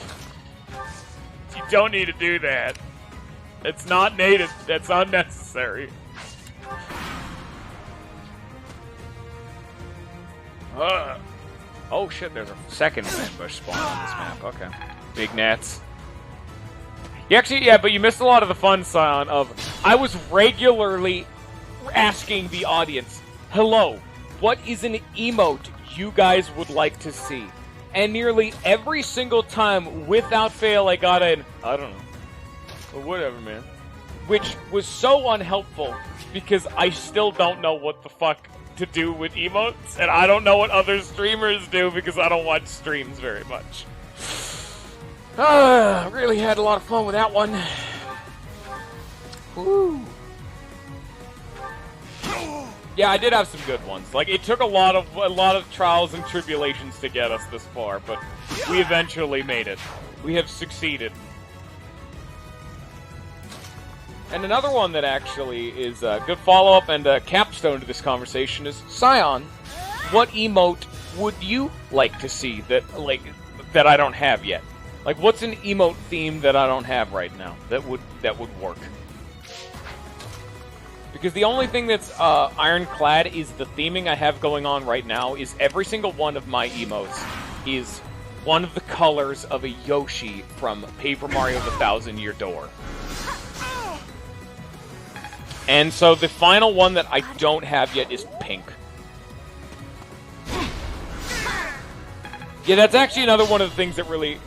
S1: You don't need to do that. It's not native. That's unnecessary. Oh shit, there's a second ambush spawn on this map. Okay. Big Nats. You actually, yeah, but you missed a lot of the fun sound of... I was regularly asking the audience, hello, what is an emote you guys would like to see? And nearly every single time, without fail, I got an, I don't know. Well, whatever, man. Which was so unhelpful, because I still don't know what the fuck to do with emotes, and I don't know what other streamers do, because I don't watch streams very much. Really had a lot of fun with that one. Woo. Yeah, I did have some good ones. Like, it took a lot of trials and tribulations to get us this far, but we eventually made it. We have succeeded. And another one that actually is a good follow-up and a capstone to this conversation is, Scion, what emote would you like to see that I don't have yet? Like, what's an emote theme that I don't have right now that would work? Because the only thing that's ironclad is the theming I have going on right now is every single one of my emotes is one of the colors of a Yoshi from Paper Mario the Thousand Year Door. And so the final one that I don't have yet is pink. Yeah, that's actually another one of the things that really...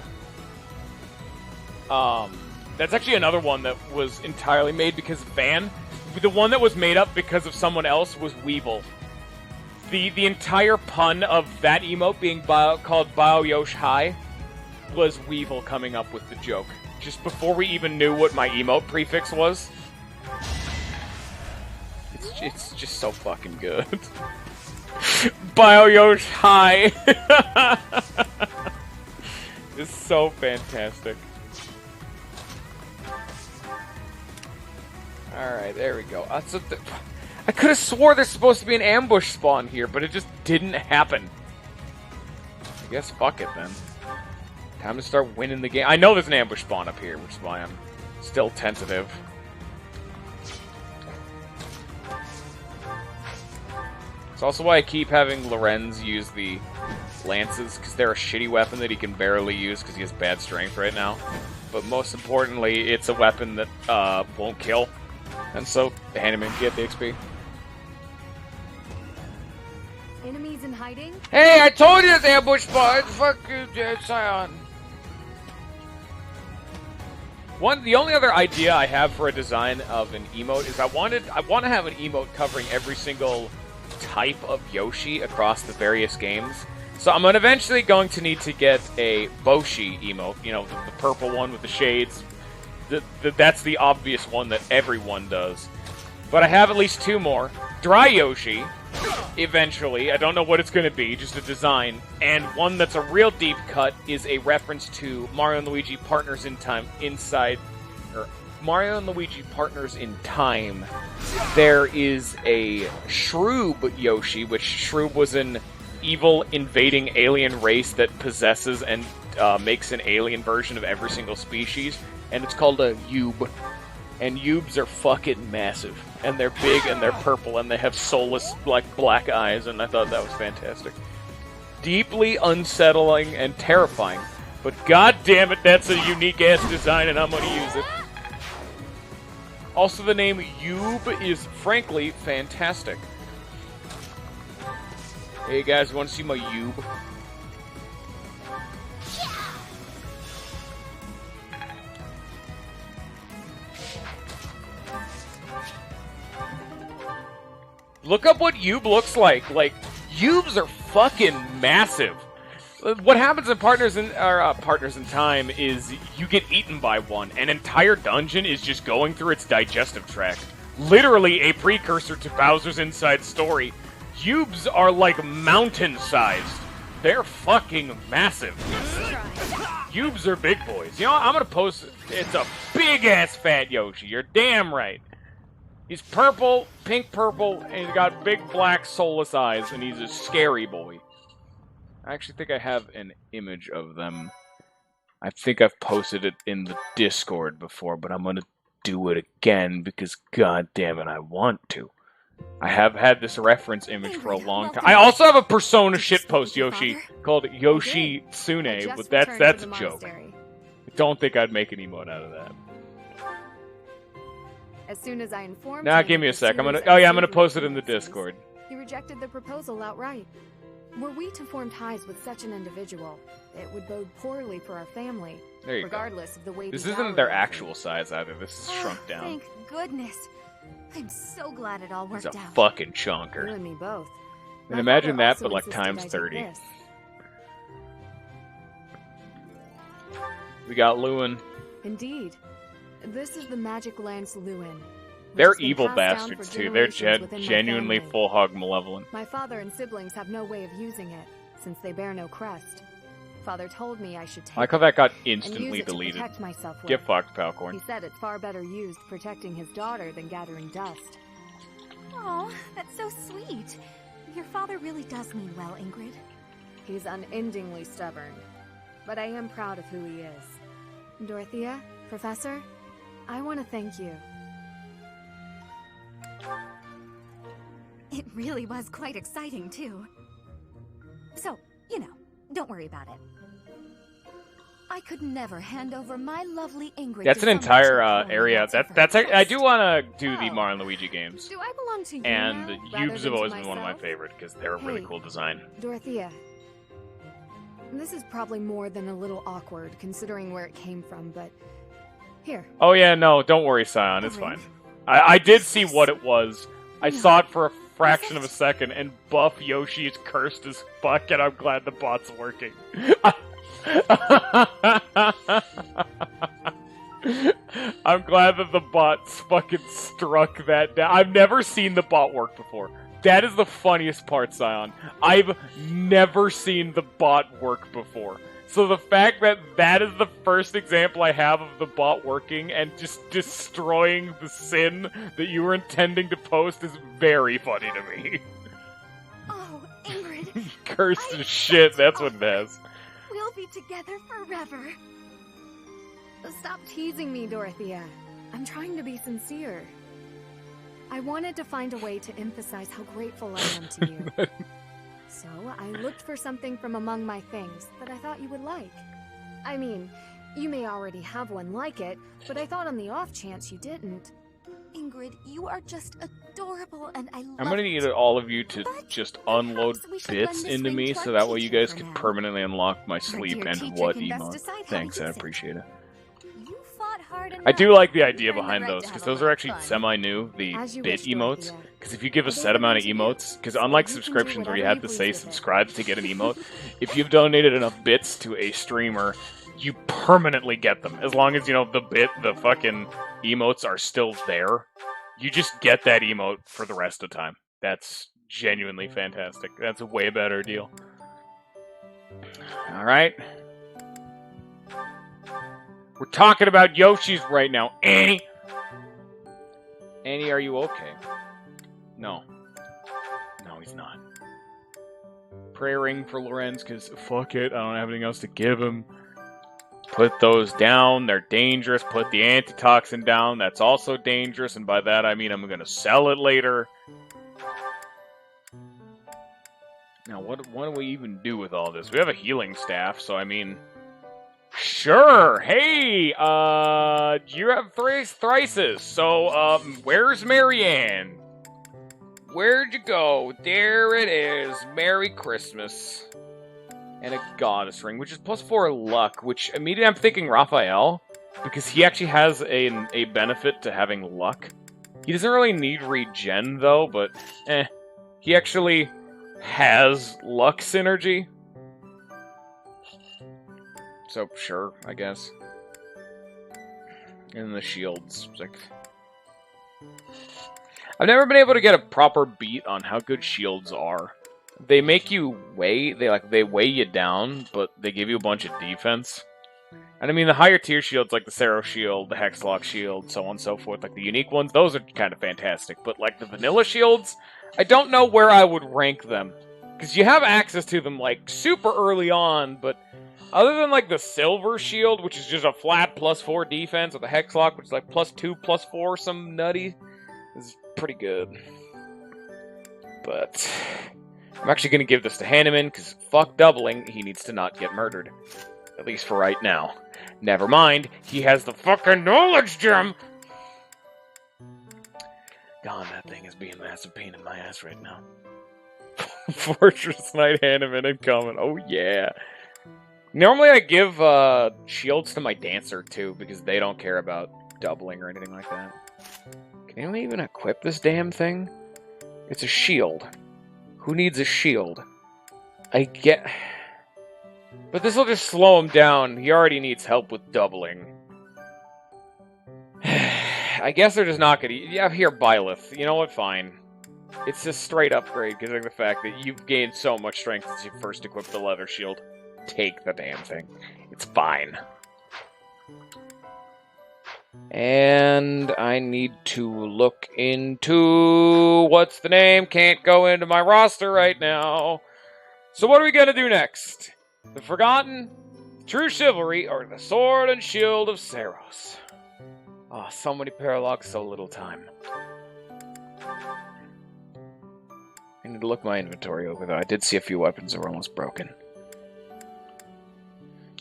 S1: that's actually another one that was entirely made because of Van. The one that was made up because of someone else was Weevil. The entire pun of that emote being called Bao Yosh High was Weevil coming up with the joke. Just before we even knew what my emote prefix was. It's just so fucking good. Bao Yosh High! It's so fantastic. Alright, there we go. I could have swore there's supposed to be an ambush spawn here, but it just didn't happen. I guess fuck it then. Time to start winning the game. I know there's an ambush spawn up here, which is why I'm still tentative. It's also why I keep having Lorenz use the lances, because they're a shitty weapon that he can barely use because he has bad strength right now. But most importantly, it's a weapon that won't kill. And so, hand him in, get the XP.
S11: Enemies in hiding?
S1: Hey, I told you it's ambush spot! Fuck you, Scion! The only other idea I have for a design of an emote is I want to have an emote covering every single type of Yoshi across the various games. So I'm eventually going to need to get a Boshi emote, you know, the purple one with the shades. That's the obvious one that everyone does. But I have at least two more. Dry Yoshi, eventually. I don't know what it's going to be, just a design. And one that's a real deep cut is a reference to Mario and Luigi Partners in Time Mario and Luigi Partners in Time. There is a Shroob Yoshi, which Shroob was an evil invading alien race that possesses and makes an alien version of every single species. And it's called a Yoob. And Yoobs are fucking massive. And they're big and they're purple and they have soulless, like, black eyes, and I thought that was fantastic. Deeply unsettling and terrifying. But god damn it, that's a unique-ass design and I'm gonna use it. Also, the name Yoob is, frankly, fantastic. Hey guys, you wanna see my Yoob? Look up what Yoob looks like. Like, Yoobs are fucking massive. What happens in Partners in Time is you get eaten by one. An entire dungeon is just going through its digestive tract. Literally a precursor to Bowser's Inside Story. Yoobs are like mountain-sized. They're fucking massive. Yoobs are big boys. You know, I'm gonna post... It's a big-ass fat Yoshi. You're damn right. He's purple, pink purple, and he's got big black soulless eyes, and he's a scary boy. I actually think I have an image of them. I think I've posted it in the Discord before, but I'm gonna do it again because god damn it, I want to. I have had this reference image for a long time. I also have a Persona shitpost Yoshi called Yoshi Tsune, but that's a joke. I don't think I'd make an emote out of that.
S11: As soon as I informed
S1: Nah,
S11: him,
S1: give me a sec. I'm gonna post it in the Discord.
S11: He rejected the proposal outright. Were we to form ties with such an individual, it would bode poorly for our family.
S1: There you
S11: regardless of the way
S1: This isn't their actual size either. This is shrunk down.
S4: Thank goodness. I'm so glad it all worked
S1: He's a
S4: out.
S1: fucking chonker.
S11: You and me both.
S1: And imagine that, but like times 30. We got Lewin.
S11: Indeed. This is the Magic Lance Lewin.
S1: They're evil bastards too. They're genuinely full hog malevolent.
S11: My father and siblings have no way of using it, since they bear no crest. father told me I should take
S1: I like how that got
S11: and use
S1: instantly
S11: it to
S1: deleted.
S11: protect myself with.
S1: Get fucked, Falcorn.
S11: He said it's far better used protecting his daughter than gathering dust.
S4: Oh, that's so sweet. Your father really does mean well, Ingrid.
S11: He's unendingly stubborn, but I am proud of who he is. Dorothea, Professor, I want to thank you.
S4: It really was quite exciting, too. So, you know, don't worry about it. I could never hand over my lovely Ingrid.
S1: That's
S4: to
S1: an
S4: someone
S1: entire
S4: too poor
S1: area.
S4: and wants her
S1: That's
S4: for
S1: I do want to do the
S11: Oh.
S1: Mario and Luigi games.
S11: Do I belong to you
S1: And
S11: now,
S1: the
S11: rather
S1: Ubes
S11: than
S1: have always
S11: to
S1: been one of my
S11: myself?
S1: favorite because they're a really
S11: Hey.
S1: cool design.
S11: Dorothea, this is probably more than a little awkward considering where it came from, but here.
S1: Oh yeah, no, don't worry, Scion, it's fine. I did see what it was. I saw it for a fraction of a second, and buff Yoshi is cursed as fuck, and I'm glad the bot's working. I'm glad that the bots fucking struck that down. I've never seen the bot work before. That is the funniest part, Scion. I've never seen the bot work before. So the fact that that is the first example I have of the bot working and just destroying the sin that you were intending to post is very funny to me.
S4: Oh, Ingrid.
S1: Cursed as shit, that's what it has.
S4: We'll be together forever.
S11: Stop teasing me, Dorothea. I'm trying to be sincere. I wanted to find a way to emphasize how grateful I am to you. So I looked for something from among my things that I thought you would like. I mean, you may already have one like it, but I thought on the off chance you didn't.
S4: Ingrid, you are just adorable, and I love
S1: I'm gonna need all of you to just unload bits into me so that way you guys can permanently unlock my sleep
S4: dear
S1: and
S4: teacher
S1: what
S4: can best
S1: emote.
S4: decide how to
S1: Thanks, I
S4: use it.
S1: appreciate it.
S4: You fought hard
S1: I do
S4: enough.
S1: like the idea
S4: Earned the
S1: behind
S4: right
S1: those,
S4: to
S1: because
S4: have a
S1: those
S4: lot
S1: are
S4: of
S1: actually
S4: fun.
S1: semi-new, the
S11: As you
S1: bit
S11: wish,
S1: emotes.
S11: Dorothea.
S1: Because if you give a
S11: They
S1: set amount of
S11: belong to you,
S1: emotes, because
S11: so
S1: unlike
S11: you can do
S1: subscriptions where you
S11: whatever
S1: have to
S11: you
S1: say
S11: please with it.
S1: subscribe to get an emote, if you've donated enough bits to a streamer, you permanently get them. As long as, you know, the fucking emotes are still there, you just get that emote for the rest of the time. That's genuinely fantastic. That's a way better deal. Alright. We're talking about Yoshi's right now. Annie! Annie, are you okay? No. No, he's not. Praying for Lorenz, because fuck it, I don't have anything else to give him. Put those down, they're dangerous. Put the antitoxin down, that's also dangerous, and by that I mean I'm gonna sell it later. Now, what do we even do with all this? We have a healing staff, so I mean... Sure! Hey! You have thrices, so, where's Marianne? Where'd you go? There it is. Merry Christmas. And a goddess ring, which is +4 luck, which immediately I'm thinking Raphael, because he actually has a benefit to having luck. He doesn't really need regen, though, but, he actually has luck synergy. So, sure, I guess. And the shields. Like... I've never been able to get a proper beat on how good shields are. They make you weigh, they weigh you down, but they give you a bunch of defense. And I mean, the higher tier shields, like the Sero shield, the Hexlock shield, so on and so forth, like the unique ones, those are kind of fantastic. But like the vanilla shields, I don't know where I would rank them. Because you have access to them, like, super early on, but other than, like, the silver shield, which is just a flat +4 defense, or the Hexlock, which is like +2, +4, some nutty, is pretty good. But I'm actually going to give this to Hanneman, because fuck doubling, he needs to not get murdered. At least for right now. Never mind, he has the fucking knowledge gem! God, that thing is being a massive pain in my ass right now. Fortress Knight Hanneman incoming, oh yeah. Normally I give shields to my dancer too, because they don't care about doubling or anything like that. Can anyone even equip this damn thing? It's a shield. Who needs a shield? I get... But this will just slow him down. He already needs help with doubling. I guess they're just not gonna... Yeah, here, Byleth. You know what? Fine. It's a straight upgrade, considering the fact that you've gained so much strength since you first equipped the leather shield. take the damn thing. It's fine. And I need to look into... what's the name? Can't go into my roster right now. So what are we gonna do next? The Forgotten, True Chivalry, or the Sword and Shield of Saros? Oh, so many Paralogues, so little time. I need to look my inventory over, though. I did see a few weapons that were almost broken.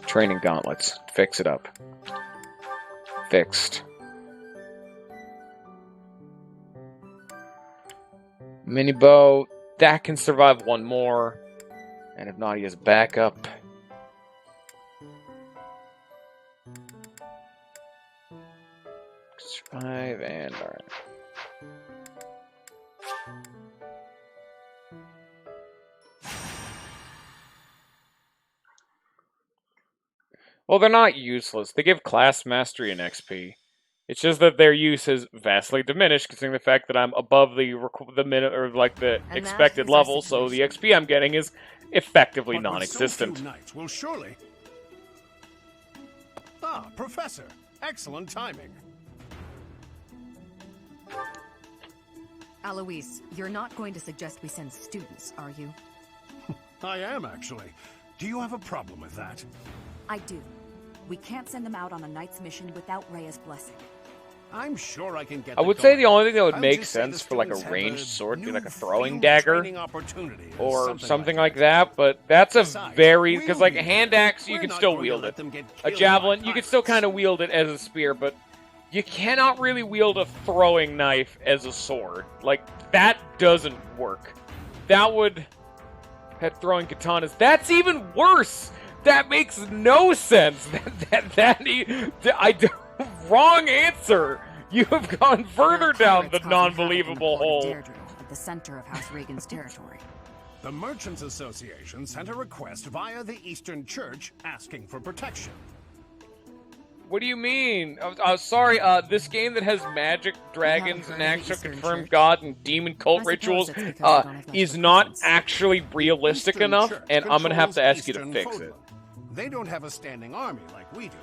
S1: Training gauntlets. Fix it up. Fixed. Mini bow. That can survive one more. And if not, he has backup. Survive and alright. Well, they're not useless. They give class mastery and XP. It's just that their use has vastly diminished, considering the fact that I'm above the minute or like the expected level, so the XP I'm getting is effectively non-existent.
S10: So few knights will surely. Ah, Professor, excellent timing.
S12: Alois, you're not going to suggest we send students, are you?
S10: I am, actually. Do you have a problem with that?
S12: I do. We can't send them out on a knight's mission without Rhea's blessing.
S10: I'm sure I can get
S1: I would say the only thing that would make sense for like a ranged sword would be like a throwing dagger or something like that, but that's a very... because like a hand axe, you can still wield it. A javelin, you can still kind of wield it as a spear, but you cannot really wield a throwing knife as a sword. Like, that doesn't work. That would... had throwing katanas. That's even worse! That makes no sense! Wrong answer! You have gone further down the non-believable hole.
S12: At the center of House Regan's territory.
S10: The Merchants Association sent a request via the Eastern Church asking for protection.
S1: What do you mean? Sorry, this game that has magic, dragons, and actual confirmed god and demon cult rituals is not actually realistic enough, and I'm gonna have to ask you to fix it.
S10: They don't have a standing army like we do.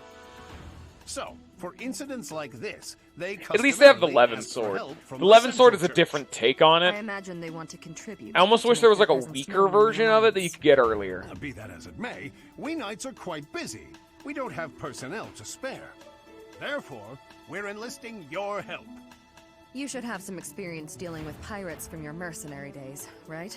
S10: So, for incidents like this,
S1: at least they have the Levin sword. The Levin sword is a different take on it.
S12: I imagine they want to contribute.
S1: I almost wish there was like a weaker version of it that you could get earlier.
S10: Be that as it may, we knights are quite busy. We don't have personnel to spare. Therefore, we're enlisting your help.
S12: You should have some experience dealing with pirates from your mercenary days, right?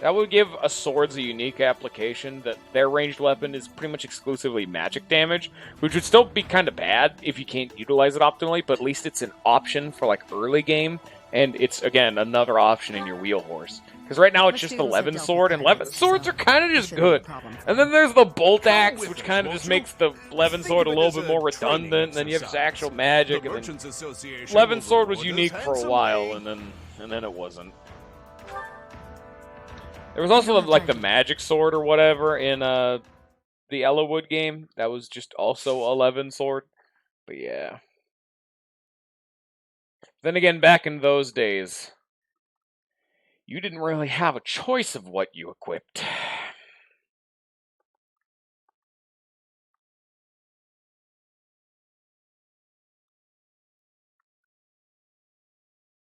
S1: That would give a swords a unique application that their ranged weapon is pretty much exclusively magic damage, which would still be kind of bad if you can't utilize it optimally, but at least it's an option for like early game, and it's, again, another option in your wheel horse. Because right now it's just the Levin sword, and Levin swords are kind of just good. And then there's the bolt axe, which kind of just makes the Levin sword a little bit more redundant, and then you have actual magic, and then Levin sword was unique for a while, and then it wasn't. There was also like the magic sword or whatever in the Ellawood game. That was just also a Levin sword. But yeah. Then again, back in those days, you didn't really have a choice of what you equipped.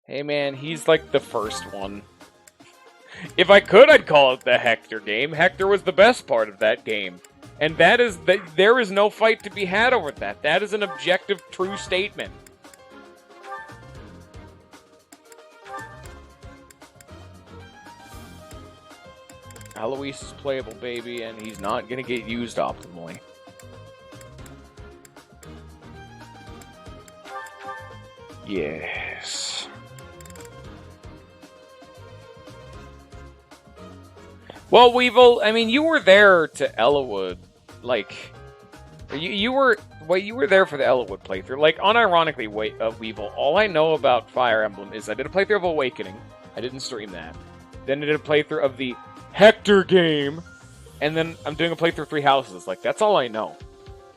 S1: Hey man, he's like the first one. If I could, I'd call it the Hector game. Hector was the best part of that game. And that is there is no fight to be had over that. That is an objective, true statement. Alois is playable, baby, and he's not going to get used optimally. Yes. Well, Weevil, I mean, you were there to Ellawood, like, you were there for the Ellawood playthrough. Like, unironically, Weevil, all I know about Fire Emblem is I did a playthrough of Awakening. I didn't stream that. Then I did a playthrough of the Hector game, and then I'm doing a playthrough of Three Houses. Like, that's all I know.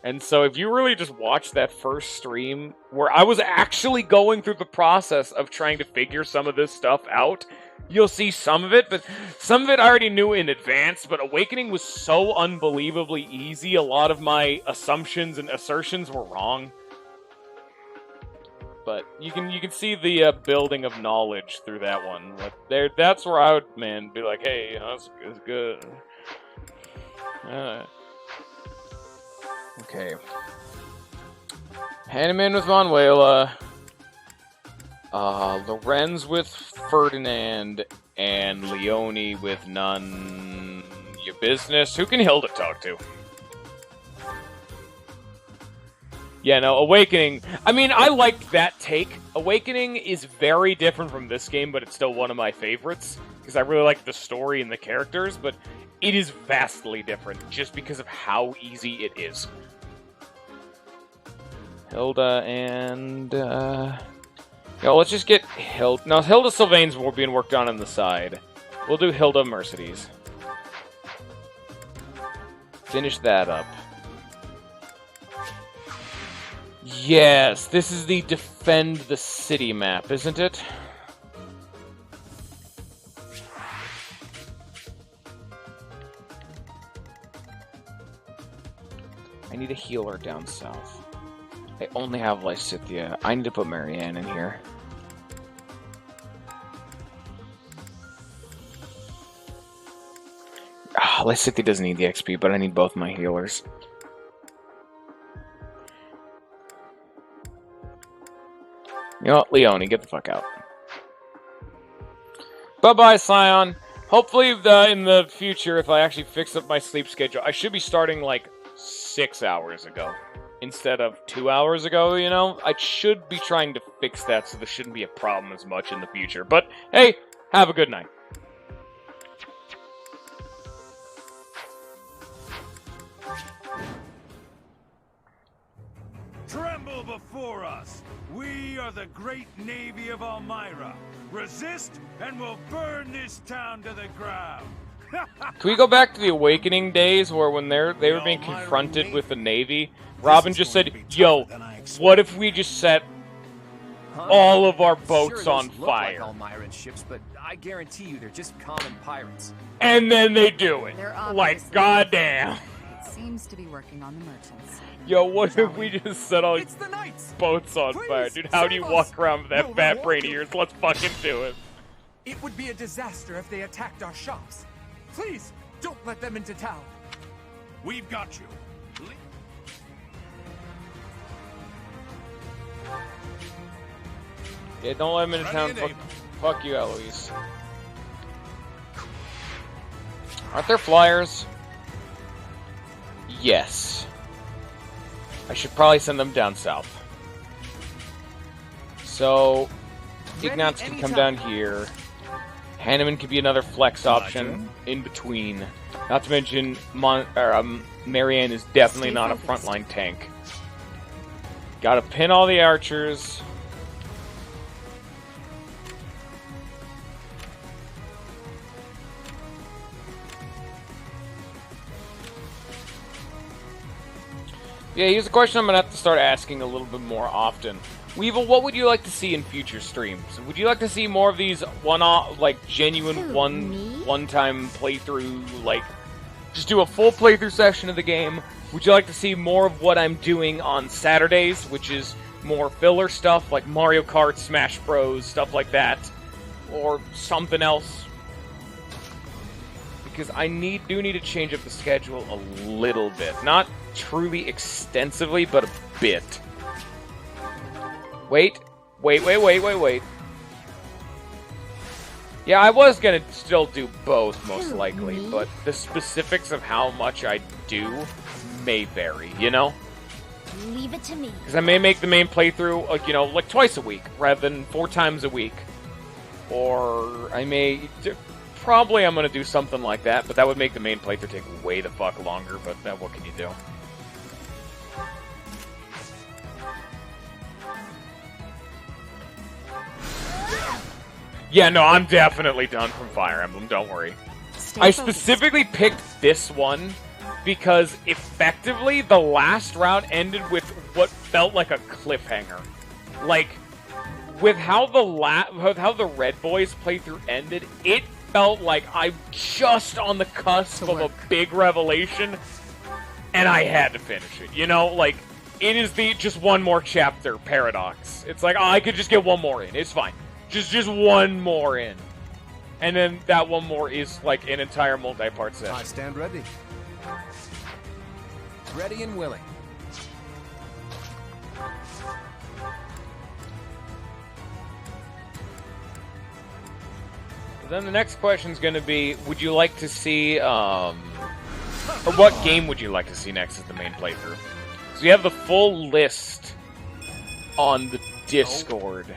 S1: And so if you really just watch that first stream, where I was actually going through the process of trying to figure some of this stuff out, you'll see some of it, but some of it I already knew in advance, but Awakening was so unbelievably easy, a lot of my assumptions and assertions were wrong. But you can see the building of knowledge through that one. Like that's where I would, man, be like, hey, that's good. Okay. Hanneman with Manuela. Lorenz with Ferdinand. And Leone with none your business. Who can Hilda talk to? Yeah, no, Awakening. I mean, I liked that take. Awakening is very different from this game, but it's still one of my favorites. Because I really like the story and the characters, but it is vastly different just because of how easy it is. Hilda and... Yeah, let's just get Hilda... No, Hilda Sylvain's being worked on the side. We'll do Hilda Mercedes. Finish that up. Yes, this is the Defend the City map, isn't it? I need a healer down south. I only have Lysithea. I need to put Marianne in here. Lysithea doesn't need the XP, but I need both my healers. You know what, Leone, get the fuck out. Bye-bye, Scion. Hopefully, in the future, if I actually fix up my sleep schedule, I should be starting, like, 6 hours ago. Instead of 2 hours ago, you know? I should be trying to fix that so there shouldn't be a problem as much in the future. But, hey, have a good night.
S9: Tremble before us! We are the great navy of Elmira. Resist, and we'll burn this town to the ground.
S1: Can we go back to the Awakening days where when they were being confronted with the Navy, Robin just said, yo, what if we just set all of our boats on fire?
S2: Look like Elmiran ships, but I guarantee you they're just common pirates.
S1: And then they do it. Like, goddamn.
S12: It seems to be working on the merchants.
S1: Yo, what if we just set all boats on fire? Dude, how do you walk around with that fat brain of yours? Let's fucking do it.
S7: It would be a disaster if they attacked our shops. Please, don't let them into town.
S9: We've got you.
S1: Yeah, don't let them into town. Fuck you, Eloise. Aren't there flyers? Yes. I should probably send them down south. So, Ignatz can come down here. Hanneman could be another flex option in between. Not to mention, Marianne is definitely not a frontline tank. Gotta pin all the archers. Yeah, here's a question I'm gonna have to start asking a little bit more often. Weevil, what would you like to see in future streams? Would you like to see more of these one-off, like, genuine one-time playthrough, like, just do a full playthrough session of the game? Would you like to see more of what I'm doing on Saturdays, which is more filler stuff, like Mario Kart, Smash Bros, stuff like that? Or something else? Because I do need to change up the schedule a little bit. Not truly extensively, but a bit. Wait. Yeah, I was gonna still do both, most likely, but the specifics of how much I do may vary, you know?
S4: Leave it to me.
S1: Because I may make the main playthrough, like, you know, like twice a week, rather than 4 times a week. Or I may... Probably I'm gonna do something like that, but that would make the main playthrough take way the fuck longer, but what can you do? Yeah, no, I'm definitely done from Fire Emblem, don't worry. I specifically picked this one because effectively the last round ended with what felt like a cliffhanger. Like, with how the Red Boys playthrough ended, it felt like I'm just on the cusp of a big revelation, and I had to finish it. You know, like, it is just one more chapter paradox. It's like, oh, I could just get one more in. It's fine. Just one more in. And then that one more is like an entire multi-part session.
S5: I stand ready. Ready and willing.
S1: Then the next question is going to be, would you like to see, or what game would you like to see next as the main playthrough? So you have the full list on the Discord,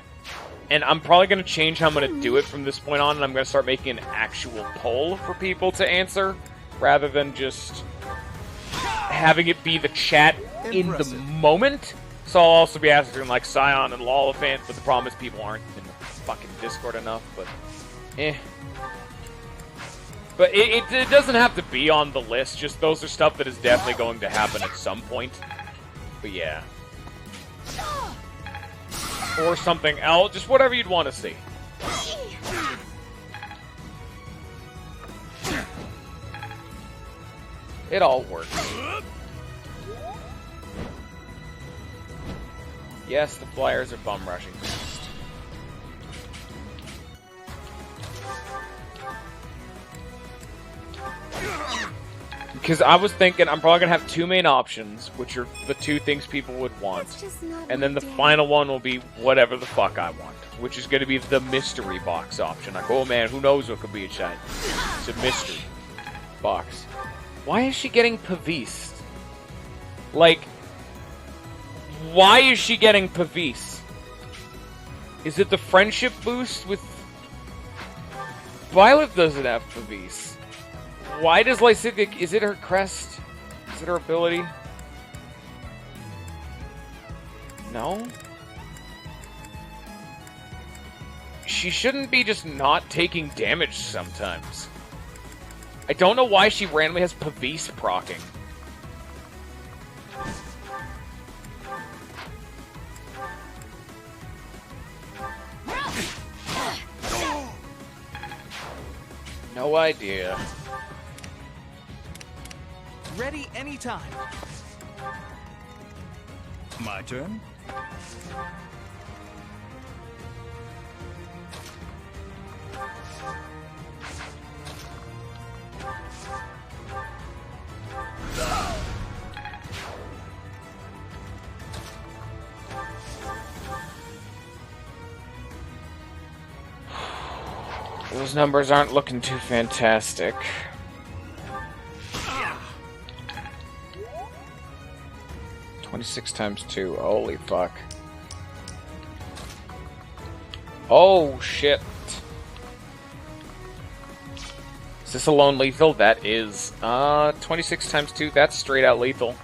S1: and I'm probably going to change how I'm going to do it from this point on, and I'm going to start making an actual poll for people to answer, rather than just having it be the chat in the moment. So I'll also be asking, like, Scion and Lolifant, but the problem is people aren't in the fucking Discord enough, but... But it doesn't have to be on the list, just those are stuff that is definitely going to happen at some point. But yeah. Or something else, just whatever you'd want to see. It all works. Yes, the Flyers are bum rushing. Because I was thinking I'm probably going to have two main options, which are the two things people would want. And then the final one will be whatever the fuck I want, which is going to be the mystery box option. Like, oh man, who knows what could be inside? It's a mystery box. Why is she getting Pavis? Like, why is she getting Pavis? Is it the friendship boost with... Violet doesn't have Pavis. Why does Lysidic... Is it her crest? Is it her ability? No? She shouldn't be just not taking damage sometimes. I don't know why she randomly has Pavis proccing. No idea.
S3: Ready anytime.
S9: My turn?
S1: Those numbers aren't looking too fantastic. 26 times 2. Holy fuck. Oh, shit. Is this alone lethal? That is. 26 times 2. That's straight out lethal.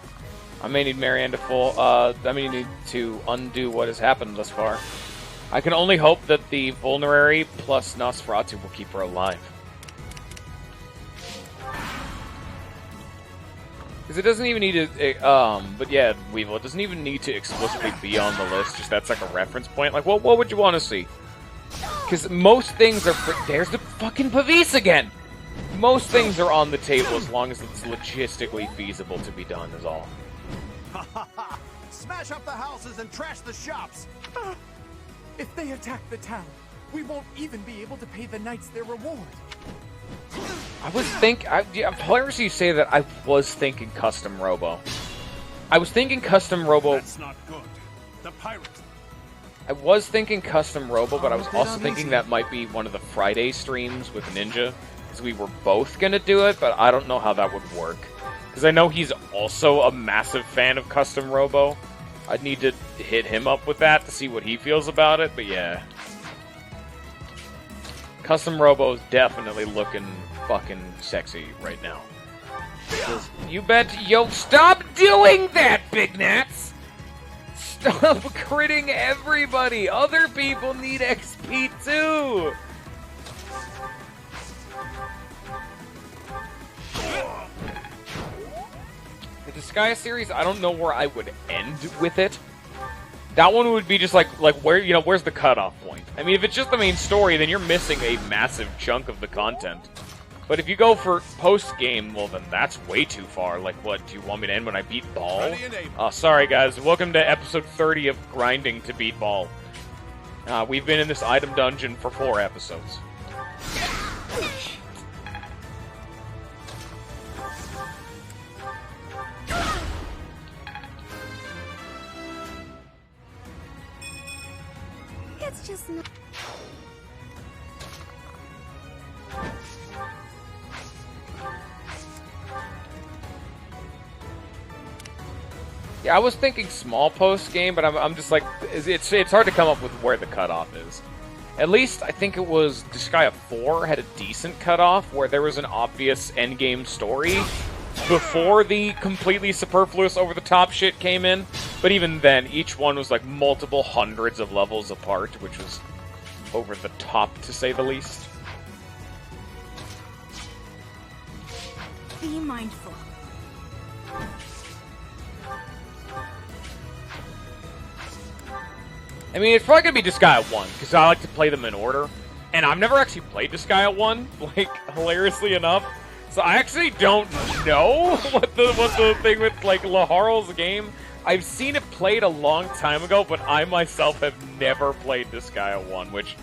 S1: I may need Marianne to I may need to undo what has happened thus far. I can only hope that the Vulnerary plus Nosferatu will keep her alive. Because it doesn't even need to, but yeah, Weevil, it doesn't even need to explicitly be on the list, just that's like a reference point. Like, what would you want to see? Because most things are, there's the fucking Pavis again! Most things are on the table as long as it's logistically feasible to be done, is all.
S5: Ha ha ha! Smash up the houses and trash the shops!
S7: If they attack the town, we won't even be able to pay the knights their reward.
S1: I was I'm hilarious you say that. I was thinking custom robo. I was thinking custom robo.
S9: That's not good. The pirates.
S1: I was thinking custom robo, but I was also thinking that might be one of the Friday streams with Ninja, because we were both gonna do it, but I don't know how that would work. Because I know he's also a massive fan of custom robo. I'd need to hit him up with that to see what he feels about it, but yeah. Custom robo is definitely looking fucking sexy right now. You bet. Yo, stop doing that, Big Nats! Stop critting everybody! Other people need XP too! the Disgaea series, I don't know where I would end with it. That one would be just like where, you know, where's the cutoff point? I mean, if it's just the main story, then you're missing a massive chunk of the content. But if you go for post-game, well, then that's way too far. Like, what, do you want me to end when I beat Ball? Oh, sorry, guys. Welcome to episode 30 of Grinding to Beat Ball. We've been in this item dungeon for 4 episodes.
S11: It's just not...
S1: Yeah, I was thinking small post-game, but I'm just like, it's hard to come up with where the cutoff is. At least, I think it was Disgaea 4 had a decent cutoff, where there was an obvious endgame story before the completely superfluous over-the-top shit came in. But even then, each one was like multiple hundreds of levels apart, which was over the top, to say the least.
S8: Be mindful.
S1: I mean, it's probably gonna be Disgaea 1, because I like to play them in order. And I've never actually played Disgaea 1, like, hilariously enough. So I actually don't know what the thing with, like, Laharl's game. I've seen it played a long time ago, but I myself have never played Disgaea 1, which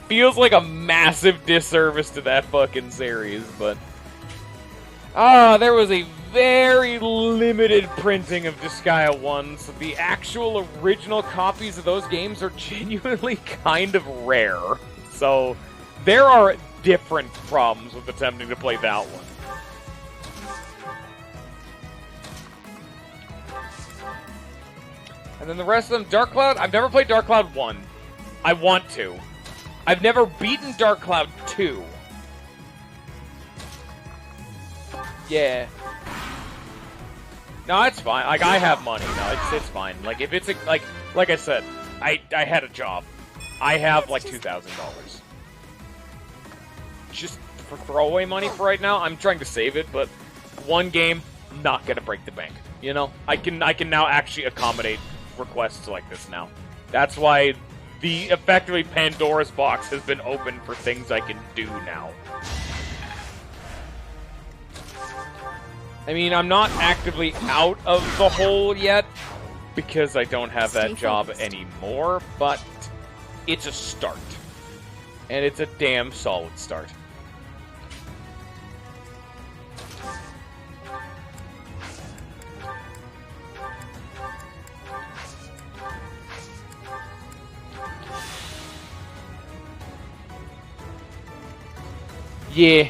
S1: feels like a massive disservice to that fucking series, but... there was a very limited printing of Disgaea 1, so the actual original copies of those games are genuinely kind of rare. So, there are different problems with attempting to play that one. And then the rest of them, Dark Cloud, I've never played Dark Cloud 1. I want to. I've never beaten Dark Cloud 2. Yeah. No, it's fine. Like, I have money. No, it's fine. Like, if it's, like I said, I had a job. I have, like, $2,000. Just for throwaway money for right now, I'm trying to save it, but one game, not gonna break the bank. You know? I can now actually accommodate requests like this now. That's why the, effectively, Pandora's box has been opened for things I can do now. I mean, I'm not actively out of the hole yet, because I don't have that job anymore, but it's a start. And it's a damn solid start. Yeah.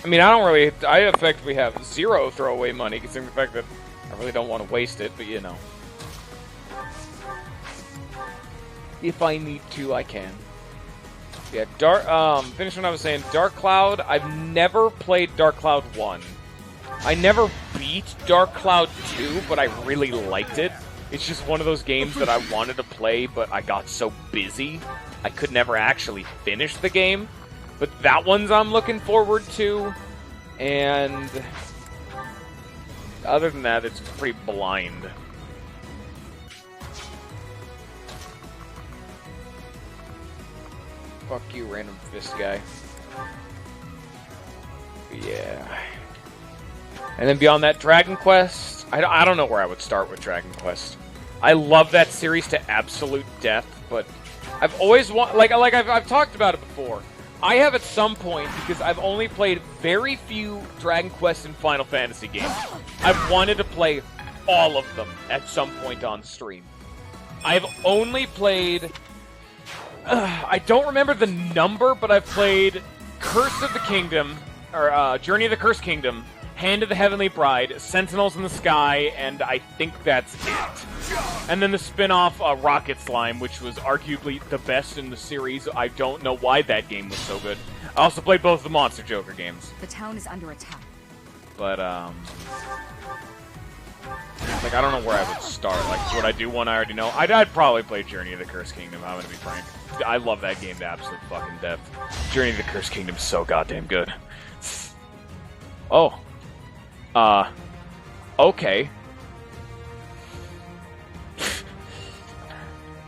S1: I mean, I effectively have 0 throwaway money, considering the fact that I really don't want to waste it, but you know. If I need to, I can. Yeah, finish what I was saying. Dark Cloud, I've never played Dark Cloud 1. I never beat Dark Cloud 2, but I really liked it. It's just one of those games that I wanted to play, but I got so busy, I could never actually finish the game. But that one's I'm looking forward to, and other than that, it's pretty blind. Fuck you, random fist guy. Yeah. And then beyond that, Dragon Quest. I don't know where I would start with Dragon Quest. I love that series to absolute death, but I've always I've talked about it before. I have at some point, because I've only played very few Dragon Quest and Final Fantasy games, I've wanted to play all of them at some point on stream. I've only played... I don't remember the number, but I've played Curse of the Kingdom, or Journey of the Cursed Kingdom, Hand of the Heavenly Bride, Sentinels in the Sky, and I think that's it. And then the spin-off Rocket Slime, which was arguably the best in the series. I don't know why that game was so good. I also played both the Monster Joker games.
S4: The town is under attack.
S1: But, like, I don't know where I would start. Like, would I do one I already know? I'd probably play Journey of the Cursed Kingdom, I'm gonna be frank. I love that game to absolute fucking death. Journey of the Cursed Kingdom is so goddamn good. Oh. Okay.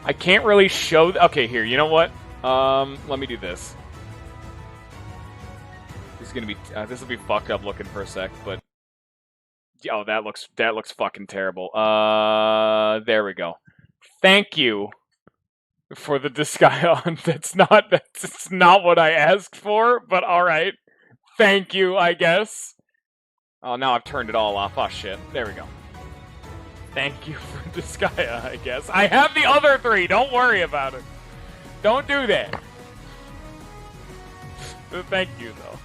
S1: I can't really show... Okay, here, you know what? Let me do this. This is gonna be... this will be fucked up looking for a sec, but... Oh, that looks fucking terrible. There we go. Thank you for the Disgaea. That's not what I asked for, but alright. Thank you, I guess. Oh, now I've turned it all off. Oh, shit. There we go. Thank you for Disgaea, I guess. I have the other 3. Don't worry about it. Don't do that. Thank you, though.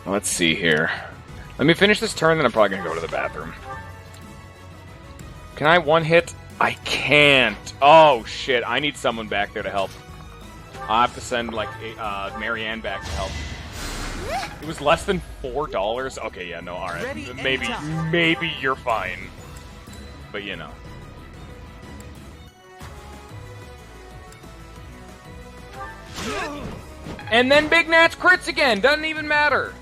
S1: Let's see here. Let me finish this turn, then I'm probably gonna go to the bathroom. Can I one-hit? I can't. Oh, shit. I need someone back there to help. I'll have to send, like, Marianne back to help. It was less than $4? Okay, yeah, no, alright. Maybe you're fine. But, you know. And then Big Nat's crits again! Doesn't even matter!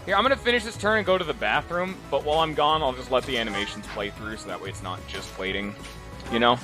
S1: Here, I'm gonna finish this turn and go to the bathroom, but while I'm gone, I'll just let the animations play through, so that way it's not just waiting, you know?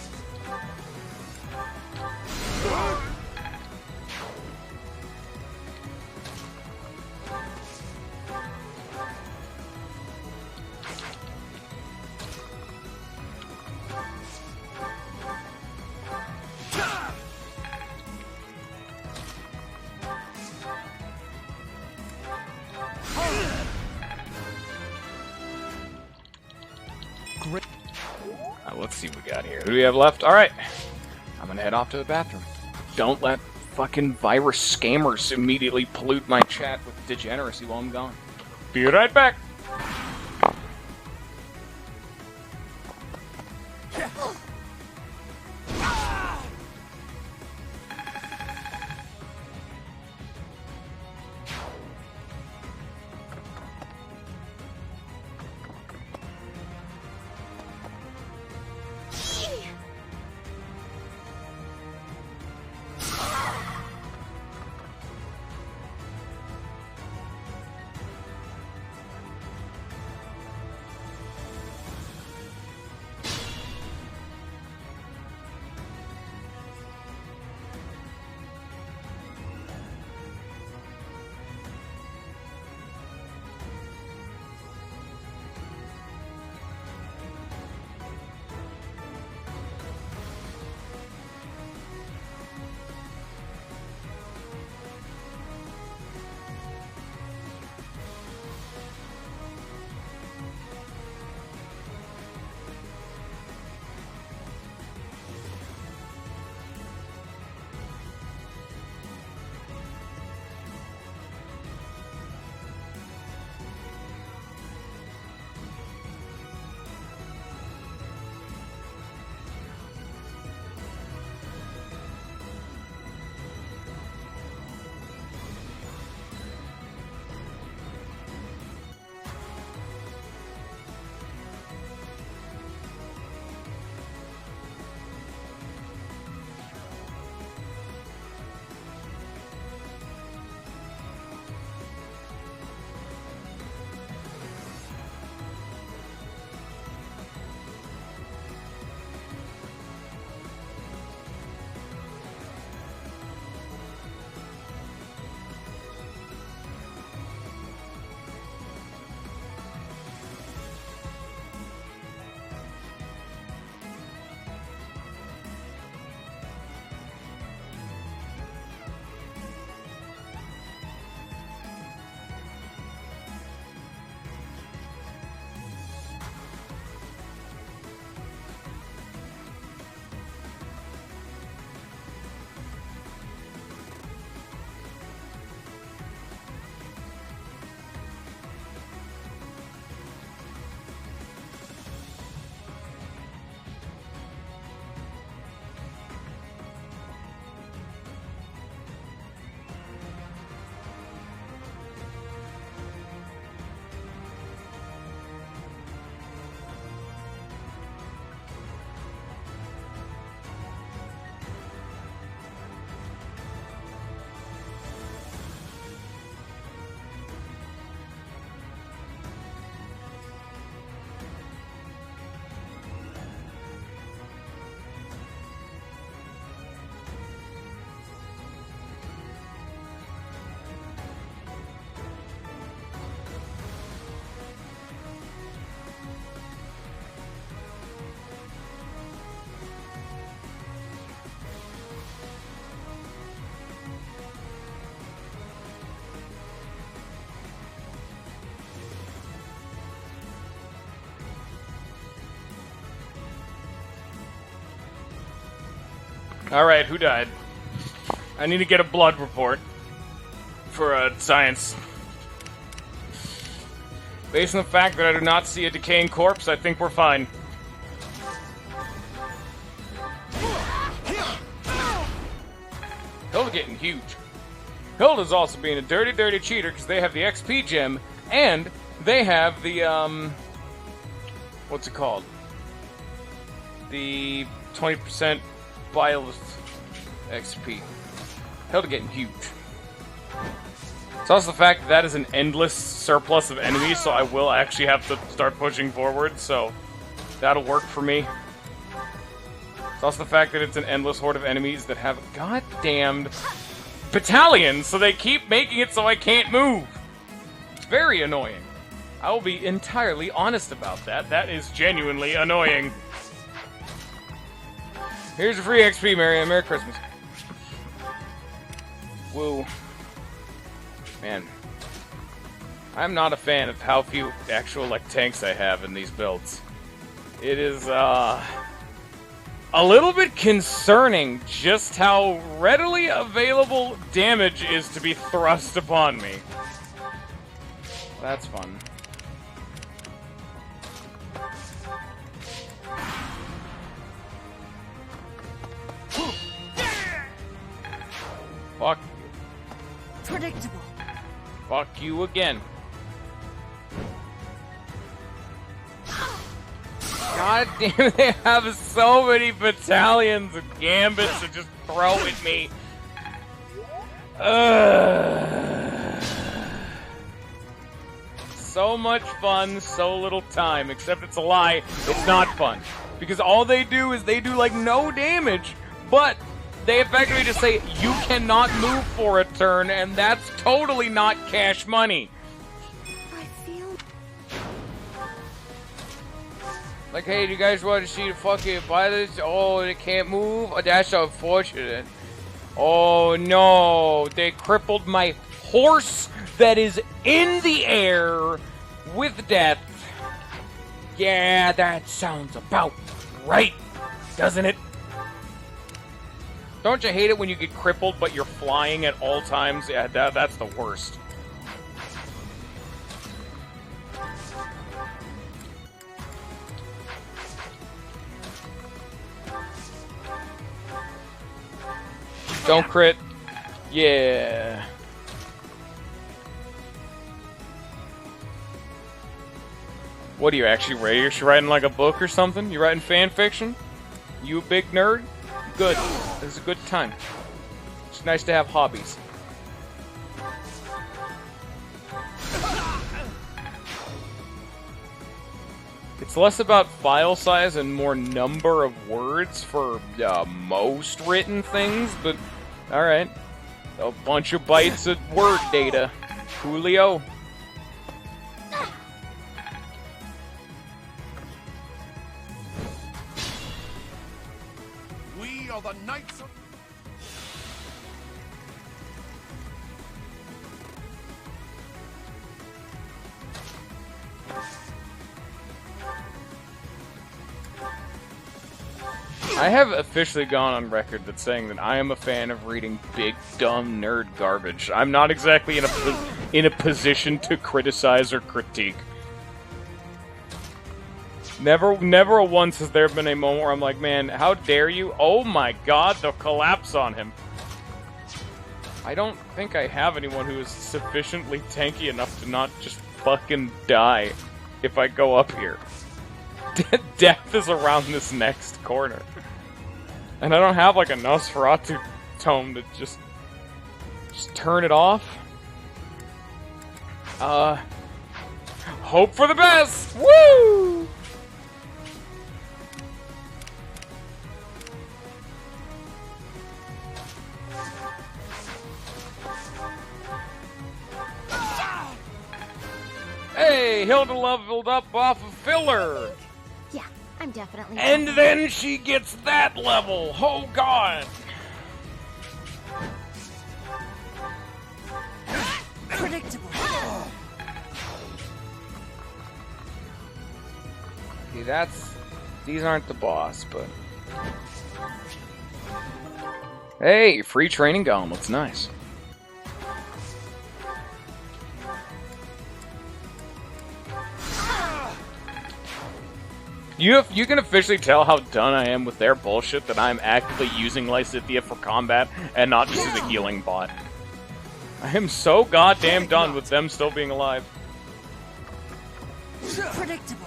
S1: Let's see what we got here. Who do we have left? Alright. I'm gonna head off to the bathroom. Don't let fucking virus scammers immediately pollute my chat with degeneracy while I'm gone. Be right back! Alright, who died? I need to get a blood report for science. Based on the fact that I do not see a decaying corpse, I think we're fine. Hilda getting huge. Hilda's also being a dirty, dirty cheater because they have the XP gem and they have the, what's it called? The 20% Bile XP. Hilda getting huge. It's also the fact that that is an endless surplus of enemies, so I will actually have to start pushing forward, so that'll work for me. It's also the fact that it's an endless horde of enemies that have goddamned battalions, so they keep making it so I can't move. It's very annoying. I will be entirely honest about that. That is genuinely annoying. Here's your free XP, Merry Christmas. Woo. Man. I'm not a fan of how few actual, like, tanks I have in these builds. It is, a little bit concerning just how readily available damage is to be thrust upon me. That's fun. Fuck.
S4: Predictable.
S1: Fuck you again. God damn, they have so many battalions of gambits to just throw at me. So much fun, so little time. Except it's a lie, it's not fun. Because all they do is they do like no damage, but they effectively just say, you cannot move for a turn, and that's totally not cash money. Like, hey, do you guys want to see the fucking pilots? Oh, they can't move? Oh, that's unfortunate. Oh, no. They crippled my horse that is in the air with death. Yeah, that sounds about right, doesn't it? Don't you hate it when you get crippled, but you're flying at all times? Yeah, that's the worst. Don't crit. Yeah. What are you actually writing? You're writing like a book or something? You writing fan fiction? You a big nerd? Good. This is a good time. It's nice to have hobbies. It's less about file size and more number of words for most written things, but alright. A bunch of bytes of word data. Coolio.
S10: We are the Knights of...
S1: I have officially gone on record that saying that I am a fan of reading big, dumb nerd garbage. I'm not exactly in a position to criticize or critique. Never once has there been a moment where I'm like, man, how dare you? Oh my god, the collapse on him. I don't think I have anyone who is sufficiently tanky enough to not just fucking die if I go up here. Death is around this next corner. And I don't have like a Nosferatu tome to just turn it off. Hope for the best! Woo! Hey, Hilda leveled up off of filler!
S4: Yeah, I'm definitely...
S1: And then she gets that level! Oh god!
S4: Predictable.
S1: See, these aren't the boss, but... Hey, free training gauntlets, nice. You can officially tell how done I am with their bullshit that I'm actively using Lysithea for combat and not just as a healing bot. I am so goddamn done with them still being alive.
S8: Predictable.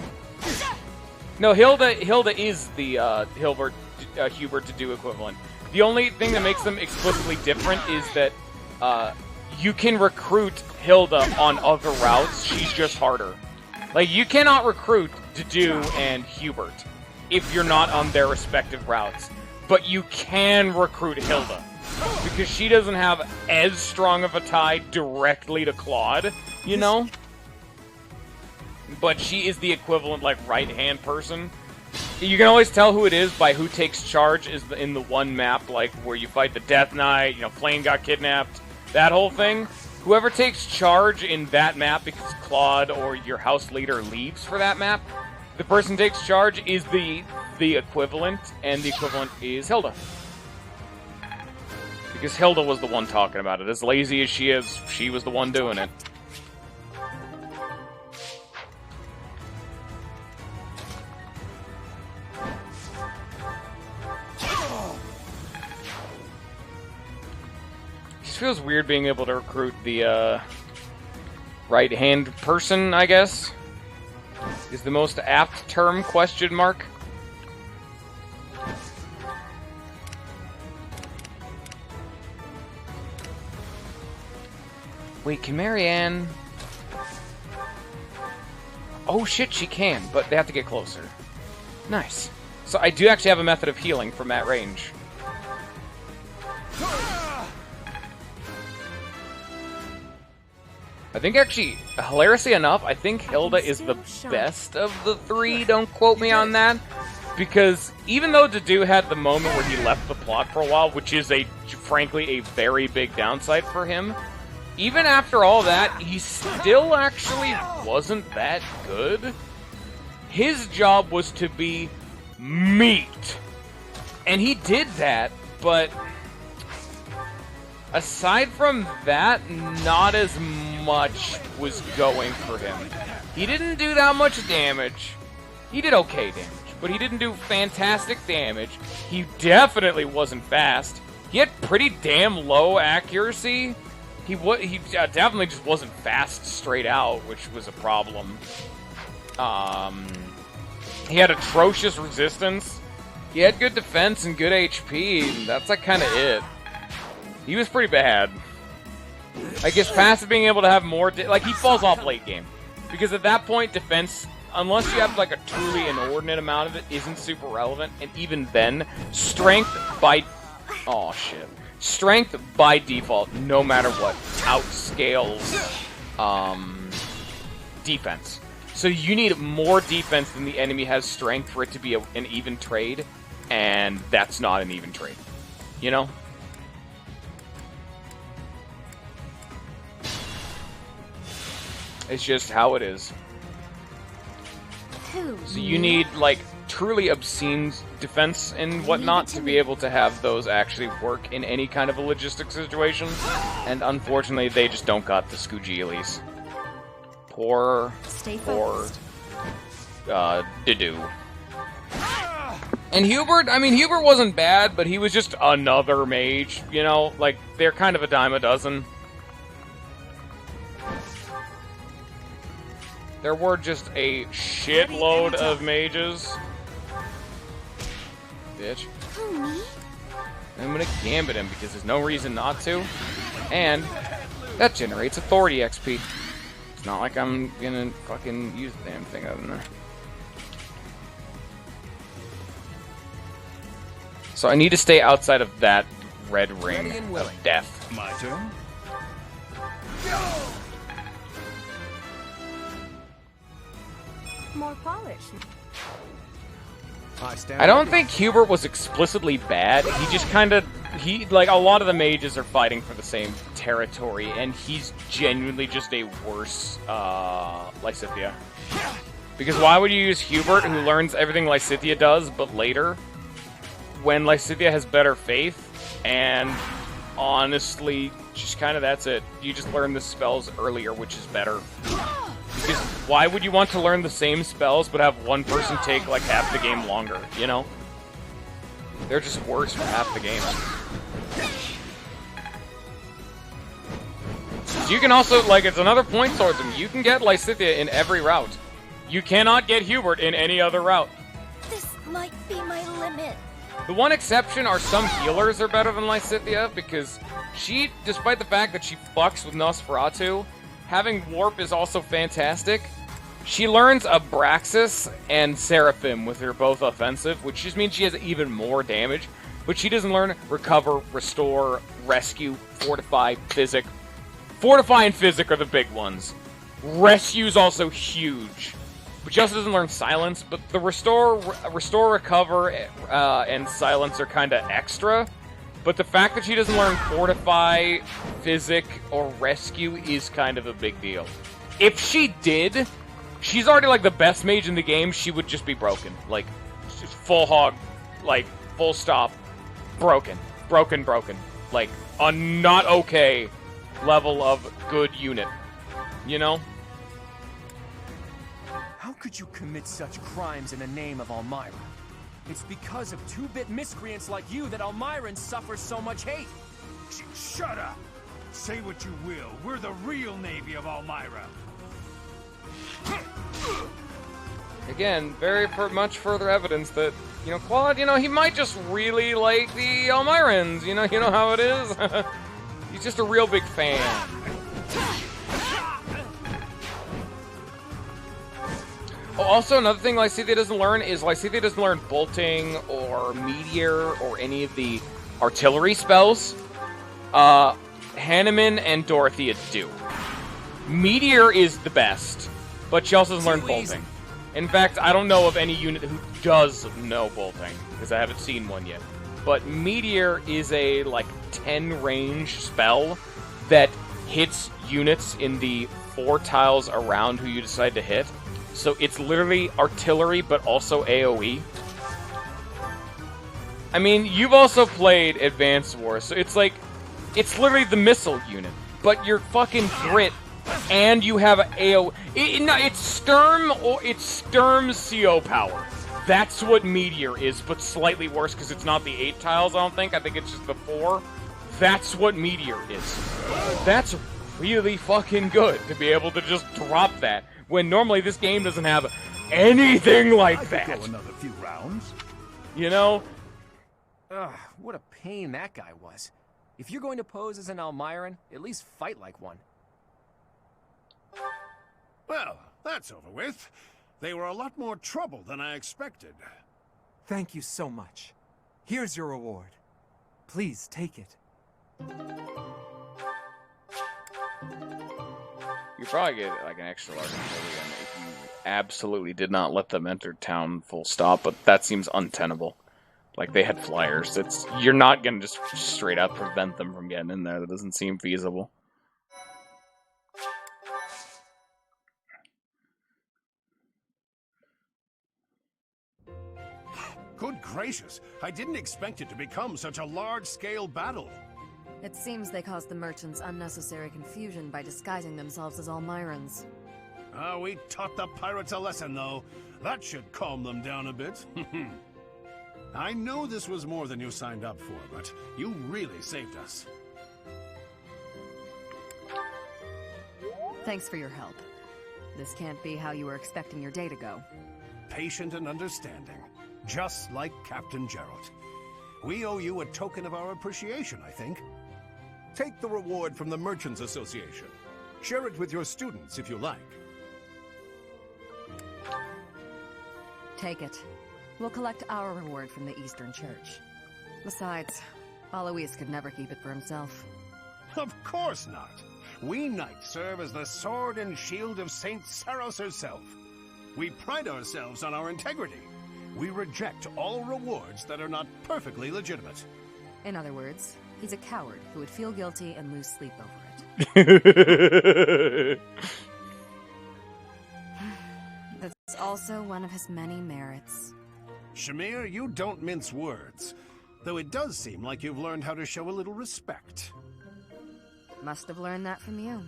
S1: No, Hilda is the Hubert to do equivalent. The only thing that makes them explicitly different is that you can recruit Hilda on other routes. She's just harder. Like, you cannot recruit Dedue and Hubert if you're not on their respective routes. But you can recruit Hilda, because she doesn't have as strong of a tie directly to Claude, you know? But she is the equivalent, like, right-hand person. You can always tell who it is by who takes charge in the one map, like, where you fight the Death Knight, you know, Flame got kidnapped, that whole thing. Whoever takes charge in that map because Claude or your house leader leaves for that map, the person who takes charge is the equivalent, and the equivalent is Hilda. Because Hilda was the one talking about it. As lazy as she is, she was the one doing it. It feels weird being able to recruit the right-hand person, I guess, is the most apt term, question mark. Wait, can Marianne... Oh shit, she can, but they have to get closer. Nice. So I do actually have a method of healing from that range. I think actually, hilariously enough, I think Hilda is the best of the three, don't quote me on that. Because even though Dedue had the moment where he left the plot for a while, which is frankly a very big downside for him, even after all that, he still actually wasn't that good. His job was to be meat. And he did that, but aside from that, not as much was going for him. He didn't do that much damage. He did okay damage, but he didn't do fantastic damage. He definitely wasn't fast. He had pretty damn low accuracy. He definitely just wasn't fast straight out, which was a problem. He had atrocious resistance. He had good defense and good HP, and that's like kind of it. He was pretty bad. I guess past being able to have more... Like, he falls off late game. Because at that point, defense, unless you have, like, a truly inordinate amount of it, isn't super relevant. And even then, strength by... Oh, shit. Strength by default, no matter what, outscales defense. So you need more defense than the enemy has strength for it to be an even trade. And that's not an even trade. You know? It's just how it is. So you need, like, truly obscene defense and whatnot to be able to have those actually work in any kind of a logistic situation. And unfortunately, they just don't got the Scoogilis. Poor Dedue. And Hubert, I mean, Hubert wasn't bad, but he was just another mage, you know? Like, they're kind of a dime a dozen. There were just a shitload of mages. Bitch. I'm gonna gambit him because there's no reason not to. And that generates authority XP. It's not like I'm gonna fucking use the damn thing other than that. So I need to stay outside of that red ring of death.
S9: My turn.
S8: More polish.
S1: I don't think Hubert was explicitly bad. He just kind of... like, a lot of the mages are fighting for the same territory, and he's genuinely just a worse, Lysithea. Because why would you use Hubert, who learns everything Lysithea does, but later, when Lysithea has better faith, And honestly, just kind of that's it. You just learn the spells earlier, which is better. Because why would you want to learn the same spells but have one person take like half the game longer, you know? They're just worse for half the game. You can also, like, it's another point swordsman. You can get Lysithea in every route. You cannot get Hubert in any other route.
S8: This might be my limit.
S1: The one exception are some healers are better than Lysithea, because she, despite the fact that she fucks with Nosferatu, having Warp is also fantastic. She learns Abraxas and Seraphim, with her both offensive, which just means she has even more damage, but she doesn't learn Recover, Restore, Rescue, Fortify, Physic. Fortify and Physic are the big ones. Rescue's also huge. But she also doesn't learn Silence, but the Restore, Recover, and Silence are kind of extra. But the fact that she doesn't learn Fortify, Physic, or Rescue is kind of a big deal. If she did, she's already like the best mage in the game, she would just be broken. Like, just full hog, like, full stop, broken. Broken. Like, a not okay level of good unit. You know?
S2: How could you commit such crimes in the name of Elmira? It's because of two-bit miscreants like you that Elmirans suffer so much hate.
S9: Shut up! Say what you will, we're the real Navy of Elmira.
S1: Again, very much further evidence that, you know, Claude, you know, he might just really like the Elmirans. You know how it is? He's just a real big fan. Oh, also, another thing Lysithea doesn't learn is Lysithea doesn't learn Bolting or Meteor or any of the artillery spells. Hanneman and Dorothea do. Meteor is the best, but she also doesn't learn Bolting. In fact, I don't know of any unit who does know Bolting, because I haven't seen one yet. But Meteor is a, like, 10 range spell that hits units in the 4 tiles around who you decide to hit. So it's literally artillery, but also AoE. I mean, you've also played Advanced Wars, so it's like, it's literally the missile unit, but you're fucking Grit, and you have AoE. It's Sturm, or it's Sturm's CO power. That's what Meteor is, but slightly worse, because it's not the 8 tiles, I don't think. I think it's just the 4. That's what Meteor is. That's really fucking good, to be able to just drop that. When normally this game doesn't have anything like that.
S10: Go another few rounds.
S1: You know?
S2: Ugh, what a pain that guy was. If you're going to pose as an Elmiran, at least fight like one.
S10: Well, that's over with. They were a lot more trouble than I expected.
S7: Thank you so much. Here's your reward. Please take it.
S1: You probably get like an extra large Napoleon if you absolutely did not let them enter town full stop, but that seems untenable. Like, they had flyers. You're not gonna just straight up prevent them from getting in there. That doesn't seem feasible.
S10: Good gracious, I didn't expect it to become such a large-scale battle.
S12: It seems they caused the merchants unnecessary confusion by disguising themselves as Elmirans.
S10: We taught the pirates a lesson, though. That should calm them down a bit. I know this was more than you signed up for, but you really saved us.
S12: Thanks for your help. This can't be how you were expecting your day to go.
S10: Patient and understanding, just like Captain Gerald. We owe you a token of our appreciation, I think. Take the reward from the Merchants Association. Share it with your students if you like.
S12: Take it. We'll collect our reward from the Eastern Church. Besides, Alois could never keep it for himself.
S10: Of course not. We knights serve as the sword and shield of Saint Saros herself. We pride ourselves on our integrity. We reject all rewards that are not perfectly legitimate.
S12: In other words, he's a coward who would feel guilty and lose sleep over it. That's also one of his many merits.
S10: Shamir, you don't mince words. Though it does seem like you've learned how to show a little respect.
S12: Must have learned that from you.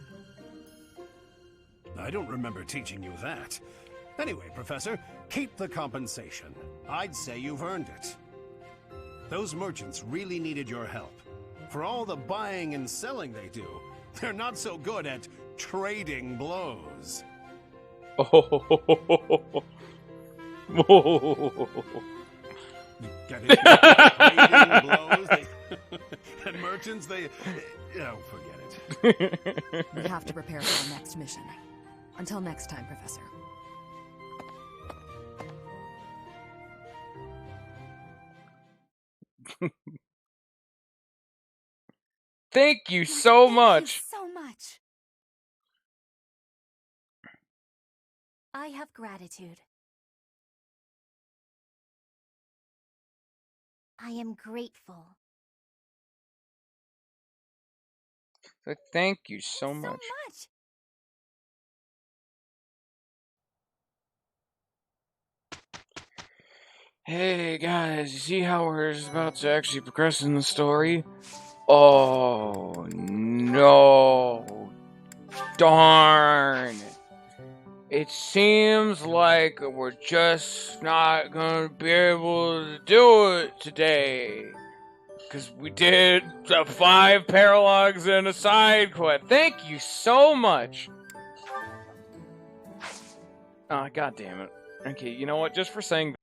S10: I don't remember teaching you that. Anyway, Professor, keep the compensation. I'd say you've earned it. Those merchants really needed your help. For all the buying and selling they do, they're not so good at trading blows. Get it? Trading blows? And merchants, they... Oh, forget it.
S12: We have to prepare for our next mission. Until next time, Professor.
S1: Thank you so much.
S4: Thank you so much. I have gratitude. I am grateful.
S1: Thank you so much. Hey guys, you see how we're about to actually progress in the story? Oh no. Darn. It seems like we're just not gonna be able to do it today. Because we did 5 paralogs and a side quest. Thank you so much. Ah, god damn it. Okay, you know what? Just for saying